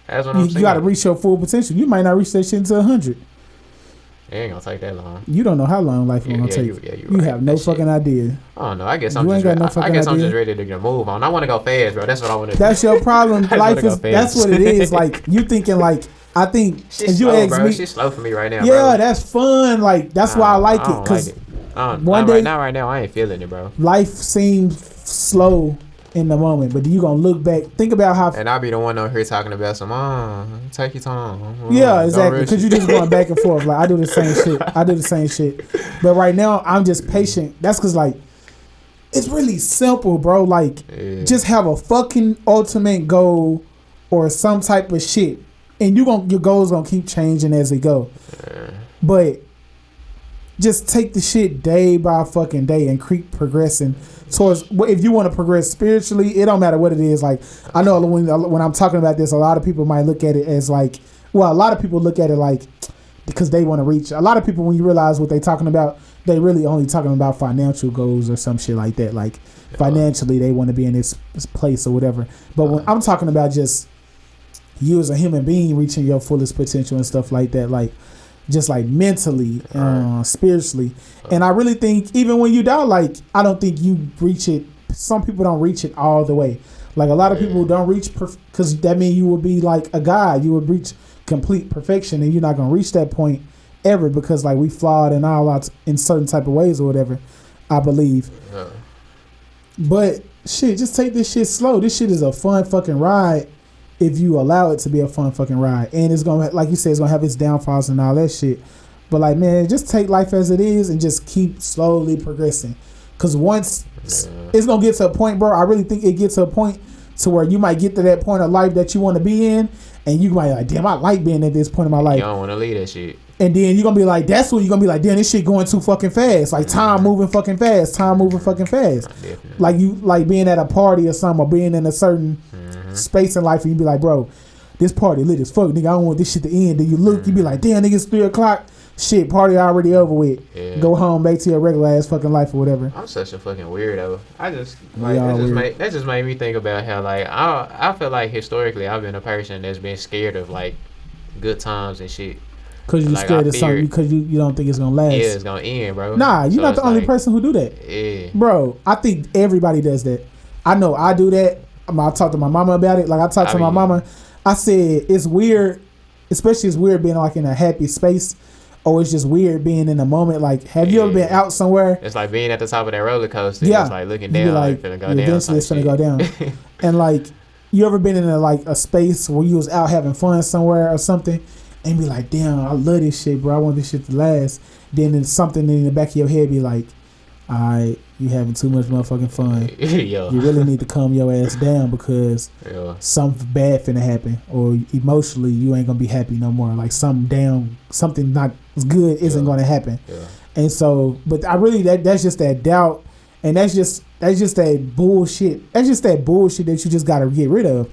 That's what you, I'm you saying. gotta reach your full potential. You might not reach that shit until 100. It ain't gonna take that long. You don't know how long life is gonna take. you You right. have no That shit. fucking idea. I don't know. I guess You I'm ain't just. got no I fucking guess I'm idea. just ready to get a move on. I want to go fast, bro. That's what I want to do. That's your problem. I just Life wanna go is. That's fast. what it is. Like you thinking like. I think Shit's if you slow, ask bro. me, Shit's slow for me right now, yeah, bro. that's fun. Like that's why I like it don't because like it. I don't- one not day- right now, I ain't feeling it, bro. life seems slow in the moment, but you gonna look back. Think about how. And I be the one over here talking about some, take your time. Yeah, Don't exactly. rush Because you it. just going back and forth. Like I do the same shit. But right now, I'm just patient. That's because like it's really simple, bro. Like Yeah. just have a fucking ultimate goal or some type of shit, and your goals gonna keep changing as they go. But just take the shit day by fucking day and keep progressing towards. If you want to progress spiritually, it don't matter what it is. Like I know when I'm talking about this, a lot of people might look at it as like, well, a lot of people look at it like because they want to reach. A lot of people, when you realize what they talking about, they really only talking about financial goals or some shit like that. Like financially, they want to be in this place or whatever. But when I'm talking about just you as a human being reaching your fullest potential and stuff like that, like just like mentally, spiritually. And I really think even when you die, like I don't think you reach it. Some people don't reach it all the way. Like a lot of people don't reach because that means you will be like a god. You would reach complete perfection, and you're not gonna reach that point ever because like we flawed in all out in certain type of ways or whatever. I believe. But shit, just take this shit slow. This shit is a fun fucking ride if you allow it to be a fun fucking ride. And it's gonna, like you said, it's gonna have its downfalls and all that shit. But like, man, just take life as it is and just keep slowly progressing. Cause once it's gonna get to a point, bro, I really think it gets to a point to where you might get to that point of life that you want to be in, and you might like, damn, I like being at this point in my life. You don't want to leave that shit. And then you're gonna be like, that's what you're gonna be like, damn, this shit going too fucking fast. Like time moving fucking fast. Definitely. Like you like being at a party or something, or being in a certain space in life, and you be like, bro, this party lit as fuck, nigga. I don't want this shit to end. Then you look, you be like, damn, nigga, it's 3:00. Shit, party already over with. Yeah. Go home, back to your regular ass fucking life or whatever. I'm such a fucking weirdo. I just We all weird. that just made me think about how like I feel like historically I've been a person that's been scared of like good times and shit. Cause you Like, scared I of something fear- because you don't think it's gonna last. Yeah, it's gonna end, bro. Nah, you're So not it's the only like, person who do that. Yeah. Bro, I think everybody does that. I know I do that. I talked to my mama about it. Like I talked to my mama. I said it's weird, especially it's weird being like in a happy space, or it's just weird being in a moment. Like, have you ever been out somewhere? It's like being at the top of that roller coaster. Yeah. It's like looking You be down, like, finna go down. eventually it's finna go down. And like, you ever been in a space where you was out having fun somewhere or something, and be like, damn, I love this shit, bro. I want this shit to last. Then there's something in the back of your head be like, alright, you having too much motherfucking fun. Yo. You really need to calm your ass down because something bad finna happen, or emotionally you ain't gonna be happy no more. Like something not good isn't gonna happen. Yeah. And so, but I really that's just that doubt, and that's just that bullshit. That's just that bullshit that you just gotta get rid of.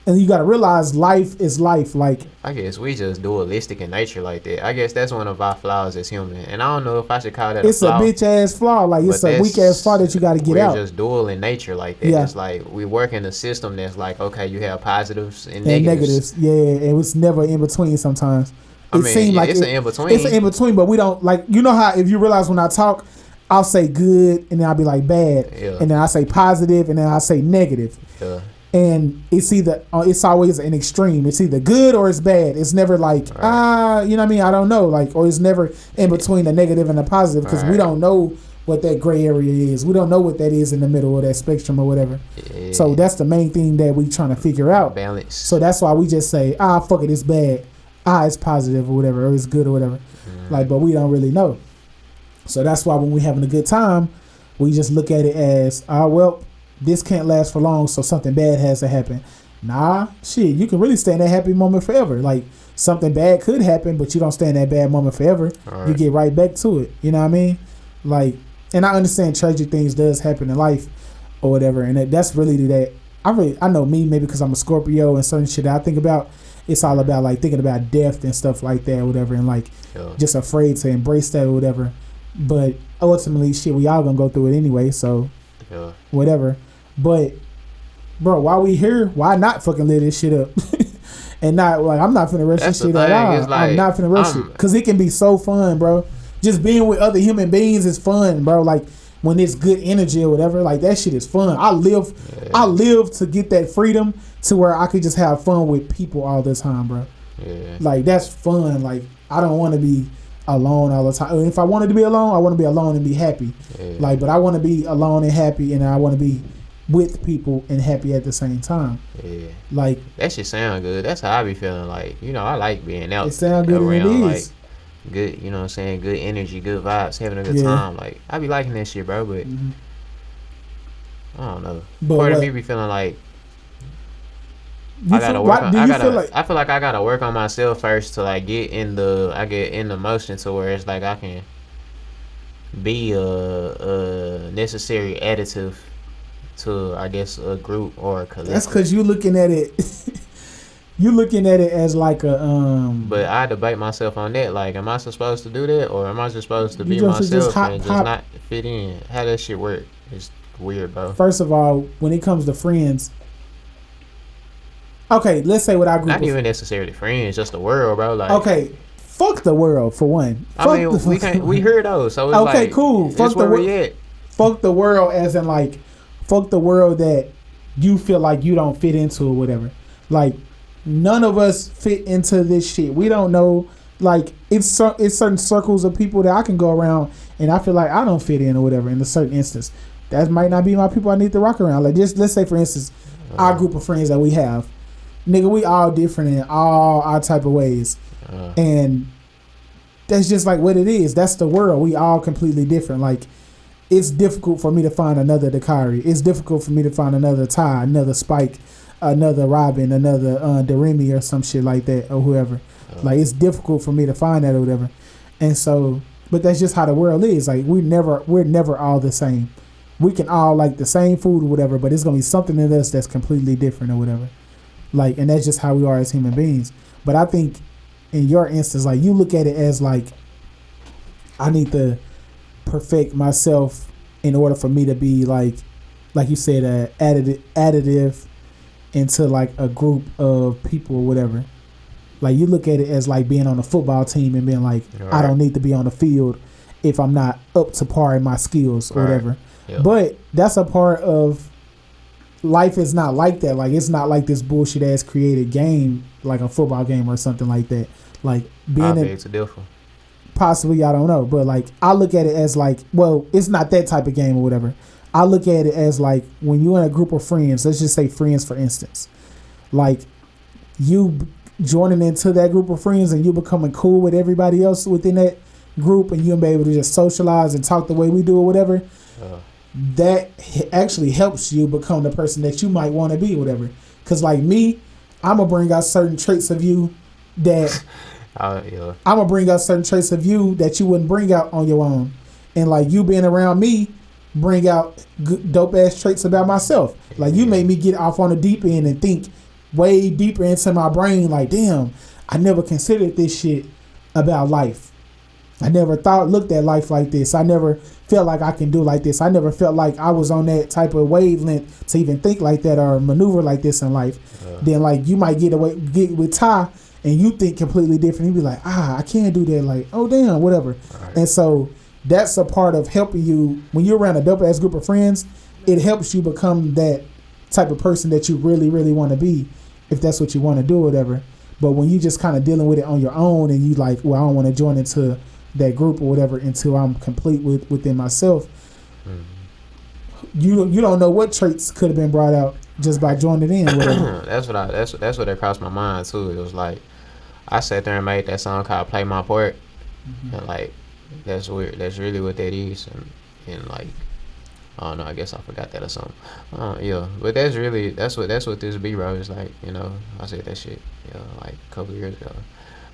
And you gotta realize life is life. Like, I guess we just dualistic in nature like that. I guess that's one of our flaws as human. And I don't know if I should call that it's a flaw. a bitch ass flaw. Like, it's a weak ass flaw that you gotta get out. We're just dual in nature like that. Yeah. It's like we work in a system that's like, okay, you have positives and And negatives. negatives. Yeah, and it's never in between sometimes. I It mean, seems like it's an in-between. It's an in between, but we don't like. You know how if you realize when I talk, I'll say good and then I'll be like bad, and then I say positive and then I say negative. Yeah. And it's either it's always an extreme. It's either good or it's bad. It's never like you know what I mean. I don't know, like, or it's never in between the negative and the positive because we don't know what that gray area is. We don't know what that is in the middle of that spectrum or whatever. Yeah. So that's the main thing that we trying to figure out. Balance. So that's why we just say, fuck it, it's bad. It's positive or whatever, or it's good or whatever. Like, but we don't really know. So that's why when we having a good time, we just look at it as, well, this can't last for long, so something bad has to happen. Nah, shit, you can really stay in that happy moment forever. Like, something bad could happen, but you don't stay in that bad moment forever. You get right back to it. You know what I mean? Like, and I understand tragic things does happen in life or whatever, and that's really that. I know me, maybe because I'm a Scorpio and certain shit that I think about. it's all about like thinking about death and stuff like that or whatever, and like just afraid to embrace that or whatever. But ultimately, shit, we all gonna go through it anyway, so whatever. But bro, while we here, why not fucking live this shit up? And not like I'm not finna rush this shit at all. Like, I'm not finna rush it because it can be so fun, bro. Just being with other human beings is fun, bro. Like when it's good energy or whatever, like that shit is fun. I live to get that freedom to where I could just have fun with people all the time, bro. Yeah. Like that's fun. Like I don't want to be alone all the time. If I wanted to be alone, I want to be alone and be happy. Yeah. Like, but I want to be alone and happy, and I want to be with people and happy at the same time. Yeah. Like that shit sound good. That's how I be feeling. Like, you know, I like being out. It sound good around, and it is. Like good, you know what I'm saying, good energy, good vibes, having a good time. Like I be liking that shit, bro, but I don't know. But part of me be feeling like I gotta work on, I feel like I gotta work on myself first to like get in the motion to where it's like I can be a necessary additive to, I guess, a group or a collective. That's because you looking at it as like a But I debate myself on that. Like, am I supposed to do that, or am I just supposed to be myself and just not fit in? How that shit work? It's weird, bro. First of all, when it comes to friends, okay, let's say with our group, not even necessarily friends, just the world, bro. Like, okay, fuck the world for one. I mean, we hear those, so it's okay, like, cool. Fuck the world. Fuck the world, as in like, fuck the world that you feel like you don't fit into or whatever. Like, none of us fit into this shit. We don't know. Like, it's certain circles of people that I can go around and I feel like I don't fit in or whatever in a certain instance. That might not be my people I need to rock around. Like, just let's say for instance, our group of friends that we have, nigga, we all different in all our type of ways, and that's just like what it is. That's the world. We all completely different. Like, it's difficult for me to find another Dakari. It's difficult for me to find another Ty, another Spike, another Robin, another Deremy or some shit like that, or whoever. Like, it's difficult for me to find that or whatever. And so, but that's just how the world is. Like, we're never all the same. We can all like the same food or whatever, but it's gonna be something in us that's completely different or whatever. Like, and that's just how we are as human beings. But I think in your instance, like, you look at it as like, I need to perfect myself in order for me to be like you said, additive into like a group of people or whatever. Like, you look at it as like being on a football team and being like, right, I don't need to be on the field if I'm not up to par in my skills or whatever. Yep. But that's a part of life. Is not like that. Like, it's not like this bullshit ass created game, like a football game or something like that. Like, being it's different. Possibly, I don't know, but like, I look at it as like, well, it's not that type of game or whatever. I look at it as like, when you're in a group of friends, let's just say friends for instance, like, you joining into that group of friends and you becoming cool with everybody else within that group, and you'll be able to just socialize and talk the way we do or whatever. That actually helps you become the person that you might want to be, whatever. Because like me, I'm gonna bring out certain traits of you that I'm gonna bring out certain traits of you that you wouldn't bring out on your own, and like, you being around me bring out dope ass traits about myself. Like, you made me get off on the deep end and think way deeper into my brain. Like, damn, I never considered this shit about life. I never looked at life like this. I never felt like I can do like this. I never felt like I was on that type of wavelength to even think like that or maneuver like this in life. Then like, you might get with Ty and you think completely different. You be like, I can't do that. Like, oh damn, whatever. Right. And so that's a part of helping you when you're around a dope ass group of friends. It helps you become that type of person that you really, really want to be, if that's what you want to do or whatever. But when you just kind of dealing with it on your own and you like, well, I don't want to join into that group or whatever until I'm complete within myself. You don't know what traits could have been brought out just by joining in. Whatever. that's what crossed my mind too. It was like, I sat there and made that song called "Play My Part," and like, that's weird. That's really what that is, and like, I don't know. I guess I forgot that or something. Yeah, but that's what this be, bro. It's like, you know, I said that shit, like a couple of years ago.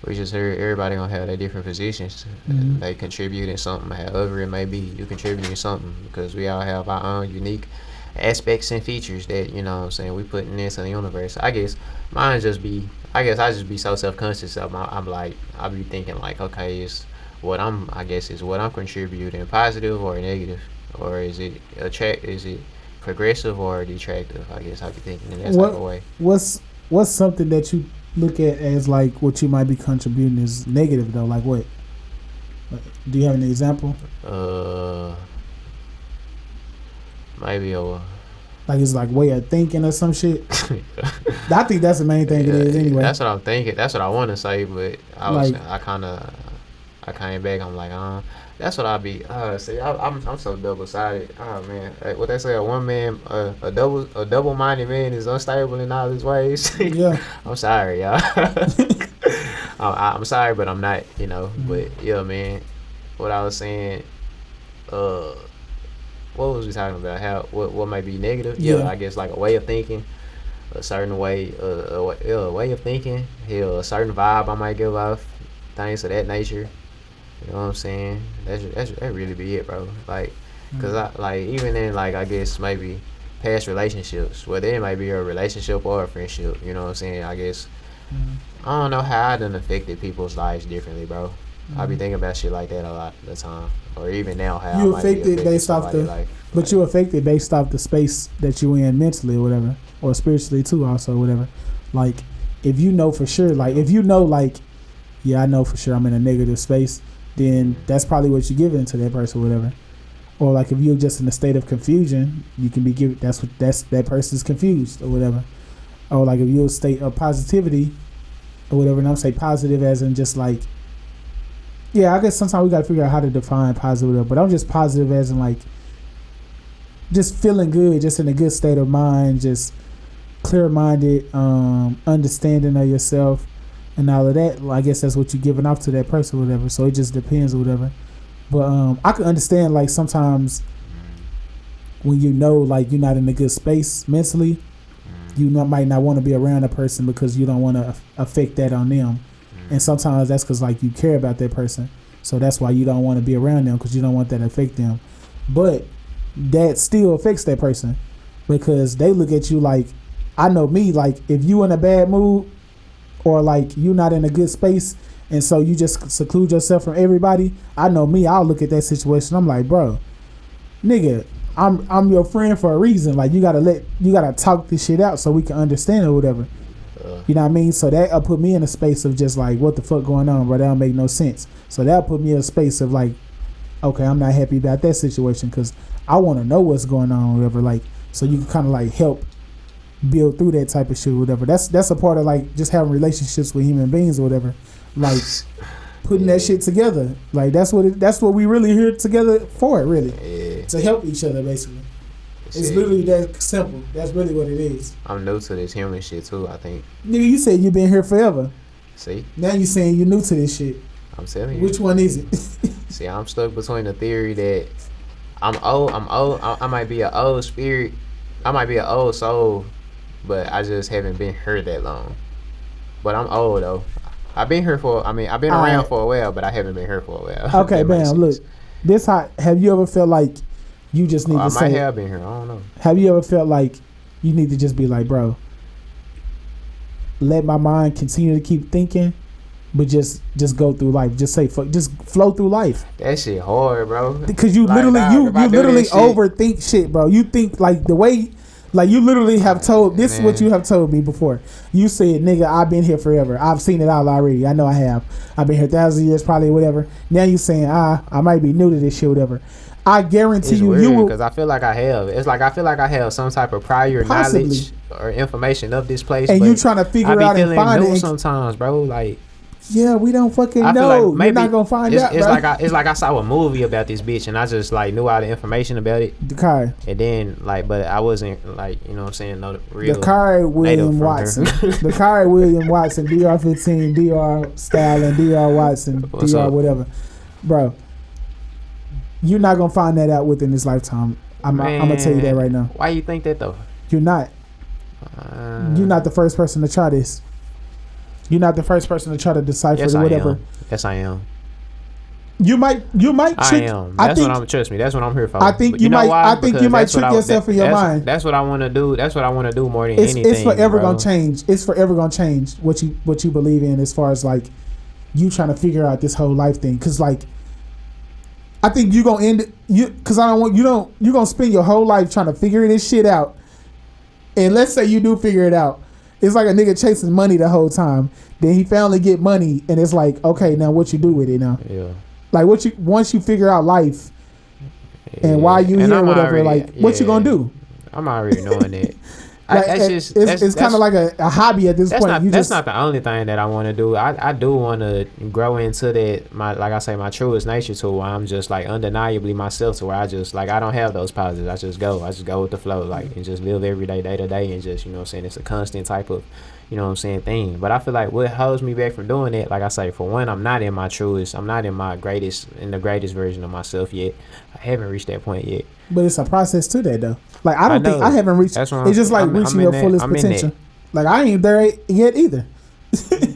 We just heard everybody gonna have their different positions. They contribute in something, however it may be. You contribute in something, because we all have our own unique aspects and features that, you know what I'm saying, we putting into the universe. I guess mine just be, I guess I just be so self conscious of I'm like I be thinking like, okay, is what I'm I guess is what I'm contributing positive or negative, or is it is it progressive or detractive? I guess I be thinking in that type of way. What's something that you look at as like what you might be contributing is negative though? Like what? Like, do you have an example? Maybe a Like it's like way of thinking or some shit. I think that's the main thing it is anyway. That's what I'm thinking. That's what I want to say, but Like- I came back. I'm like, that's what I be. See, I'm so double sided. Oh man, like, what they say, a one man, a double minded man is unstable in all his ways. Yeah. I'm sorry, y'all. I'm sorry, but I'm not. You know, but yeah, man. What I was saying, what was we talking about? How what might be negative? Yeah. I guess like a way of thinking, a certain way, a way of thinking. Hell, a certain vibe I might give off, things of that nature. You know what I'm saying? That really be it, bro. Like, cause I like even in like I guess maybe past relationships, whether it might be a relationship or a friendship. You know what I'm saying? I guess I don't know how I done affected people's lives differently, bro. I be thinking about shit like that a lot of the time, or even now how You I might be affected based off somebody, the, but you affected based off the space that you in mentally or whatever, or spiritually too, also whatever. Like, if you know for sure, like if you know, like, yeah, I know for sure I'm in a negative space, then that's probably what you're giving to that person or whatever. Or like if you're just in a state of confusion, you can be giving that person's confused or whatever. Or like if you're a state of positivity or whatever, and I'm saying positive as in just like, yeah, I guess sometimes we gotta figure out how to define positive, but I'm just positive as in like just feeling good, just in a good state of mind, just clear-minded, understanding of yourself and all of that. Well, I guess that's what you're giving off to that person or whatever, so it just depends or whatever. But I can understand like sometimes when you know like you're not in a good space mentally, you might not want to be around a person because you don't want to affect that on them. And sometimes that's because like you care about that person, so that's why you don't want to be around them because you don't want that to affect them. But that still affects that person because they look at you like, I know me, like if you in a bad mood or like you not in a good space and so you just seclude yourself from everybody, I know me, I'll look at that situation, I'm like, bro, nigga, I'm your friend for a reason. Like you gotta talk this shit out so we can understand or whatever. You know what I mean? So that'll put me in a space of just like, what the fuck going on, bro? That don't make no sense. So that'll put me in a space of like, okay, I'm not happy about that situation because I want to know what's going on or whatever. Like, so you can kind of like help build through that type of shit or whatever. That's a part of like just having relationships with human beings or whatever. Like putting that shit together. Like that's what we really here together for, really. To help each other, basically. It's literally that simple. That's really what it is. I'm new to this human shit too, I think. Nigga, you said you been here forever. See? Now you saying you new to this shit. I'm telling you. Which one is it? See, I'm stuck between the theory that I'm old. I might be an old spirit. I might be an old soul, but I just haven't been here that long. But I'm old though. I've been around for a while, but I haven't been here for a while. Okay, bam. Look, this hot. Have you ever felt like you just need to say? I might have been here. I don't know. Have you ever felt like you need to just be like, bro, let my mind continue to keep thinking, but just go through life. Just say fuck. Just flow through life. That shit hard, bro. Because you literally overthink shit, bro. You think like the way. Like you literally have told this is what you have told me before. You said, "Nigga, I've been here forever. I've seen it all already. I know I have. I've been here 1,000 years, probably whatever." Now you saying, I might be new to this shit, whatever." I guarantee you will, because I feel like I have. It's like I feel like I have some type of prior knowledge or information of this place, and you trying to figure out and find it. Sometimes, bro, like. Yeah, we don't fucking know. Like maybe you're not gonna find out. It's like I saw a movie about this bitch, and I just like knew all the information about it. The Kai. And then like, but I wasn't like, you know what I'm saying, no real. The Kai William Watson. The Kai William Watson, DR15, DR Style, and DR Watson, DR whatever, bro. You're not gonna find that out within this lifetime. I'm gonna tell you that right now. Why you think that though? You're not. You're not the first person to try this. You're not the first person to try to decipher whatever. Yes, I am. You might I trick. am. I That's think what I'm. Trust me. That's what I'm here for. I think But you know might. why? I think you Because might that's what trick yourself in your mind. That's what I want to do. That's what I want to do more than anything. It's forever bro. gonna change. It's forever gonna change what you believe in as far as like you trying to figure out this whole life thing. Cause like I think you gonna end you. Cause I don't want you gonna spend your whole life trying to figure this shit out. And let's say you do figure it out. It's like a nigga chasing money the whole time. Then he finally get money, and it's like, okay, now what you do with it now? Yeah. Like once you figure out life and why you here, whatever. Already, what you gonna do? I'm already knowing that. Like, it's kind of like a hobby at this point. That's not the only thing that I want to do. I do want to grow into that, like I say, my truest nature, to where I'm just like undeniably myself, to where I just like I don't have those pauses. I just go with the flow, like, and just live every day to day, and just, you know what I'm saying, it's a constant type of, you know what I'm saying, thing. But I feel like what holds me back from doing it, like I say, for one, I'm not in my truest, I'm not in the greatest version of myself yet. I haven't reached that point yet. But it's a process to that though. Like I don't think I haven't reached. It's just like reaching your fullest potential. Like I ain't there yet either.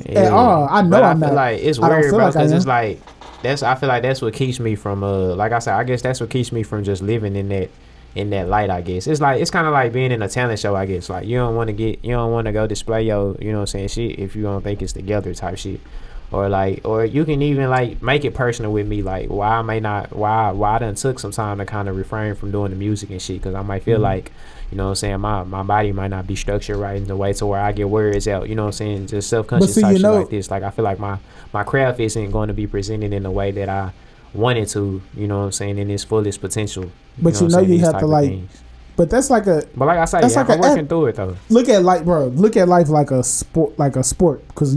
At all. I know but I'm I feel not. like it's weird, bro, because it's like I feel like that's what keeps me from like I said, I guess that's what keeps me from just living in that light, I guess. It's like, it's kind of like being in a talent show, I guess. Like you don't want to go display your, you know what I'm saying, shit if you don't think it's together type shit. Or you can even like make it personal with me, like why I done took some time to kind of refrain from doing the music and shit, because I might feel like, you know what I'm saying, my body might not be structured right in the way to where I get words out, you know what I'm saying, just self-conscious type shit like this. Like I feel like my craft isn't going to be presented in the way that I wanted to, you know what I'm saying, in its fullest potential. But you have to like things. But that's like a. But like I say, I'm working through it though. Look at life like a sport, because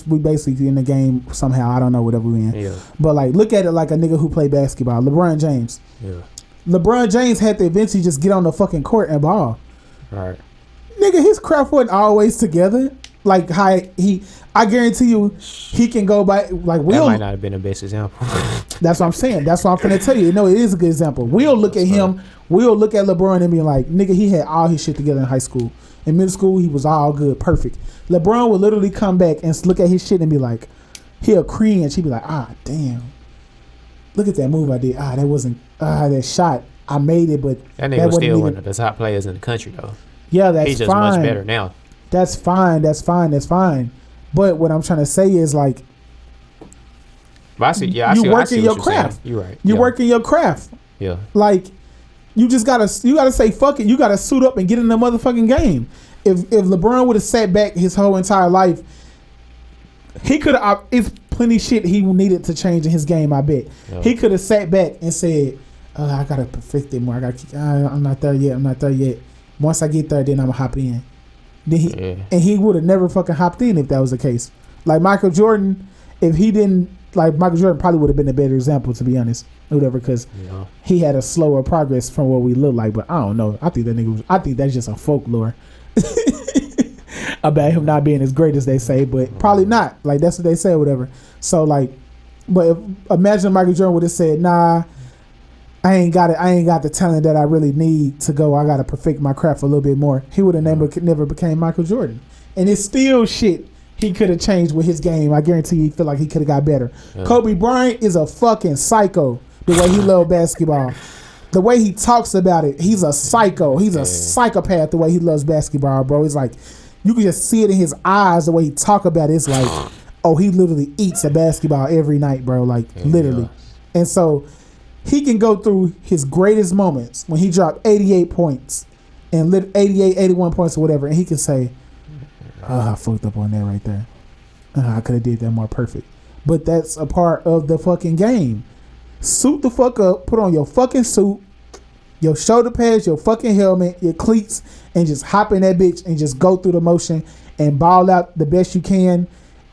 we basically in the game somehow. I don't know whatever we in. Yeah. But like, look at it like a nigga who play basketball, LeBron James. Yeah. LeBron James had to eventually just get on the fucking court and ball. Right. Nigga, his craft wasn't always together. Like how I guarantee you, he can go by like Will. That might not have been the best example. That's what I'm saying. That's what I'm finna tell you. No, it is a good example. We'll look at him. We'll look at LeBron and be like, nigga, he had all his shit together in high school. In middle school, he was all good, perfect. LeBron will literally come back and look at his shit and be like, he'll cringe. He'll be like, damn. Look at that move I did. That wasn't, that shot. I made it, but that nigga was still one of the top players in the country, though. Yeah, that's fine. He's just much better now. That's fine. But what I'm trying to say is like, you working your craft. You're right. You working your craft. Yeah. Like, you gotta say fuck it. You gotta suit up and get in the motherfucking game. If LeBron would have sat back his whole entire life, he could have. It's plenty shit he needed to change in his game. I bet he could have sat back and said, "I gotta perfect it more. I'm not there yet. Once I get there, then I'm gonna hop in." Then he would have never fucking hopped in if that was the case. Like Michael Jordan, if he didn't. Like Michael Jordan probably would have been a better example, to be honest, or whatever, because he had a slower progress from what we look like. But I don't know. I think that's just a folklore about him not being as great as they say, but probably not. Like that's what they say, or whatever. So like, but imagine Michael Jordan would have said, "Nah, I ain't got it. I ain't got the talent that I really need to go. I got to perfect my craft a little bit more." He would have never became Michael Jordan, and it's still shit he could have changed with his game. I guarantee he feel like he could have got better. Yeah. Kobe Bryant is a fucking psycho. The way he loves basketball, the way he talks about it, he's a psycho. He's a psychopath. The way he loves basketball, bro. It's like you can just see it in his eyes. The way he talk about it, it's like, oh, he literally eats a basketball every night, bro. Like literally. And so he can go through his greatest moments when he dropped 88 points and 81 points or whatever, and he can say, I fucked up on that right there. I could have did that more perfect. But that's a part of the fucking game. Suit the fuck up, put on your fucking suit, your shoulder pads, your fucking helmet, your cleats, and just hop in that bitch and just go through the motion and ball out the best you can.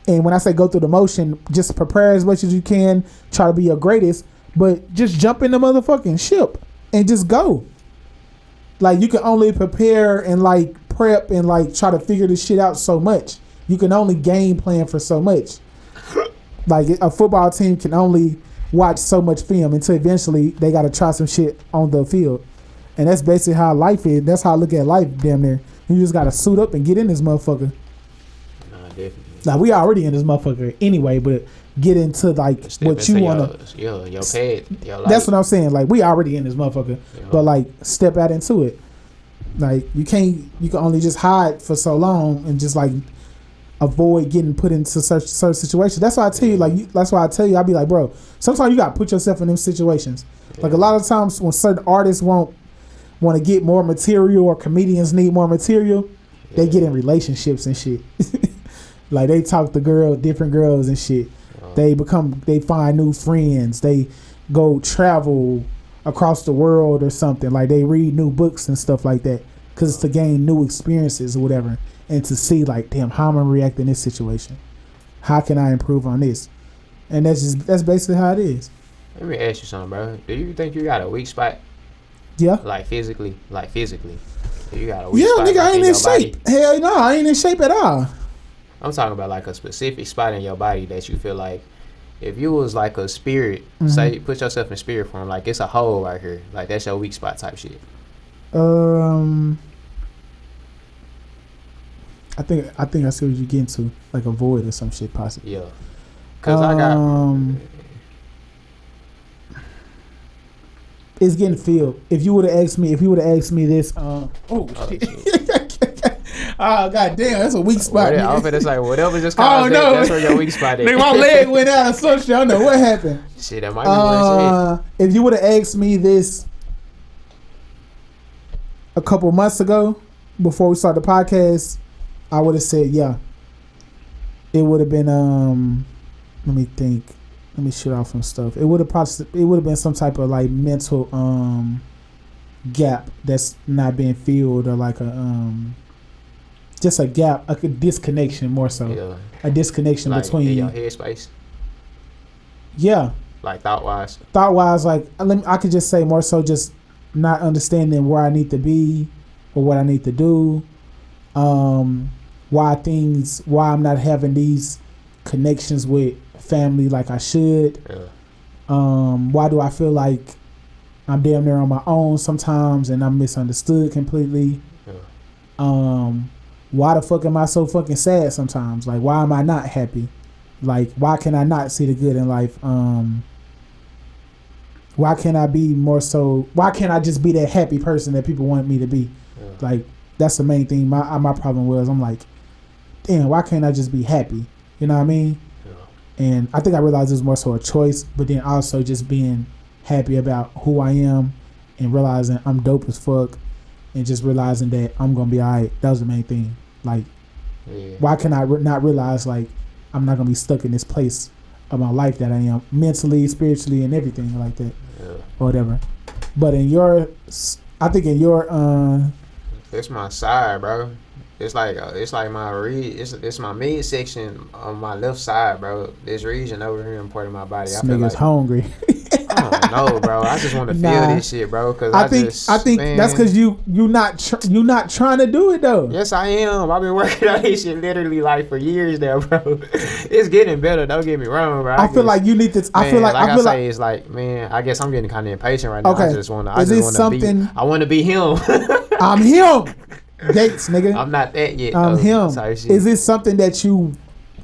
And when I say go through the motion, just prepare as much as you can, try to be your greatest, but just jump in the motherfucking ship and just go. Like, you can only prepare and like prep and like try to figure this shit out so much. You can only game plan for so much. Like, a football team can only watch so much film until eventually they got to try some shit on the field. And that's basically how life is. That's how I look at life, damn near. You just got to suit up and get in this motherfucker. Nah, definitely. Like, we already in this motherfucker anyway, but get into like Step what you into wanna. your pet, your life. That's what I'm saying. Like we already in this motherfucker, Yeah. but like step out into it. Like you can only just hide for so long and just like avoid getting put into certain situations. That's why I tell you, that's why I tell you, I'll be like, bro, sometimes you gotta put yourself in them situations. Like a lot of times when certain artists want to get more material or comedians need more material, they get in relationships and shit. Like they talk to different girls and shit. They find new friends. They go travel across the world or something. Like they read new books and stuff like that, because it's to gain new experiences or whatever, and to see like, damn, how am I reacting in this situation? How can I improve on this? And that's basically how it is. Let me ask you something, bro. Do you think you got a weak spot? Yeah. Like physically. Do you got a weak Yeah, spot? nigga, I ain't in shape. Body? Hell no, I ain't in shape at all. I'm talking about like a specific spot in your body that you feel like, if you was like a spirit, say put yourself in spirit form, like it's a hole right here, like that's your weak spot type shit. I think I see what you're getting to, like a void or some shit possibly. Yeah. Cause I got. It's getting filled. If you would have asked me this, shit. Oh god damn, that's a weak spot. I was like whatever just comes that's where your weak spot is. Nigga, my leg went out of some shit. I don't know what happened. Shit, that might be what it is. If you would have asked me this a couple months ago, before we started the podcast, I would have said yeah. It would have been let me think. Let me shoot off some stuff. It would have been some type of like mental gap that's not being filled, or like just a gap, like a disconnection more so. Yeah. A disconnection like between in your headspace. Yeah. Like thought wise, like I could just say more so just not understanding where I need to be or what I need to do. Why I'm not having these connections with family like I should. Yeah. Why do I feel like I'm damn near on my own sometimes and I'm misunderstood completely? Yeah. Why the fuck am I so fucking sad sometimes? Like, why am I not happy? Like, why can I not see the good in life? Why can't I just be that happy person that people want me to be? Yeah. Like, that's the main thing. My problem was, I'm like, damn, why can't I just be happy? You know what I mean? Yeah. And I think I realized it was more so a choice, but then also just being happy about who I am and realizing I'm dope as fuck, and just realizing that I'm gonna be alright. That was the main thing. Like, why can I not realize like I'm not gonna be stuck in this place of my life that I am mentally, spiritually, and everything like that, or whatever. But I think in your it's my side, bro. It's like it's my midsection on my left side, bro. This region over here in part of my body. This I feel nigga's like hungry. I don't know, bro. I just want to feel this shit, bro. Cause I think man, that's because you not trying to do it though. Yes, I am. I've been working on this shit literally like for years now, bro. It's getting better. Don't get me wrong, bro. I feel like you need to. I feel like it's like, man. I guess I'm getting kind of impatient right now. Okay. I just want to. I want to be him. I'm him. Gates, nigga. I'm not that yet. I'm him. Is this something that you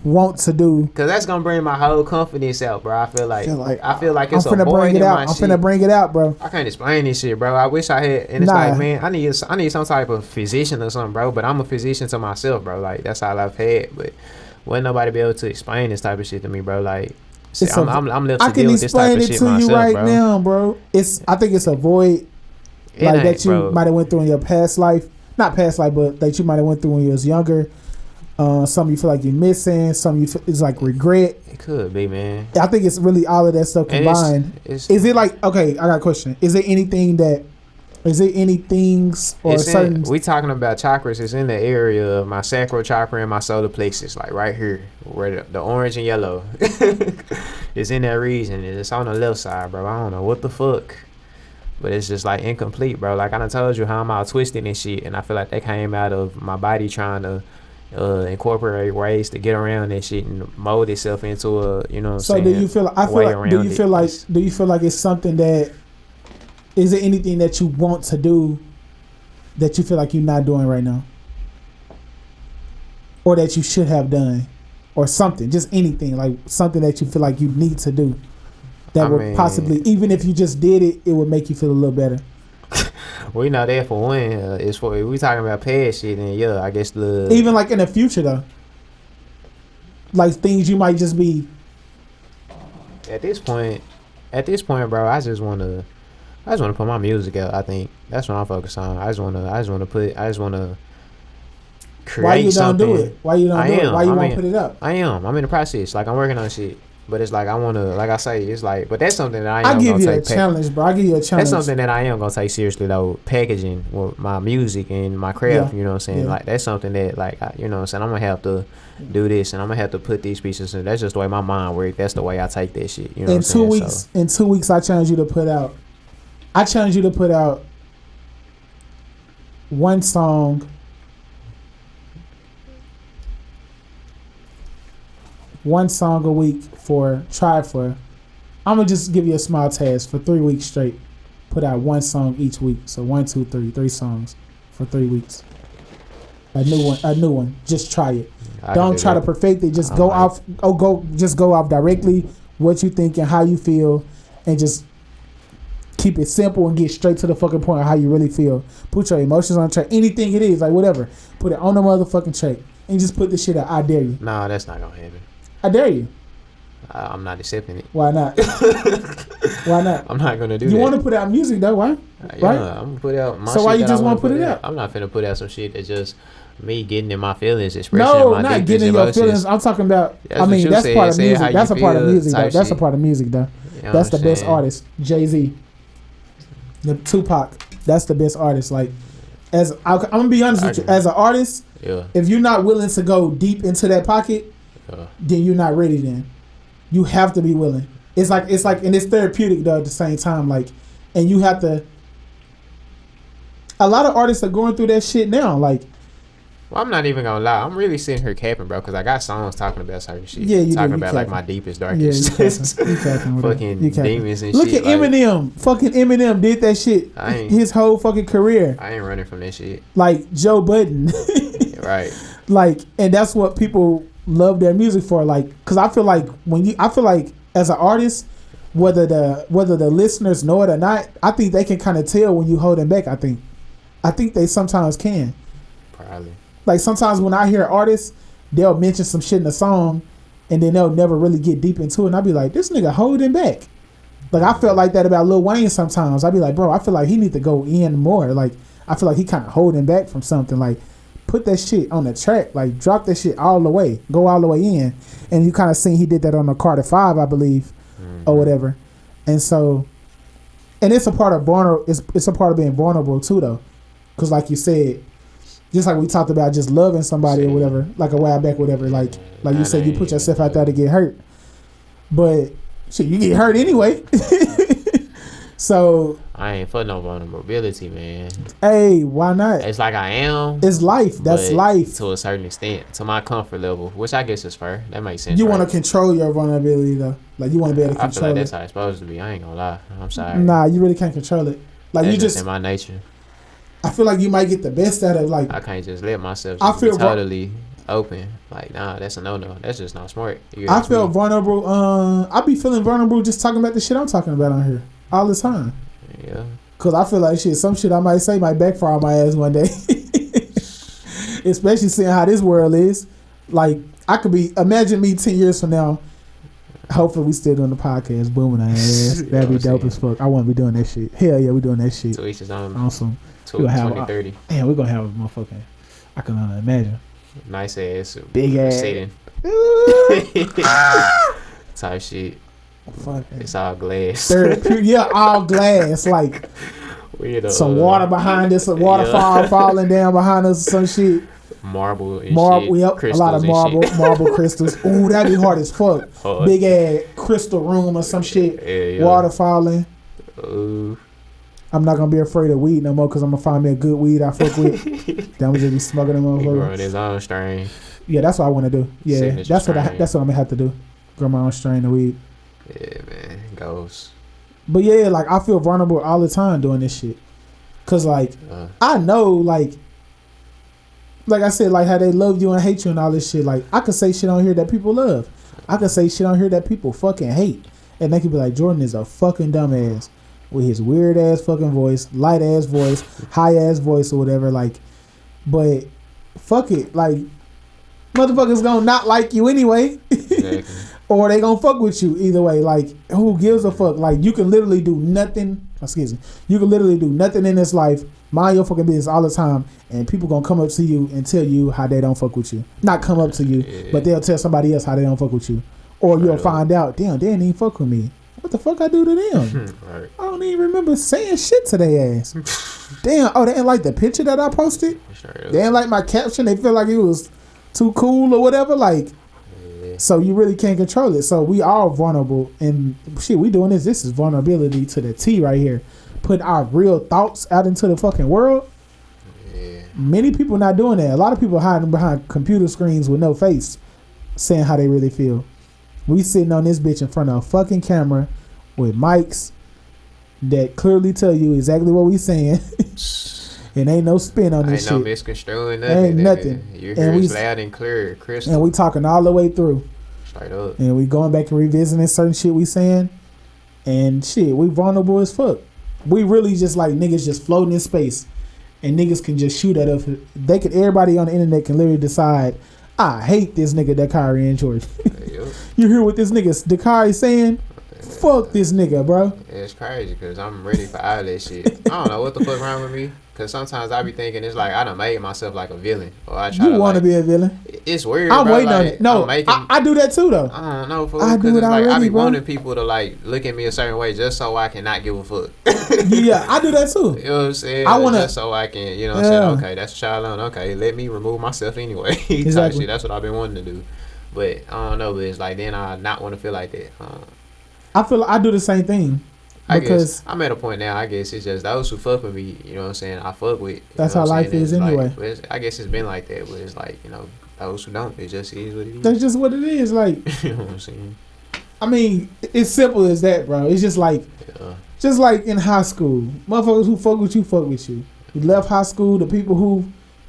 want to do? Cause that's gonna bring my whole confidence out, bro. I feel like it's I'm finna bring it out. I'm finna bring it out, bro. I can't explain this shit, bro. I wish I had. And it's like, man, I need some type of physician or something, bro. But I'm a physician to myself, bro. Like that's all I've had. But wouldn't nobody be able to explain this type of shit to me, bro? Like, shit, I'm left to deal with this type of shit myself, bro. I can explain it to you right now, bro. I think it's a void like that you might have went through in your past life. Not past life, but that you might have went through when you was younger. Some you feel like you're missing. Some you feel it's like regret. It could be, man. I think it's really all of that stuff combined. Is it like, okay, I got a question. Is there any things or certain... We talking about chakras. It's in the area of my sacral chakra and my solar plexus, like right here, where the orange and yellow is in that region. It's on the left side, bro. I don't know what the fuck. But it's just like incomplete, bro. Like I done told you how I'm all twisted and shit, and I feel like that came out of my body trying to incorporate ways to get around that shit and mold itself into a, you know what I'm saying? So do you feel like it's something that, is there anything that you want to do that you feel like you're not doing right now? Or that you should have done? or something, just anything, like something that you feel like you need to do that I would mean- possibly, even if you just did it, it would make you feel a little better. We know that for one. It's for if we talking about past shit, then yeah, I guess the Even like in the future though, like things you might just be. at this point, bro, I just wanna put my music out. I think that's what I'm focused on. I just wanna create Why you don't something. do it? Why you don't do it? Why you won't put it up? I am. I'm in the process. Like I'm working on shit. But it's like I wanna, like I say, it's like, but that's something that I am give gonna you a take. challenge, bro. I give you a challenge. That's something that I am gonna take seriously though. Packaging with my music and my craft, Yeah. you know what I'm saying? Yeah. Like that's something that, like, you know what I'm saying. I'm gonna have to do this, and I'm gonna have to put these pieces in. That's just the way my mind works. That's the way I take that shit. You know In what I'm 2 saying? weeks, in 2 weeks, I challenge you to put out. One song. One song a week I'm gonna just give you a small task for 3 weeks straight. Put out one song each week. So 1, 2, 3, 3 songs for 3 weeks. A new one. Just try it. I Don't can do try to that. perfect it. Just I go might. just go off directly what you think and how you feel, and just keep it simple and get straight to the fucking point of how you really feel. Put your emotions on track. Anything it is, like whatever. Put it on the motherfucking track and just put this shit out. I dare you. Nah, that's not gonna happen. I dare you. I'm not accepting it. Why not? Why not? I'm not gonna do You that. want to put out music though, why? Yeah, right? I'm gonna put out my So shit why you that just I wanna wanna put it out? I'm not finna put out some shit that's just me getting in my feelings, expressing No, my not deepest getting your emotions. feelings. I'm talking about. That's what you that's said. part of Say music. how That's a you part of feel music though. type That's a shit. part of music though. You know That's what the I'm best saying? artist. Jay-Z. The Tupac. That's the best artist. Like, I'm gonna be honest with you. As an artist, Yeah. if you're not willing to go deep into that pocket, then you're not ready. Then you have to be willing. It's like, and it's therapeutic though at the same time. Like, and you have to. A lot of artists are going through that shit now. Like, Well, I'm not even gonna lie. I'm really sitting here capping, bro, because I got songs talking about certain shit. Yeah, you do. talking You about like capping. my deepest, yeah, darkest, you capping with it. fucking You capping. demons and Look shit. at Eminem. Fucking Eminem did that shit I ain't- his whole fucking career. I ain't running from that shit. Like Joe Budden. Right. Like, and that's what people love their music for. Like, cause I feel like as an artist, whether the listeners know it or not, I think they can kind of tell when you hold them back. I think they sometimes can. Probably. Like sometimes when I hear artists, they'll mention some shit in the song, and then they'll never really get deep into it. And I'll be like, this nigga holding back. Like I felt like that about Lil Wayne sometimes. I'd be like, bro, I feel like he need to go in more. Like I feel like he kind of holding back from something. Like put that shit on the track. Like drop that shit all the way. Go all the way in. And you kind of seen he did that on the Carter 5, I believe, or whatever. And so, and it's a part of it's a part of being vulnerable too, though, because like you said, just like we talked about, just loving somebody or whatever, like a while back, whatever. Like you said, you put yourself out there to get hurt, but shit, you get hurt anyway. So I ain't for no vulnerability, man. hey, why not? It's like I am. It's life. That's but life. to a certain extent, to my comfort level, which I guess is fair. That makes sense. You right? want to control your vulnerability though. Like you want to be able to I feel like control that's it. how it's supposed to be. I ain't gonna lie. I'm sorry. Nah, you really can't control it. Like That's you just in my nature. I feel like you might get the best out of like. I can't just let myself I just be feel totally open. Like, nah, that's a no. That's just not smart. I feel vulnerable. I be feeling vulnerable just talking about the shit I'm talking about on here all the time. Yeah. Cause I feel like some shit I might say might backfire on my ass one day. Especially seeing how this world is. Like I could be. Imagine me 10 years from now. Hopefully we still doing the podcast, booming our ass. That'd be dope as fuck. I want to be doing that shit. Hell yeah, we doing that shit. To each his own. Awesome. 2030. Damn, we're gonna have a motherfucking. I can imagine. Nice ass. Big ass. Sitting. Type shit. Fuck. It's all glass. Yeah, all glass. Like Weird. some water behind us, a waterfall falling down behind us, some shit. Marble and shit. Yep, a lot of marble crystals. Ooh, that'd be hard as fuck. Hard. Big ass crystal room or some shit. Yeah. Water falling. Ooh. I'm not gonna be afraid of weed no more because I'm gonna find me a good weed I fuck with. Then we just be smoking them He motherfuckers. growing his own strain. Yeah, that's what I want to do. Yeah, Signature that's what strain. that's what I'm gonna have to do. Grow my own strain of weed. Yeah, man. Goes. But yeah, like I feel vulnerable all the time doing this shit. Cause like I know like like I said, like how they love you and hate you and all this shit. Like I could say shit on here that people love. I could say shit on here that people fucking hate, and they could be like, Jordan is a fucking dumbass with his weird ass fucking voice, light ass voice, high ass voice or whatever. Like, but fuck it, like motherfuckers gonna not like you anyway, Exactly. or they gonna fuck with you either way. Like, who gives a fuck? Like, you can literally do nothing. Excuse me. You can literally do nothing in this life. Mind your fucking business all the time, and people gonna come up to you and tell you how they don't fuck with you. Not come up to you, but they'll tell somebody else how they don't fuck with you. Or you'll find out, damn, they didn't even fuck with me. What the fuck I do to them? Right. I don't even remember saying shit to their ass. Damn, oh, they didn't like the picture that I posted? They didn't like my caption? They feel like it was too cool or whatever? Like, so you really can't control it. So we all vulnerable, and shit, we doing this. This is vulnerability to the T right here. Put our real thoughts out into the fucking world. Yeah. Many people not doing that. A lot of people hiding behind computer screens with no face, saying how they really feel. We sitting on this bitch in front of a fucking camera with mics that clearly tell you exactly what we saying. And ain't no spin on this Ain't no shit. misconstruing nothing. Ain't nothing. You And hear we- it's loud and clear, crystal. And we talking all the way through. Straight up. And we going back and revisiting certain shit we saying. And shit, we vulnerable as fuck. We really just like niggas just floating in space. And niggas can just shoot at us. They could, everybody on the internet can literally decide, I hate this nigga Dakari and George. Yup. You hear what this nigga Dakari saying? Fuck this nigga, bro. It's crazy because I'm ready for all that shit. I don't know what the fuck wrong with me. Because sometimes I be thinking it's like I done made myself like a villain. Or I try You to want to like, be a villain? it's weird, I'm bro. waiting on like, it. No, I'm making, I do that too, though. I don't know, fool. I do Because it it's like I already, be bro. wanting people to like look at me a certain way just so I can not give a fuck. Yeah, I do that too. You know what I'm saying? I wanna- just so I can, you know what Yeah. I'm saying? Okay, that's what y'all on. Okay, let me remove myself anyway. Type Exactly. shit. That's what I've been wanting to do. But I don't know, but it's like then I not want to feel like that. I feel like I do the same thing. I Because guess I'm at a point now. I guess it's just those who fuck with me. You know what I'm saying? I fuck with. That's you know how what I'm life saying? is It's anyway. Like, but I guess it's been like that. But it's like, you know, those who don't, it just is what it is. that's just what it is. Like, You know what I'm saying? I mean, it's simple as that, bro. It's just like in high school. Motherfuckers who fuck with you, fuck with you. You left high school, the people who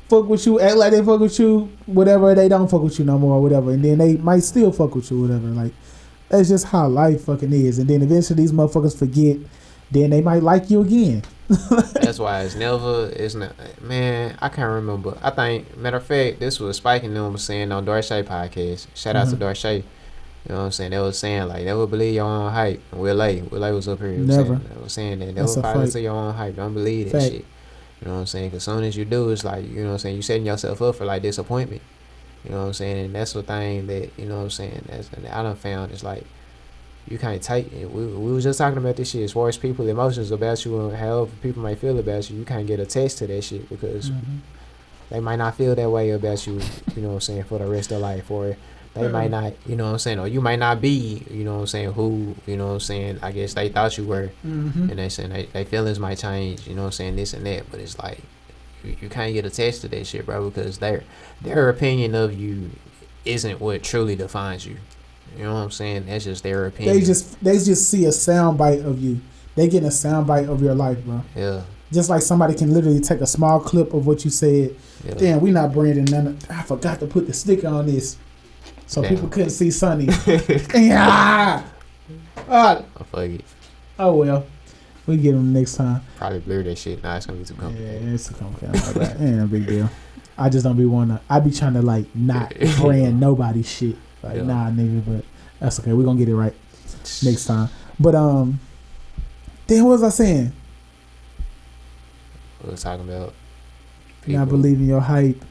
fuck with you, act like they fuck with you, whatever, they don't fuck with you no more, or whatever. And then they might still fuck with you, whatever. Like, that's just how life fucking is. And then eventually these motherfuckers forget, then they might like you again. That's why it's not. Man, I can't remember. I think, matter of fact, this was Spike and them was saying on Darche podcast. Shout out to Darche. You know what I'm saying? They was saying like never believe your own hype. Will A was up here. Never. They was saying that That's never a follow fact. to your own hype. Don't believe that Fact. shit. You know what I'm saying? Because as soon as you do, it's like, you know what I'm saying, you setting yourself up for like disappointment. You know what I'm saying? And that's the thing that, you know what I'm saying, that's I done found. It's like you can't take it. We was just talking about this shit as far as people emotions about you and however people might feel about you. You can't get attached to that shit because they might not feel that way about you, you know what I'm saying, for the rest of their life, or they might not, you know what I'm saying, or you might not be, you know what I'm saying, who, you know what I'm saying, I guess they thought you were, and they saying they feelings might change, you know what I'm saying, this and that, but it's like you can't get attached to that shit, bro, because their opinion of you isn't what truly defines you. You know what I'm saying? That's just their opinion. They just see a sound bite of you. They getting a sound bite of your life, bro. Yeah. Just like somebody can literally take a small clip of what you said. Yeah. Damn, we not branding none. I forgot to put the sticker on this, so Damn. people couldn't see Sonny. Yeah. Oh, fuck it. Oh well, we get them next time. Probably blur that shit. Nah, it's gonna be too Yeah, complicated. it's a complicated. Like, ain't no big deal. I just don't be wanna. I be trying to like not brand nobody's shit. Like Yeah. nah, nigga. But that's okay. We gonna get it right next time. But then what was I saying? We was talking about Not believing your hype.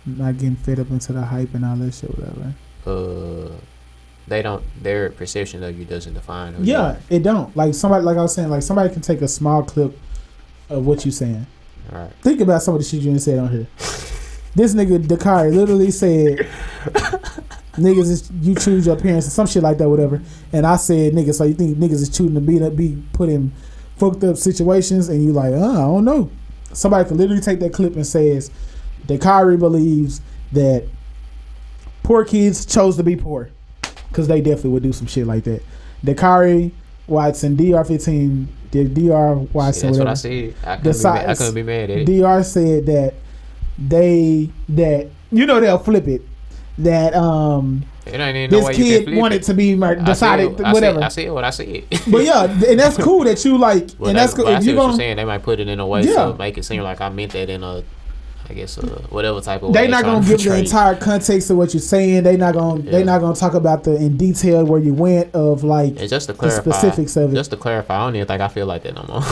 Not getting fed up into the hype and all that shit, whatever. Their perception of you doesn't define who you Yeah, are. it don't. Like somebody, like I was saying, like somebody can take a small clip of what you saying. All right. Think about some of the shit you done said on here. This nigga Dakari literally said, "Niggas is you choose your parents," or some shit like that, whatever. And I said, "Niggas, so you think niggas is choosing to be put in fucked up situations?" And you like, I don't know. Somebody can literally take that clip and says, Dakari believes that poor kids chose to be poor, because they definitely would do some shit like that. Dakari Watson, DR15, DR Watson, That's whatever. what I said. I couldn't be mad at it. DR said that they'll flip it. That It ain't even no this way you can kid flip wanted it. to be decided whatever. I said what I said. But yeah, and that's cool that you like, Well, and that's cool. I If see you what gonna, you're saying. They might put it in a way Yeah. to make it seem like I meant that in a, I guess, whatever type of way. they not trying gonna to give the portray. entire context of what you're saying. They not gonna talk about the in detail where you went of like And just to the clarify, specifics of it. Just to clarify, I don't even think I feel like that no more.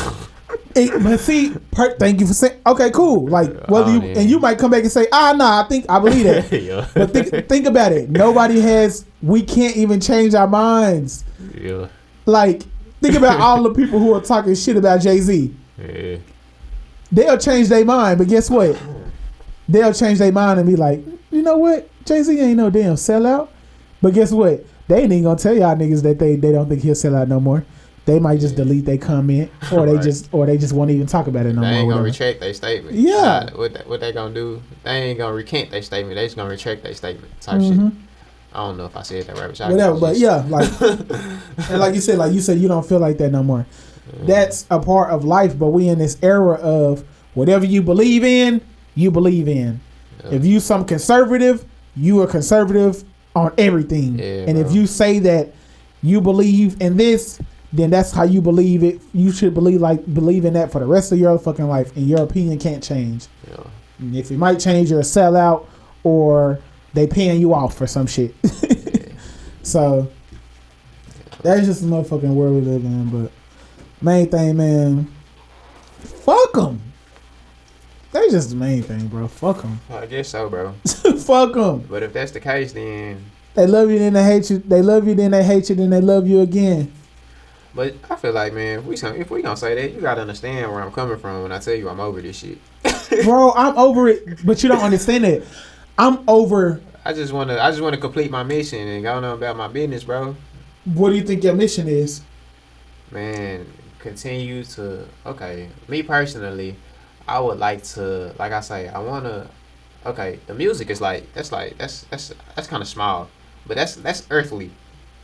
But see, thank you for saying. Okay, cool. Like whether you yeah. and you might come back and say, nah, I believe that. Yeah. But think about it. We can't even change our minds. Yeah. Like think about all the people who are talking shit about Jay-Z. Yeah. They'll change their mind, but guess what? They'll change their mind and be like, you know what? Jay-Z ain't no damn sellout. But guess what? They ain't even gonna tell y'all niggas that they don't think he'll sell out no more. They might just delete their comment, or they just won't even talk about it no more. They ain't gonna whatever. retract their statement. Yeah. What they gonna do? They ain't gonna recant their statement. They just gonna retract their statement. Type Mhm. shit. I don't know if I said that right. But Whatever, but yeah, like and like you said, you don't feel like that no more. That's a part of life, but we in this era of whatever you believe in, you believe in. Yeah. If you some conservative, you are conservative on everything. Yeah, and bro. if you say that you believe in this, then that's how you believe it. You should believe in that for the rest of your fucking life, and your opinion can't change. Yeah. And if it might change, you're a sellout, or they paying you off for some shit. Yeah. So that's just the motherfucking world we live in. But main thing, man, fuck them. That's just the main thing, bro. Fuck them. I guess so, bro. Fuck them. But if that's the case, then. They love you, then they hate you. They love you, then they hate you, then they love you again. But I feel like, man, if we gonna say that, you gotta understand where I'm coming from when I tell you I'm over this shit. Bro, I'm over it, but you don't understand it. I'm over. I just wanna complete my mission and go on about my business, bro. What do you think your mission is? Man, continue to. Okay, me personally, I would like to, like I say, I wanna. Okay, the music is that's kind of small, but that's earthly.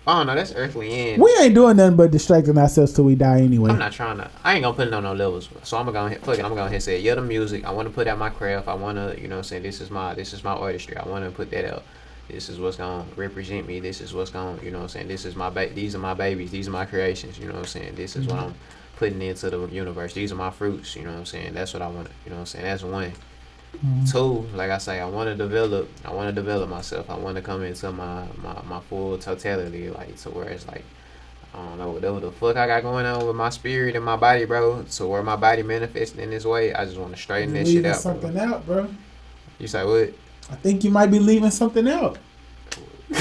I don't know, that's earthly in. We ain't doing nothing but distracting ourselves till we die anyway. I'm not trying to. I ain't gonna put it on no levels. So I'm gonna go ahead. Fuck it. I'm gonna go ahead and say, yeah, the music. I want to put out my craft. I want to, you know, what I'm saying this is my artistry. I want to put that out. This is what's gonna represent me. This is what's gonna, you know, what I'm saying this is these are my babies. These are my creations. You know, what I'm saying this is what I'm putting into the universe. These are my fruits. You know, what I'm saying that's what I want. You know, what I'm saying that's one. Two, like I say, I want to develop myself. I want to come into my full totality, like to where it's like, I don't know whatever the fuck I got going on with my spirit and my body, bro. So where my body manifests in this way, I just want to straighten that shit out. Something out, bro. You say what? I think you might be leaving something out.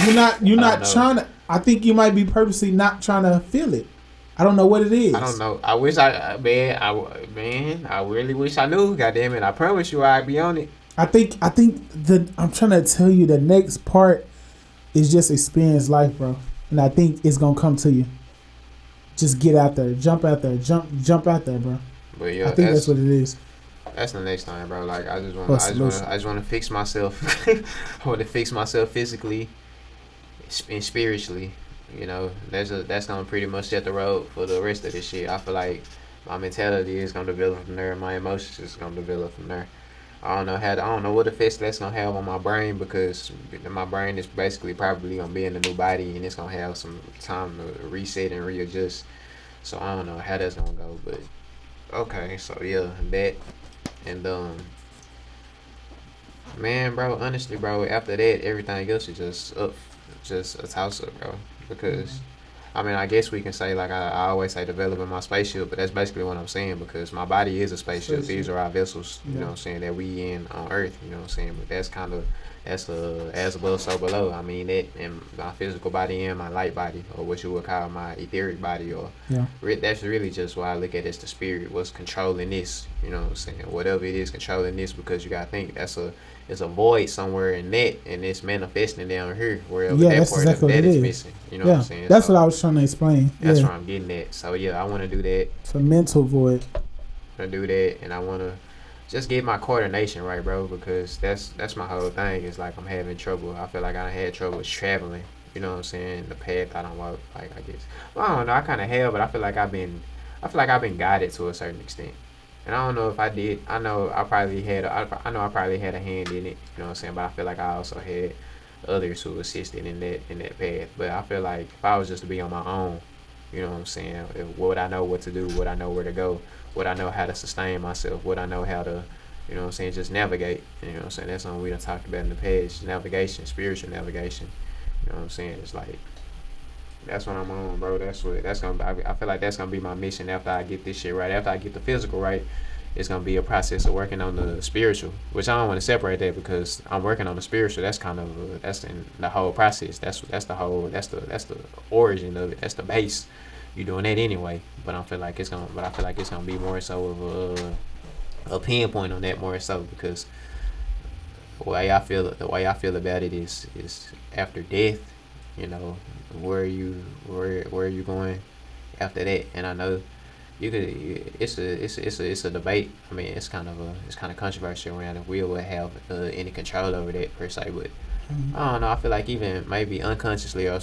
You're not trying to. I think you might be purposely not trying to feel it. I don't know what it is. I don't know. I wish I really wish I knew. Goddamn it! I promise you, I'd be on it. I think I'm trying to tell you the next part is just experience life, bro. And I think it's gonna come to you. Just get out there, jump out there, jump out there, bro. But yeah, I think that's what it is. That's the next time, bro. Like I just want to fix myself. I want to fix myself physically and spiritually. You know, that's gonna pretty much set the road for the rest of this shit. I feel like my mentality is gonna develop from there. My emotions is gonna develop from there. I don't know what effects that's gonna have on my brain, because my brain is basically probably gonna be in a new body and it's gonna have some time to reset and readjust. So I don't know how that's gonna go, but okay. So yeah, that and man, bro, honestly, bro, after that everything else is just a toss up, bro. Because I mean, I guess we can say, like I always say, developing my spaceship, but that's basically what I'm saying, because my body is a spaceship. These are our vessels, you know what I'm saying, that we in on Earth, you know what I'm saying, but that's as above, so below. I mean, that and my physical body and my light body, or what you would call my etheric body, or that's really just why I look at it as the spirit, what's controlling this, you know what I'm saying, whatever it is controlling this, because you gotta think it's a void somewhere in that, and it's manifesting down here, wherever that part of that is missing. You know what I'm saying? That's what I was trying to explain. That's where I'm getting at. So yeah, I want to do that. It's a mental void. I do that, and I want to just get my coordination right, bro, because that's my whole thing. It's like I'm having trouble. I feel like I had trouble traveling. You know what I'm saying? The path I don't walk. Like I guess. Well, I don't know. I kind of have, but I feel like I've been guided to a certain extent. And I don't know if I did. I know I probably had. I know I probably had a hand in it. You know what I'm saying? But I feel like I also had others who assisted in that path. But I feel like if I was just to be on my own, you know what I'm saying? Would I know what to do? Would I know where to go? Would I know how to sustain myself? Would I know how to, you know what I'm saying, just navigate? You know what I'm saying? That's something we done talked about in the past. Navigation, spiritual navigation. You know what I'm saying? It's like that's what I'm on, bro. That's gonna. I feel like that's gonna be my mission after I get this shit right. After I get the physical right, it's gonna be a process of working on the spiritual, which I don't want to separate that because I'm working on the spiritual. That's kind of that's in the whole process. That's the whole that's the origin of it. That's the base. You're doing that anyway, but I feel like it's gonna be more so of a pinpoint on that more so because the way I feel about it is after death, you know, where are you going after that? And I know it's a debate. I mean, it's kind of controversial around if we would have any control over that per se, but I don't know. I feel like even maybe unconsciously or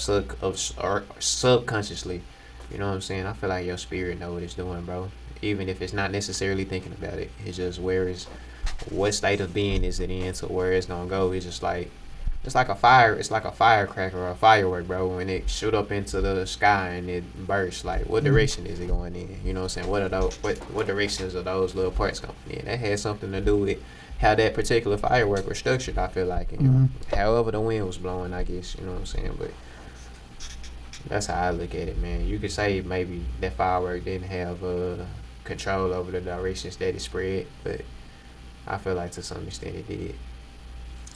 subconsciously, you know what I'm saying? I feel like your spirit know what it's doing, bro. Even if it's not necessarily thinking about it, it's just what state of being is it in to where it's gonna go. It's like a fire. It's like a firecracker or a firework, bro. When it shoot up into the sky and it bursts, like what direction is it going in? You know what I'm saying? What directions are those little parts going in? That has something to do with how that particular firework was structured. I feel like, and however the wind was blowing, I guess. You know what I'm saying? But that's how I look at it, man. You could say maybe that firework didn't have control over the directions that it spread, but I feel like to some extent it did.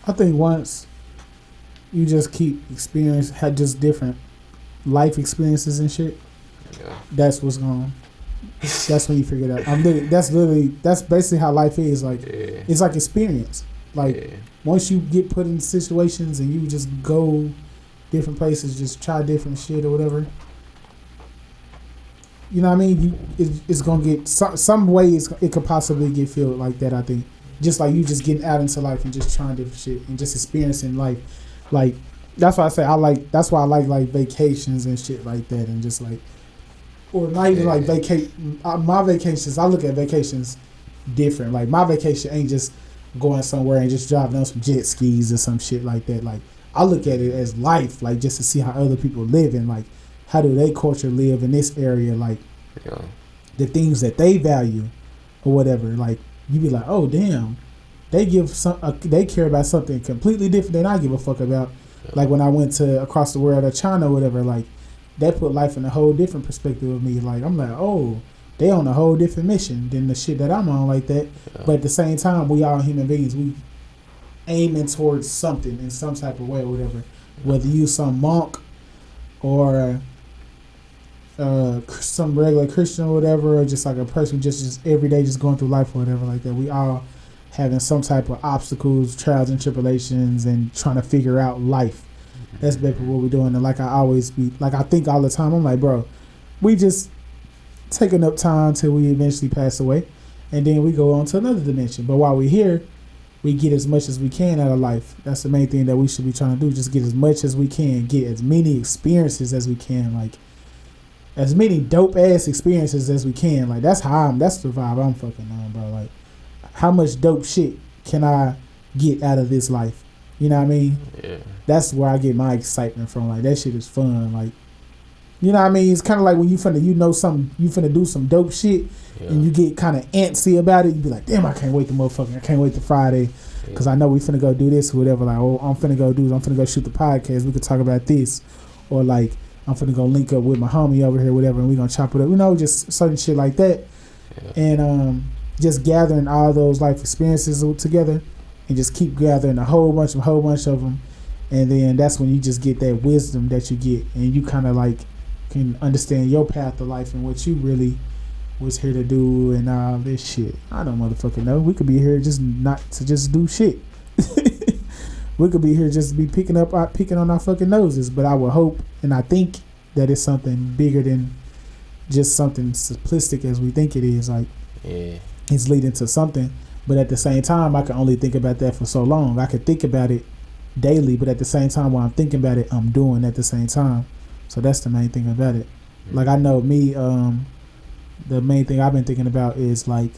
I think once you just keep had just different life experiences and shit. Yeah. That's what's going. That's when you figure it out. That's basically how life is. Like it's like experience. Like once you get put in situations and you just go different places, just try different shit or whatever. You know what I mean? It's gonna get some ways it could possibly get filled like that. I think just like you just getting out into life and just trying different shit and just experiencing life. Like that's why I say that's why I like vacations and shit like that and just like or not even like my vacations. I look at vacations different. Like my vacation ain't just going somewhere and just driving on some jet skis or some shit like that. Like I look at it as life, like just to see how other people live and like how do they culture live in this area, like the things that they value or whatever. Like you be like, oh damn, they care about something completely different than I give a fuck about. Like when I went to across the world of China or whatever, like that put life in a whole different perspective of me. Like I'm like, oh, they on a whole different mission than the shit that I'm on like that. But at the same time, we all human beings. We aiming towards something in some type of way or whatever. Whether you some monk or some regular Christian or whatever, or just like a person just every day just going through life or whatever like that. We all having some type of obstacles, trials and tribulations, and trying to figure out life. That's basically what we're doing. And like I think all the time, I'm like, bro, we just taking up time till we eventually pass away, and then we go on to another dimension. But while we're here, we get as much as we can out of life. That's the main thing that we should be trying to do. Just get as much as we can, get as many experiences as we can, like as many dope ass experiences as we can. Like that's the vibe I'm fucking on, bro. Like how much dope shit can I get out of this life? You know what I mean? Yeah. That's where I get my excitement from. Like that shit is fun. Like, you know what I mean? It's kind of like when you finna do some dope shit, and you get kind of antsy about it. You be like, damn, I can't wait I can't wait to Friday, because I know we finna go do this or whatever. Like, oh, I'm finna go shoot the podcast. We could talk about this, or like I'm finna go link up with my homie over here, whatever, and we gonna chop it up. You know, just certain shit like that, and just gathering all those life experiences together, and just keep gathering a whole bunch of them, and then that's when you just get that wisdom that you get, and you kind of like can understand your path of life and what you really was here to do and all this shit. I don't motherfucking know. We could be here just not to just do shit. We could be here just to be picking on our fucking noses. But I would hope and I think that it's something bigger than just something simplistic as we think it is. Like it's leading to something. But at the same time, I can only think about that for so long. I could think about it daily, but at the same time, while I'm thinking about it, I'm doing at the same time. So that's the main thing about it. Like I know me, the main thing I've been thinking about is like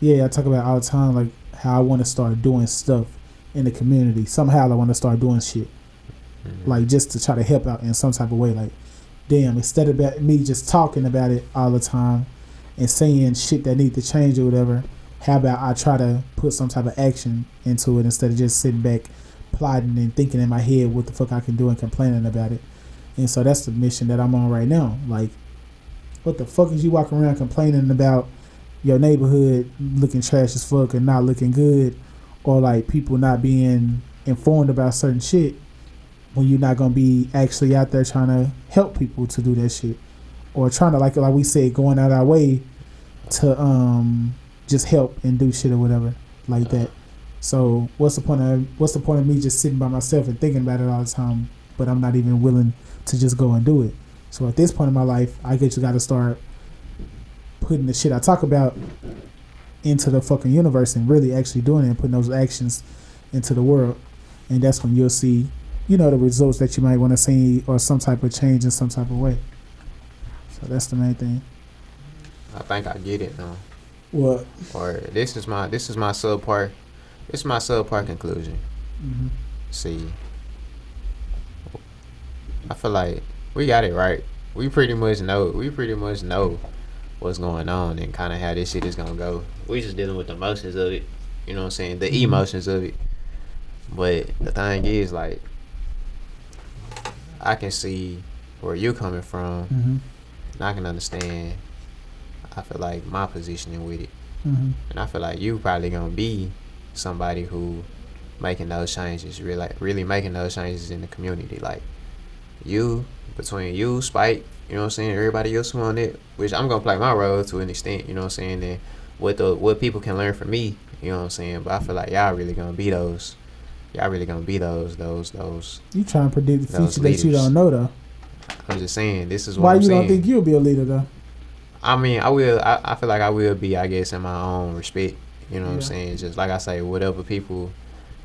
Yeah, I talk about all the time, like how I want to start doing stuff in the community. Somehow I want to start doing shit, like just to try to help out in some type of way. Like, damn, instead of me just talking about it all the time and saying shit that need to change or whatever, how about I try to put some type of action into it instead of just sitting back, plotting and thinking in my head what the fuck I can do and complaining about it. And so that's the mission that I'm on right now. Like, what the fuck is you walking around complaining about your neighborhood looking trash as fuck and not looking good, or like people not being informed about certain shit when you're not gonna be actually out there trying to help people to do that shit, or trying to like we said, going out our way to just help and do shit or whatever like that. So what's the point of me just sitting by myself and thinking about it all the time, but I'm not even willing to just go and do it? So at this point in my life, I guess you got to start putting the shit I talk about into the fucking universe and really actually doing it and putting those actions into the world. And that's when you'll see, the results that you might want to see, or some type of change in some type of way. So that's the main thing. I think I get it now. What? Or this is my subpart. This is my subpart conclusion. Mm-hmm. See, I feel like we got it right. We pretty much know what's going on and kind of how this shit is gonna go. We just dealing with the emotions of it. You know what I'm saying? The emotions of it. But the thing is, like, I can see where you're coming from, and I can understand. I feel like my positioning with it, and I feel like you probably gonna be somebody who making those changes, really making those changes in the community. Like, between you, Spike, you know what I'm saying, everybody else who on it, which I'm gonna play my role to an extent, you know what I'm saying, and what people can learn from me, you know what I'm saying. But I feel like y'all really gonna be those. You trying to predict the future leaders that you don't know, though. I'm just saying, this is what Why I'm you saying. don't think you'll be a leader, though? I mean, I will. I feel like I will be, I guess, in my own respect. You know what I'm saying? Just like I say, whatever people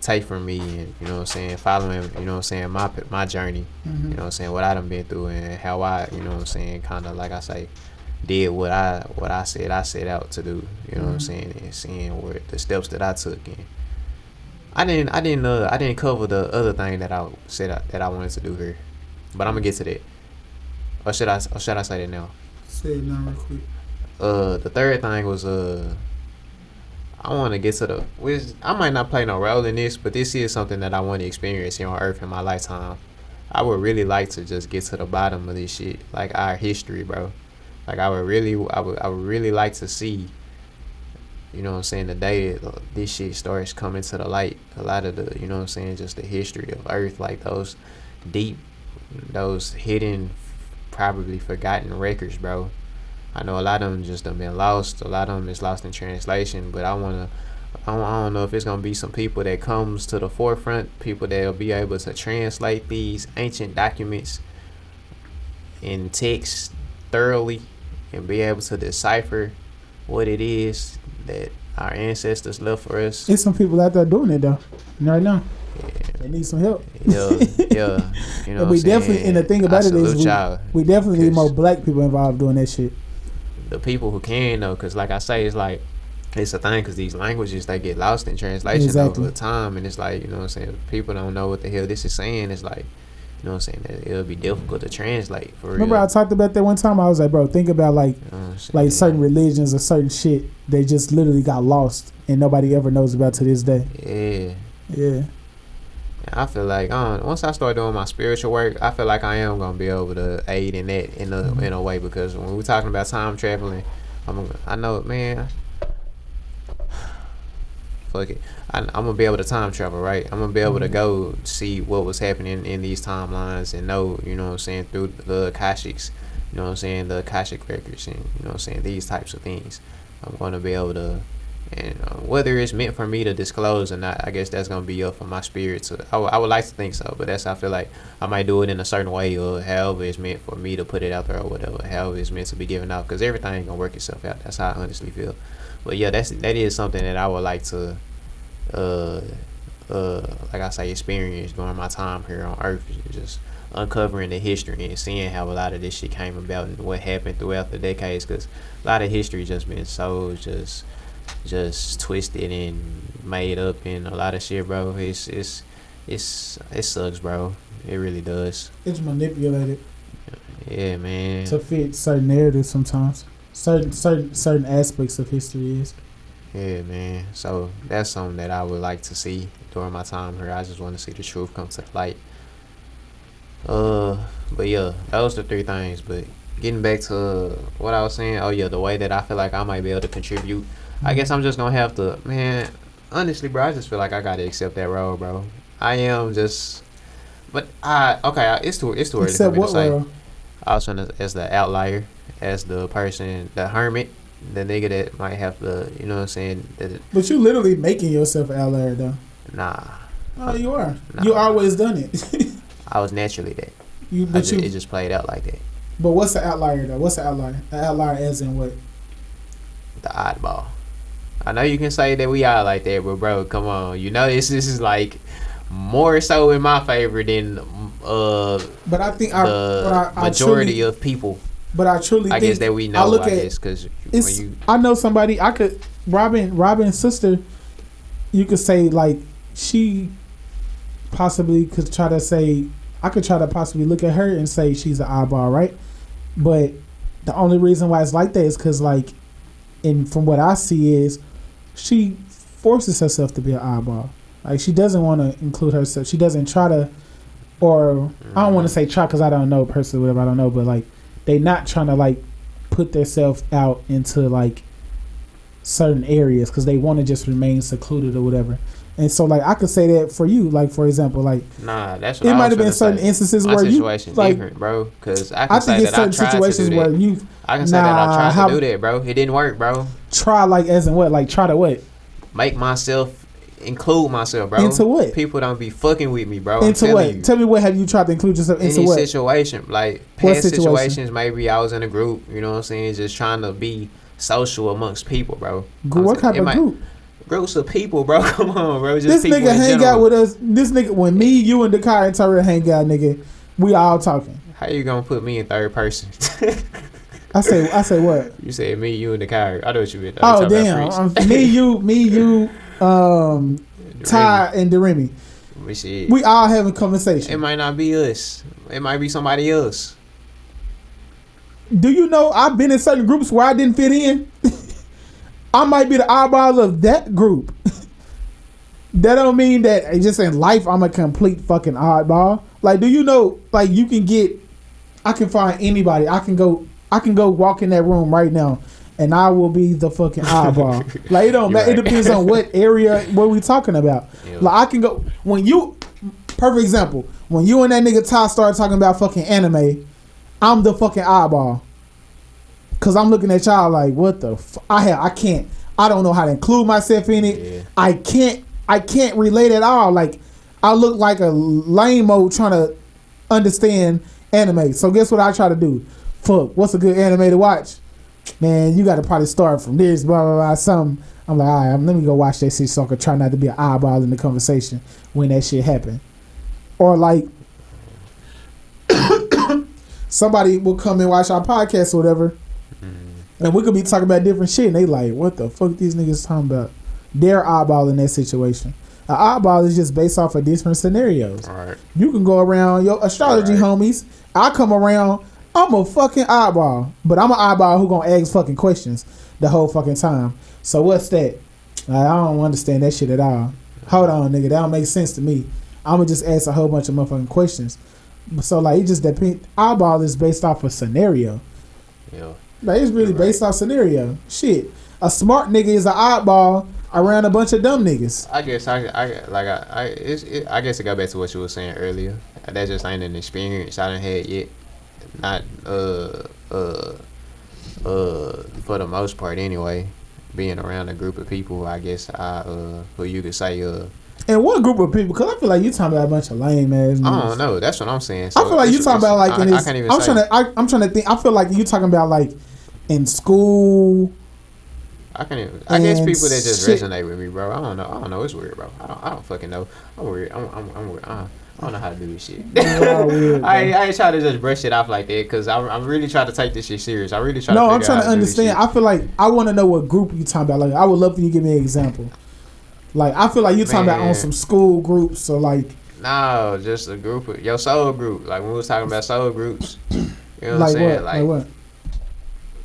take from me, and you know what I'm saying, following, you know what I'm saying, my journey. You know what I'm saying, what I done been through, and how I, you know what I'm saying, kind of like I say, did what I said I set out to do. You know what I'm saying, and seeing where the steps that I took. And I didn't cover the other thing that I said that I wanted to do here, but I'm gonna get to that. Or should I say that now? Say it now real quick. The third thing was I want to get to which I might not play no role in this, but this is something that I want to experience here on Earth in my lifetime. I would really like to just get to the bottom of this shit, like our history, bro. Like I would really like to see, you know what I'm saying, the day that this shit starts coming to the light. A lot of the, you know what I'm saying, just the history of Earth, like those deep, those hidden, probably forgotten records, bro. I know a lot of them just done been lost. A lot of them is lost in translation. But I don't know if it's gonna be some people that comes to the forefront, people that'll be able to translate these ancient documents in text thoroughly and be able to decipher what it is that our ancestors left for us. There's some people out there doing it though, right now. Yeah. They need some help. Yeah. You know, and we definitely, and the thing about it is, we definitely need more black people involved doing that shit. The people who can though, because like I say, it's like it's a thing, because these languages, they get lost in translation over time, and it's like, you know what I'm saying, people don't know what the hell this is saying. It's like, you know what I'm saying, that it'll be difficult to translate for real. Remember I talked about that one time? I was like, bro, think about like certain religions or certain shit, they just literally got lost and nobody ever knows about to this day. Yeah. I feel like once I start doing my spiritual work, I feel like I am gonna be able to aid in that in a way, because when we're talking about time traveling, I know, man. Fuck it, I'm gonna be able to time travel, right? I'm gonna be able to go see what was happening in these timelines and know, you know what I'm saying, through the Akashics, you know what I'm saying, the Akashic records, and you know what I'm saying, these types of things. I'm gonna be able to. And whether it's meant for me to disclose or not, I guess that's gonna be up for my spirit. So I would like to think so, but I feel like I might do it in a certain way, or however it's meant for me to put it out there, or whatever, however it's meant to be given out, because everything ain't gonna work itself out. That's how I honestly feel. But yeah, that is something that I would like to, like I say, experience during my time here on Earth. Just uncovering the history and seeing how a lot of this shit came about and what happened throughout the decades, because a lot of history just been so just just twisted and made up and a lot of shit, bro. It sucks, bro. It really does. It's manipulated. Yeah, man. To fit certain narratives sometimes. Certain aspects of history is. Yeah, man. So that's something that I would like to see during my time here. I just want to see the truth come to the light. But yeah, those are the three things. But getting back to what I was saying, oh yeah, the way that I feel like I might be able to contribute, I guess I'm just gonna have to, man. Honestly, bro, I just feel like I gotta accept that role, bro. I am just, but it's too early for me to say. Role? I was trying to, as the outlier, as the person, the hermit, the nigga that might have to, you know what I'm saying? But you literally making yourself an outlier, though. Nah. Oh, you are. Nah. You always done it. I was naturally that. It just played out like that. But what's the outlier, though? What's the outlier? An outlier as in what? The oddball. I know you can say that we are like that, but bro, come on. You know this is like more so in my favor than but I think the majority of people. But I truly think, guess that we know like this because I know somebody Robin's sister, you could say like she possibly could try to say, I could try to possibly look at her and say she's an eyeball, right? But the only reason why it's like that is because like, and from what I see is she forces herself to be an eyeball. Like she doesn't want to include herself. She doesn't try to, or I don't want to say try because I don't know personally, whatever, I don't know, but like they not trying to like put themselves out into like certain areas because they want to just remain secluded or whatever. And so like I could say that for you, like for example, like nah, that's what it I might have been say. certain instances My where you situation like different, bro. Because I think say it's that I certain tried situations to do where that. you I can say that I tried to do that, bro. It didn't work, bro. Try like as in what? Like try to what? Make myself include myself, bro. Into what? People don't be fucking with me, bro. Into what? Tell me what have you tried to include yourself into any what? situation, like past situations. Maybe I was in a group, you know what I'm saying, just trying to be social amongst people, bro. What type of group? Groups of people, bro. Come on, bro. This Just nigga hang out with us. This nigga, when me, you, and Dakar and Tyrell hang out, nigga, we all talking. How you gonna put me in third person? I say what? You said me, you, and Dakar. I know what you meant. Oh damn, me, you, Ty, and Deremy. We all having conversation. It might not be us. It might be somebody else. Do you know I've been in certain groups where I didn't fit in? I might be the eyeball of that group. That don't mean that just in life I'm a complete fucking oddball. Like, do you know? Like, you can get. I can find anybody. I can go walk in that room right now, and I will be the fucking eyeball. Like, it don't matter. Right. It depends on what area, what we talking about. Yeah. Like, I can go when you. Perfect example. When you and that nigga Ty start talking about fucking anime, I'm the fucking eyeball. Cause I'm looking at y'all like, what the I can't. I don't know how to include myself in it. Yeah. I can't relate at all. Like, I look like a lame-o trying to understand anime. So guess what I try to do? Fuck, what's a good anime to watch? Man, you got to probably start from this, blah, blah, blah, something. I'm like, all right, let me go watch that shit so I can try not to be an eyeball in the conversation when that shit happen. Or like, somebody will come and watch our podcast or whatever, and we could be talking about different shit, and they like, what the fuck these niggas talking about? They're eyeball in that situation. An eyeball is just based off of different scenarios. All right. You can go around your astrology homies. I come around, I'm a fucking eyeball. But I'm an eyeball who gonna ask fucking questions the whole fucking time. So what's that? I don't understand that shit at all. Hold on, nigga. That don't make sense to me. I'm gonna just ask a whole bunch of motherfucking questions. So like, it just depends. Eyeball is based off a scenario. Yeah. Like, it's really based off scenario. Shit. A smart nigga is an oddball around a bunch of dumb niggas. I guess I guess it got back to what you were saying earlier. That just ain't an experience I done had yet. Not for the most part anyway. Being around a group of people, I guess who you could say And what group of people? Because I feel like you talking about a bunch of lame ass niggas. I don't know. That's what I'm saying. So I feel like you talking about like I can't even say. I'm trying to think. I feel like you talking about like in school. I guess people that just resonate with me, bro. I don't know. It's weird, bro. I don't fucking know. I'm weird. I'm weird. I don't know how to do this shit. Weird, I ain't trying to just brush it off like that because I'm really trying to take this shit serious. I really try to. No, I'm figure trying out to how do this understand. shit. I feel like I want to know what group you talking about. Like, I would love for you to give me an example. Like, I feel like you're talking about on some school groups or like. No, just a group of your soul group. Like when we was talking about soul groups, you know what I'm Like saying? what? Like what?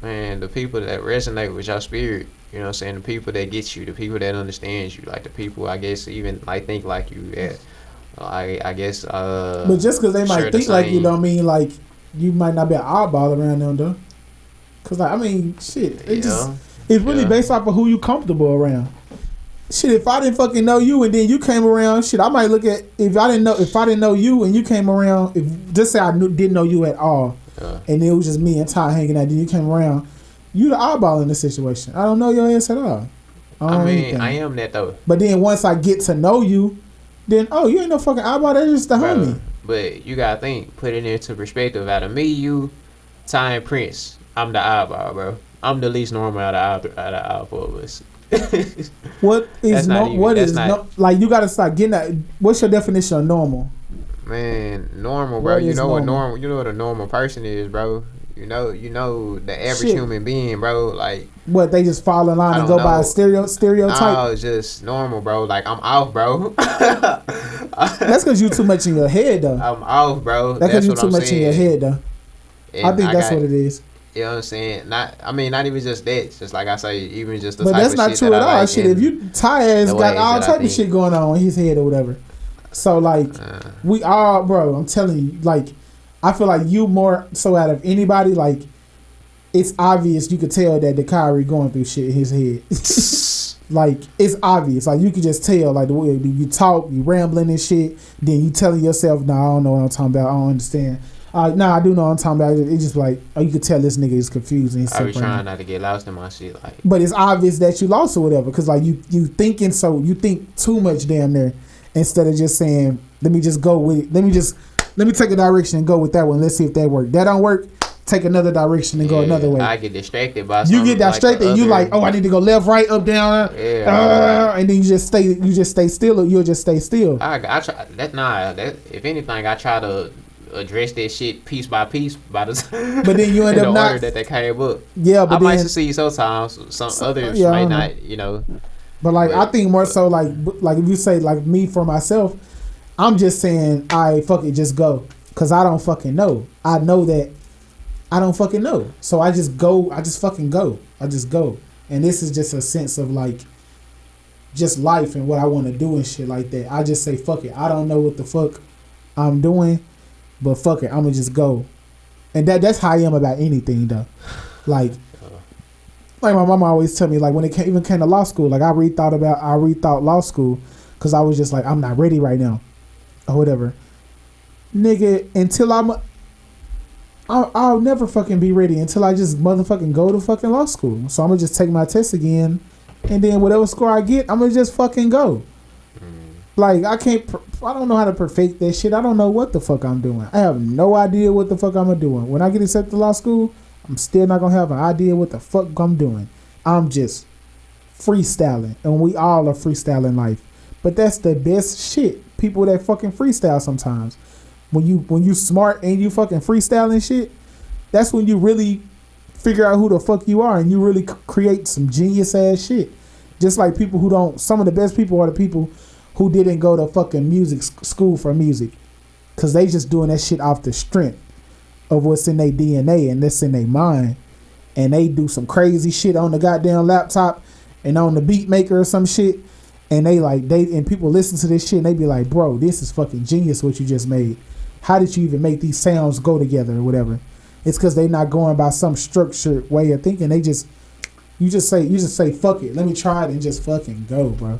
Man, the people that resonate with your spirit. You know what I'm saying? The people that get you, the people that understand you, like the people I guess even like think like you. Yeah. I guess. But just because they might share think the like you, same- don't mean like you might not be an oddball around them though. Cause like I mean, shit, it's really based off of who you comfortable around. Shit, if I didn't fucking know you and then you came around, shit, I might look at if I didn't know you and you came around. If just say didn't know you at all, and it was just me and Ty hanging out, then you came around, you the oddball in this situation. I don't know your ass at all. I mean, I am that though. But then once I get to know you, then you ain't no fucking oddball. That's just the homie. But you gotta think, put it into perspective. Out of me, you, Ty, and Prince, I'm the oddball, bro. I'm the least normal out of all four of us. What is like? You gotta start getting that. What's your definition of normal? Man, normal, bro. You know what normal? You know what a normal person is, bro. You know the average human being, bro. Like what? They just fall in line and go by a stereotype. No, it's just normal, bro. Like I'm off, bro. That's because you too much in your head, though. I'm off, bro. That's because you too much in your head, though. And I think that's what it is. You know what I'm saying? Not even just that. Just like I say, even just the but type that's of not shit true that at I all. like Shit, if you Ty-ass got all type of shit going on in his head or whatever. So like, we all, bro. I'm telling you, like, I feel like you more so out of anybody. Like, it's obvious you could tell that the Kyrie going through shit in his head. Like, it's obvious. Like, you could just tell, like, the way you talk, you rambling and shit. Then you telling yourself, "Nah, I don't know what I'm talking about. I don't understand." Nah, I do know what I'm talking about. It's just like, you could tell this nigga is confused. And I be trying not to get lost in my shit, like. But it's obvious that you lost or whatever, because like you thinking you think too much damn there, instead of just saying, let me just go with it. Let me take a direction and go with that one. Let's see if that works. That don't work. Take another direction and go another way. I get distracted by you get distracted and you like, I need to go left, right, up, down, and then you just stay still, or you'll just stay still. I try that. If anything, I try to address that shit piece by piece by the. But then you end up not order that came up. Yeah, but I might succeed sometimes. Some others might not. You know. But like, I think more so like if you say like me for myself, I'm just saying, fuck it, just go, cause I don't fucking know. I know that I don't fucking know, so I just go. I just fucking go. I just go, and this is just a sense of like, just life and what I want to do and shit like that. I just say fuck it. I don't know what the fuck I'm doing, but fuck it, I'm gonna just go, and that's how I am about anything though. Like my mama always tell me, like when it even came to law school, like I rethought law school because I was just like, I'm not ready right now or whatever, nigga. Until I'll never fucking be ready until I just motherfucking go to fucking law school. So I'm gonna just take my test again, and then whatever score I get, I'm gonna just fucking go. Like I don't know how to perfect that shit. I don't know what the fuck I'm doing. I have no idea what the fuck I'm doing. When I get accepted to law school, I'm still not gonna have an idea what the fuck I'm doing. I'm just freestyling, and we all are freestyling life. But that's the best shit. People that fucking freestyle sometimes. When you smart and you fucking freestyling shit, that's when you really figure out who the fuck you are, and you really create some genius ass shit. Just like people who don't. Some of the best people are the people who didn't go to fucking music school for music, cause they just doing that shit off the strength of what's in their DNA and that's in their mind, and they do some crazy shit on the goddamn laptop and on the beat maker or some shit, and and people listen to this shit and they be like, bro, this is fucking genius what you just made. How did you even make these sounds go together or whatever? It's because they not going by some structured way of thinking. You just say fuck it, let me try it and just fucking go, bro.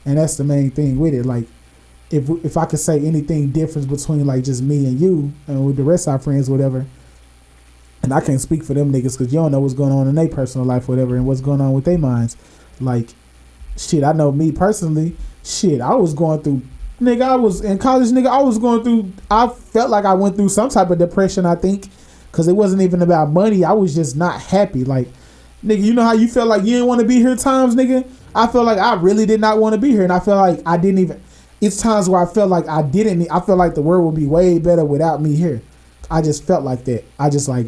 And that's the main thing with it. Like, if I could say anything difference between like just me and you and with the rest of our friends, whatever, and I can't speak for them niggas because you don't know what's going on in their personal life, whatever, and what's going on with their minds. Like, shit, I know me personally. Shit, I was going through. Nigga, I was in college, nigga, I felt like I went through some type of depression, I think, because it wasn't even about money. I was just not happy. Like, nigga, you know how you felt like you didn't want to be here times, nigga? I felt like I really did not want to be here, and I felt like I it's times where I felt like I feel like the world would be way better without me here. I just felt like that. I just like,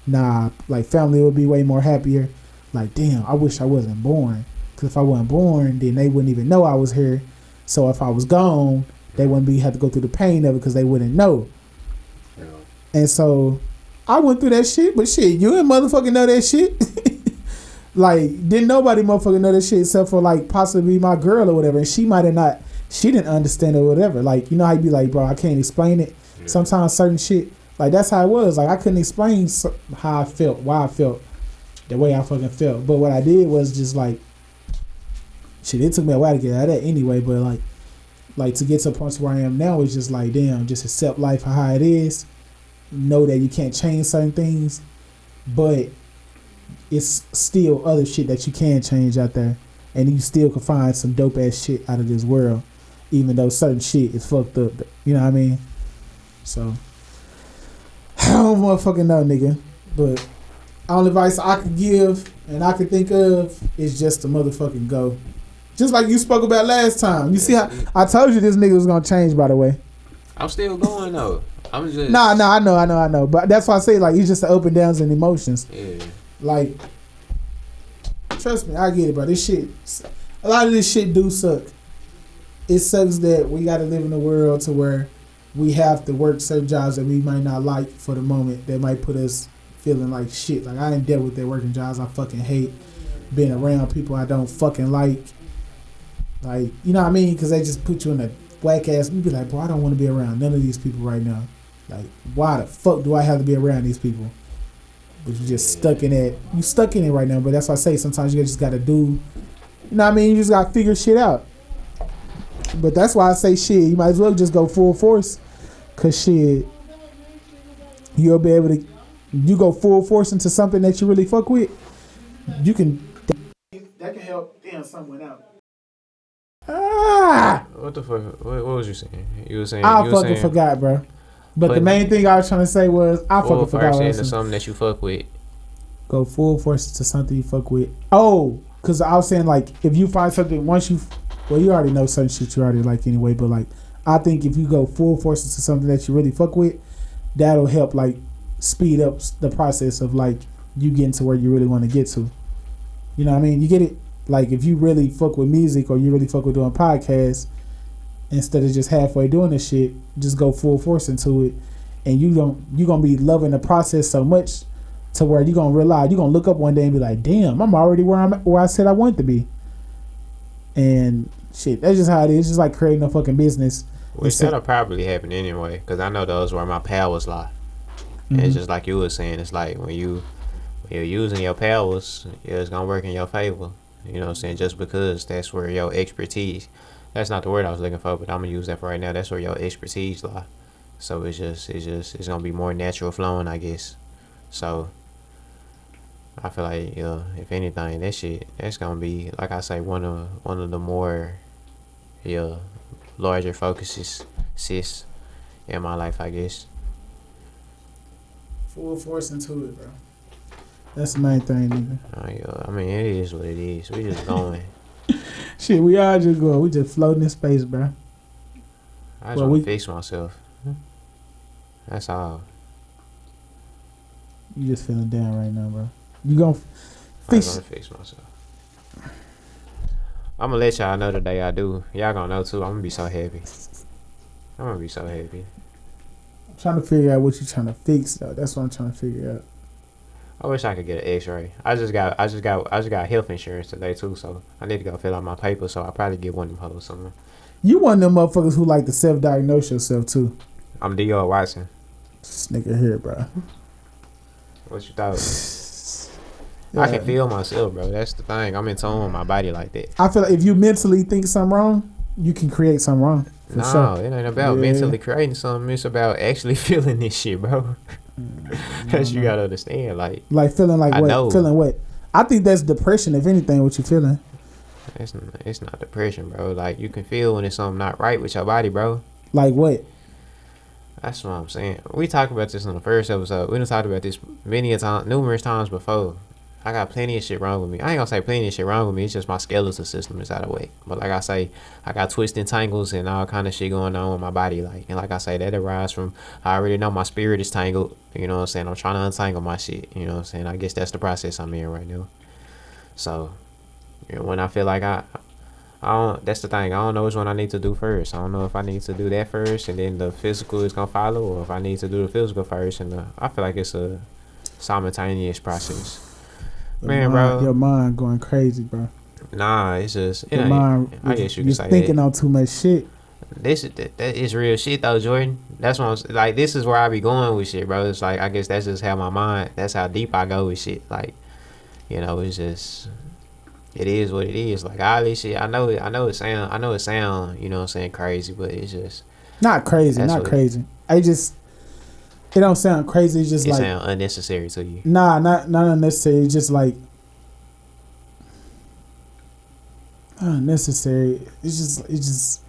nah, like family would be way more happier. Like, damn, I wish I wasn't born. Because if I wasn't born, then they wouldn't even know I was here. So if I was gone, they wouldn't have to go through the pain of it because they wouldn't know. Yeah. And so I went through that shit, but shit, you didn't motherfucking know that shit. Like, didn't nobody motherfucking know that shit except for like possibly my girl or whatever. And she might have not, she didn't understand it or whatever. Like, you know how you be like, bro, I can't explain it. Yeah. Sometimes certain shit, like that's how it was. Like I couldn't explain how I felt, why I felt the way I fucking felt. But what I did was just like, shit, it took me a while to get out of that anyway. But like to get to a point where I am now is just like, damn, just accept life for how it is. Know that you can't change certain things, but it's still other shit that you can change out there, and you still can find some dope ass shit out of this world, even though certain shit is fucked up. You know what I mean? So I don't motherfucking know, nigga. But only advice I could give and I could think of is just to motherfucking go. Just like you spoke about last time. You see how I told you this nigga was gonna change, by the way. I'm still going though. I'm just Nah, I know. But that's why I say like it's just the up and downs and emotions. Yeah. Like, trust me, I get it, bro. This shit, a lot of this shit do suck. It sucks that we gotta live in a world to where we have to work certain jobs that we might not like for the moment. That might put us feeling like shit. Like I ain't dealt with that working jobs I fucking hate. Being around people I don't fucking like. Like, you know what I mean? Because they just put you in a whack ass. You be like, bro, I don't want to be around none of these people right now. Like, why the fuck do I have to be around these people? But you just stuck in it. You stuck in it right now. But that's why I say sometimes you just gotta do. You know what I mean? You just gotta figure shit out. But that's why I say shit. You might as well just go full force, cause shit, you'll be able to. You go full force into something that you really fuck with. You can. That can help. Damn, someone out. What the fuck? What was you saying? You were saying I fucking forgot, bro. But the main thing I was trying to say was I fucking forgot. Full force into something that you fuck with. Go full force into something you fuck with. Oh, because I was saying like if you find something once you, well you already know certain shit you already like anyway. But like I think if you go full force into something that you really fuck with, that'll help like speed up the process of like you getting to where you really want to get to. You know what I mean? You get it? Like if you really fuck with music or you really fuck with doing podcasts, instead of just halfway doing this shit, just go full force into it, and you gonna be loving the process so much to where you gonna realize you gonna look up one day and be like, damn, I'm already where I said I wanted to be. And shit, that's just how it is. It's just like creating a fucking business. Which that'll probably happen anyway, because I know those where my powers lie. Mm-hmm. It's just like you were saying, it's like when you're using your powers, it's gonna work in your favor. You know what I'm saying? Just because that's where your expertise, that's not the word I was looking for, but I'm gonna use that for right now. That's where your expertise lie. So it's gonna be more natural flowing, I guess. So I feel like if anything, that's gonna be, like I say, one of the more larger focuses in my life, I guess. Full force into it, bro. That's the main thing, nigga. I mean, it is what it is. We just going. Shit, we all just going. We just floating in space, bro. I just want to fix myself. That's all. You just feeling down right now, bro. You gonna fix? I'm gonna fix myself. I'm gonna let y'all know the day I do. Y'all gonna know too. I'm gonna be so happy. I'm trying to figure out what you trying to fix, though. That's what I'm trying to figure out. I wish I could get an X-ray. I just got health insurance today too, so I need to go fill out my papers. So I'll probably get one of them hoes somewhere. You one of them motherfuckers who like to self-diagnose yourself too. I'm D.R. Watson. This nigga here, bro. What you thought? Yeah. I can feel myself, bro. That's the thing. I'm in tune with my body like that. I feel like if you mentally think something wrong, you can create something wrong. No, sure. It ain't about mentally creating something. It's about actually feeling this shit, bro. That's you gotta understand, like feeling like what? Know. Feeling what? I think that's depression. If anything, what you feeling? It's not depression, bro. Like you can feel when it's something not right with your body, bro. Like what? That's what I'm saying. We talked about this in the first episode. We done talked about this numerous times before. I got plenty of shit wrong with me. I ain't gonna say plenty of shit wrong with me. It's just my skeletal system is out of whack. But like I say, I got twists and tangles and all kind of shit going on with my body. Like, and like I say, that arises from I already know my spirit is tangled. You know what I'm saying? I'm trying to untangle my shit. You know what I'm saying? I guess that's the process I'm in right now. So, you know, when I feel like I don't. That's the thing. I don't know which one I need to do first. I don't know if I need to do that first and then the physical is gonna follow, or if I need to do the physical first. And I feel like it's a simultaneous process. Man, bro. Your mind going crazy, bro. Nah, it's just Your mind. I guess you you're can say thinking that. on too much shit. That is real shit though, Jordan. That's what I'm like. This is where I be going with shit, bro. It's like I guess that's just how my mind. That's how deep I go with shit. Like, you know, it's just it is what it is. Like all this shit, I know it sound. You know what I'm saying, crazy, but it's just not crazy. It don't sound crazy. It's just it like sound unnecessary to you. Nah, not unnecessary. It's just like unnecessary. It's just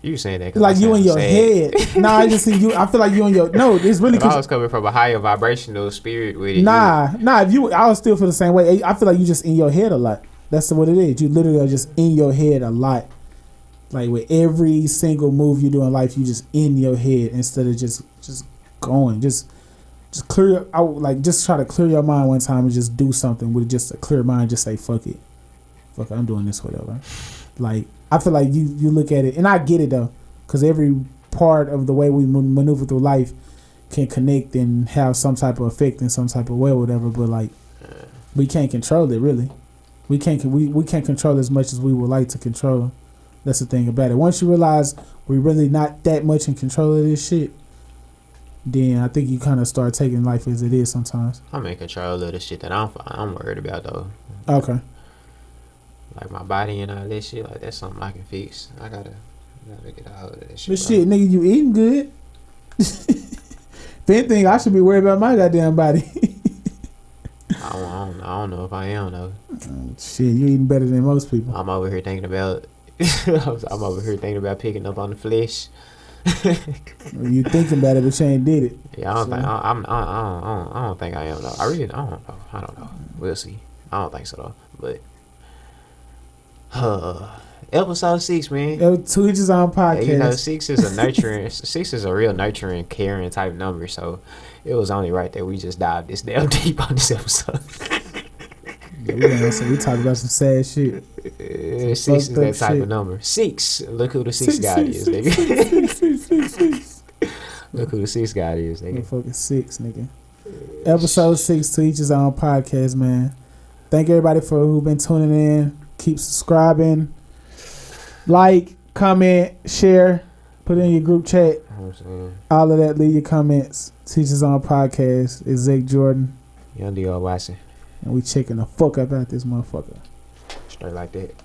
You saying that like you in your head. Nah, I just see you. I feel like you in your it's really. If I was coming from a higher vibrational spirit with it. Nah. If you, I would still feel the same way. I feel like you just in your head a lot. That's what it is. You literally are just in your head a lot. Like with every single move you do in life, you just in your head instead of just going. Just clear out. Like just try to clear your mind one time and just do something with just a clear mind. Just say fuck it. I'm doing this, whatever. Like I feel like you look at it, and I get it though, because every part of the way we maneuver through life can connect and have some type of effect in some type of way, or whatever. But like we can't control it really. We can't control as much as we would like to control. That's the thing about it. Once you realize we're really not that much in control of this shit, then I think you kind of start taking life as it is sometimes. I'm in control of the shit that I'm worried about though. Okay. Like my body and all that shit, like that's something I can fix. I gotta get a hold of that shit. But shit, nigga, you eating good. If anything, I should be worried about my goddamn body. I don't know if I am though. Shit, you eating better than most people. I'm over here thinking about. I'm over here thinking about picking up on the flesh. You thinking about it, but you ain't did it. Yeah, I don't think I am though. I don't know. I don't know. We'll see. I don't think so though. But episode 6, man. To each his own podcast. You know, 6 is a nurturing. 6 is a real nurturing, caring type number. So it was only right that we just dived this damn deep on this episode. Yeah, we talked about some sad shit. 6 is that type of number. 6. Look who the 6 guy is, nigga. Look who the 6 guy is, nigga. Motherfucking 6, nigga. Episode 6, to each his own podcast, man. Thank everybody for who been tuning in. Keep subscribing. Like, comment, share, put it in your group chat. All of that, leave your comments. Teachers on podcast. It's Zach Jordan. Young D.O. Watson. And we checking the fuck up out this motherfucker. Straight like that.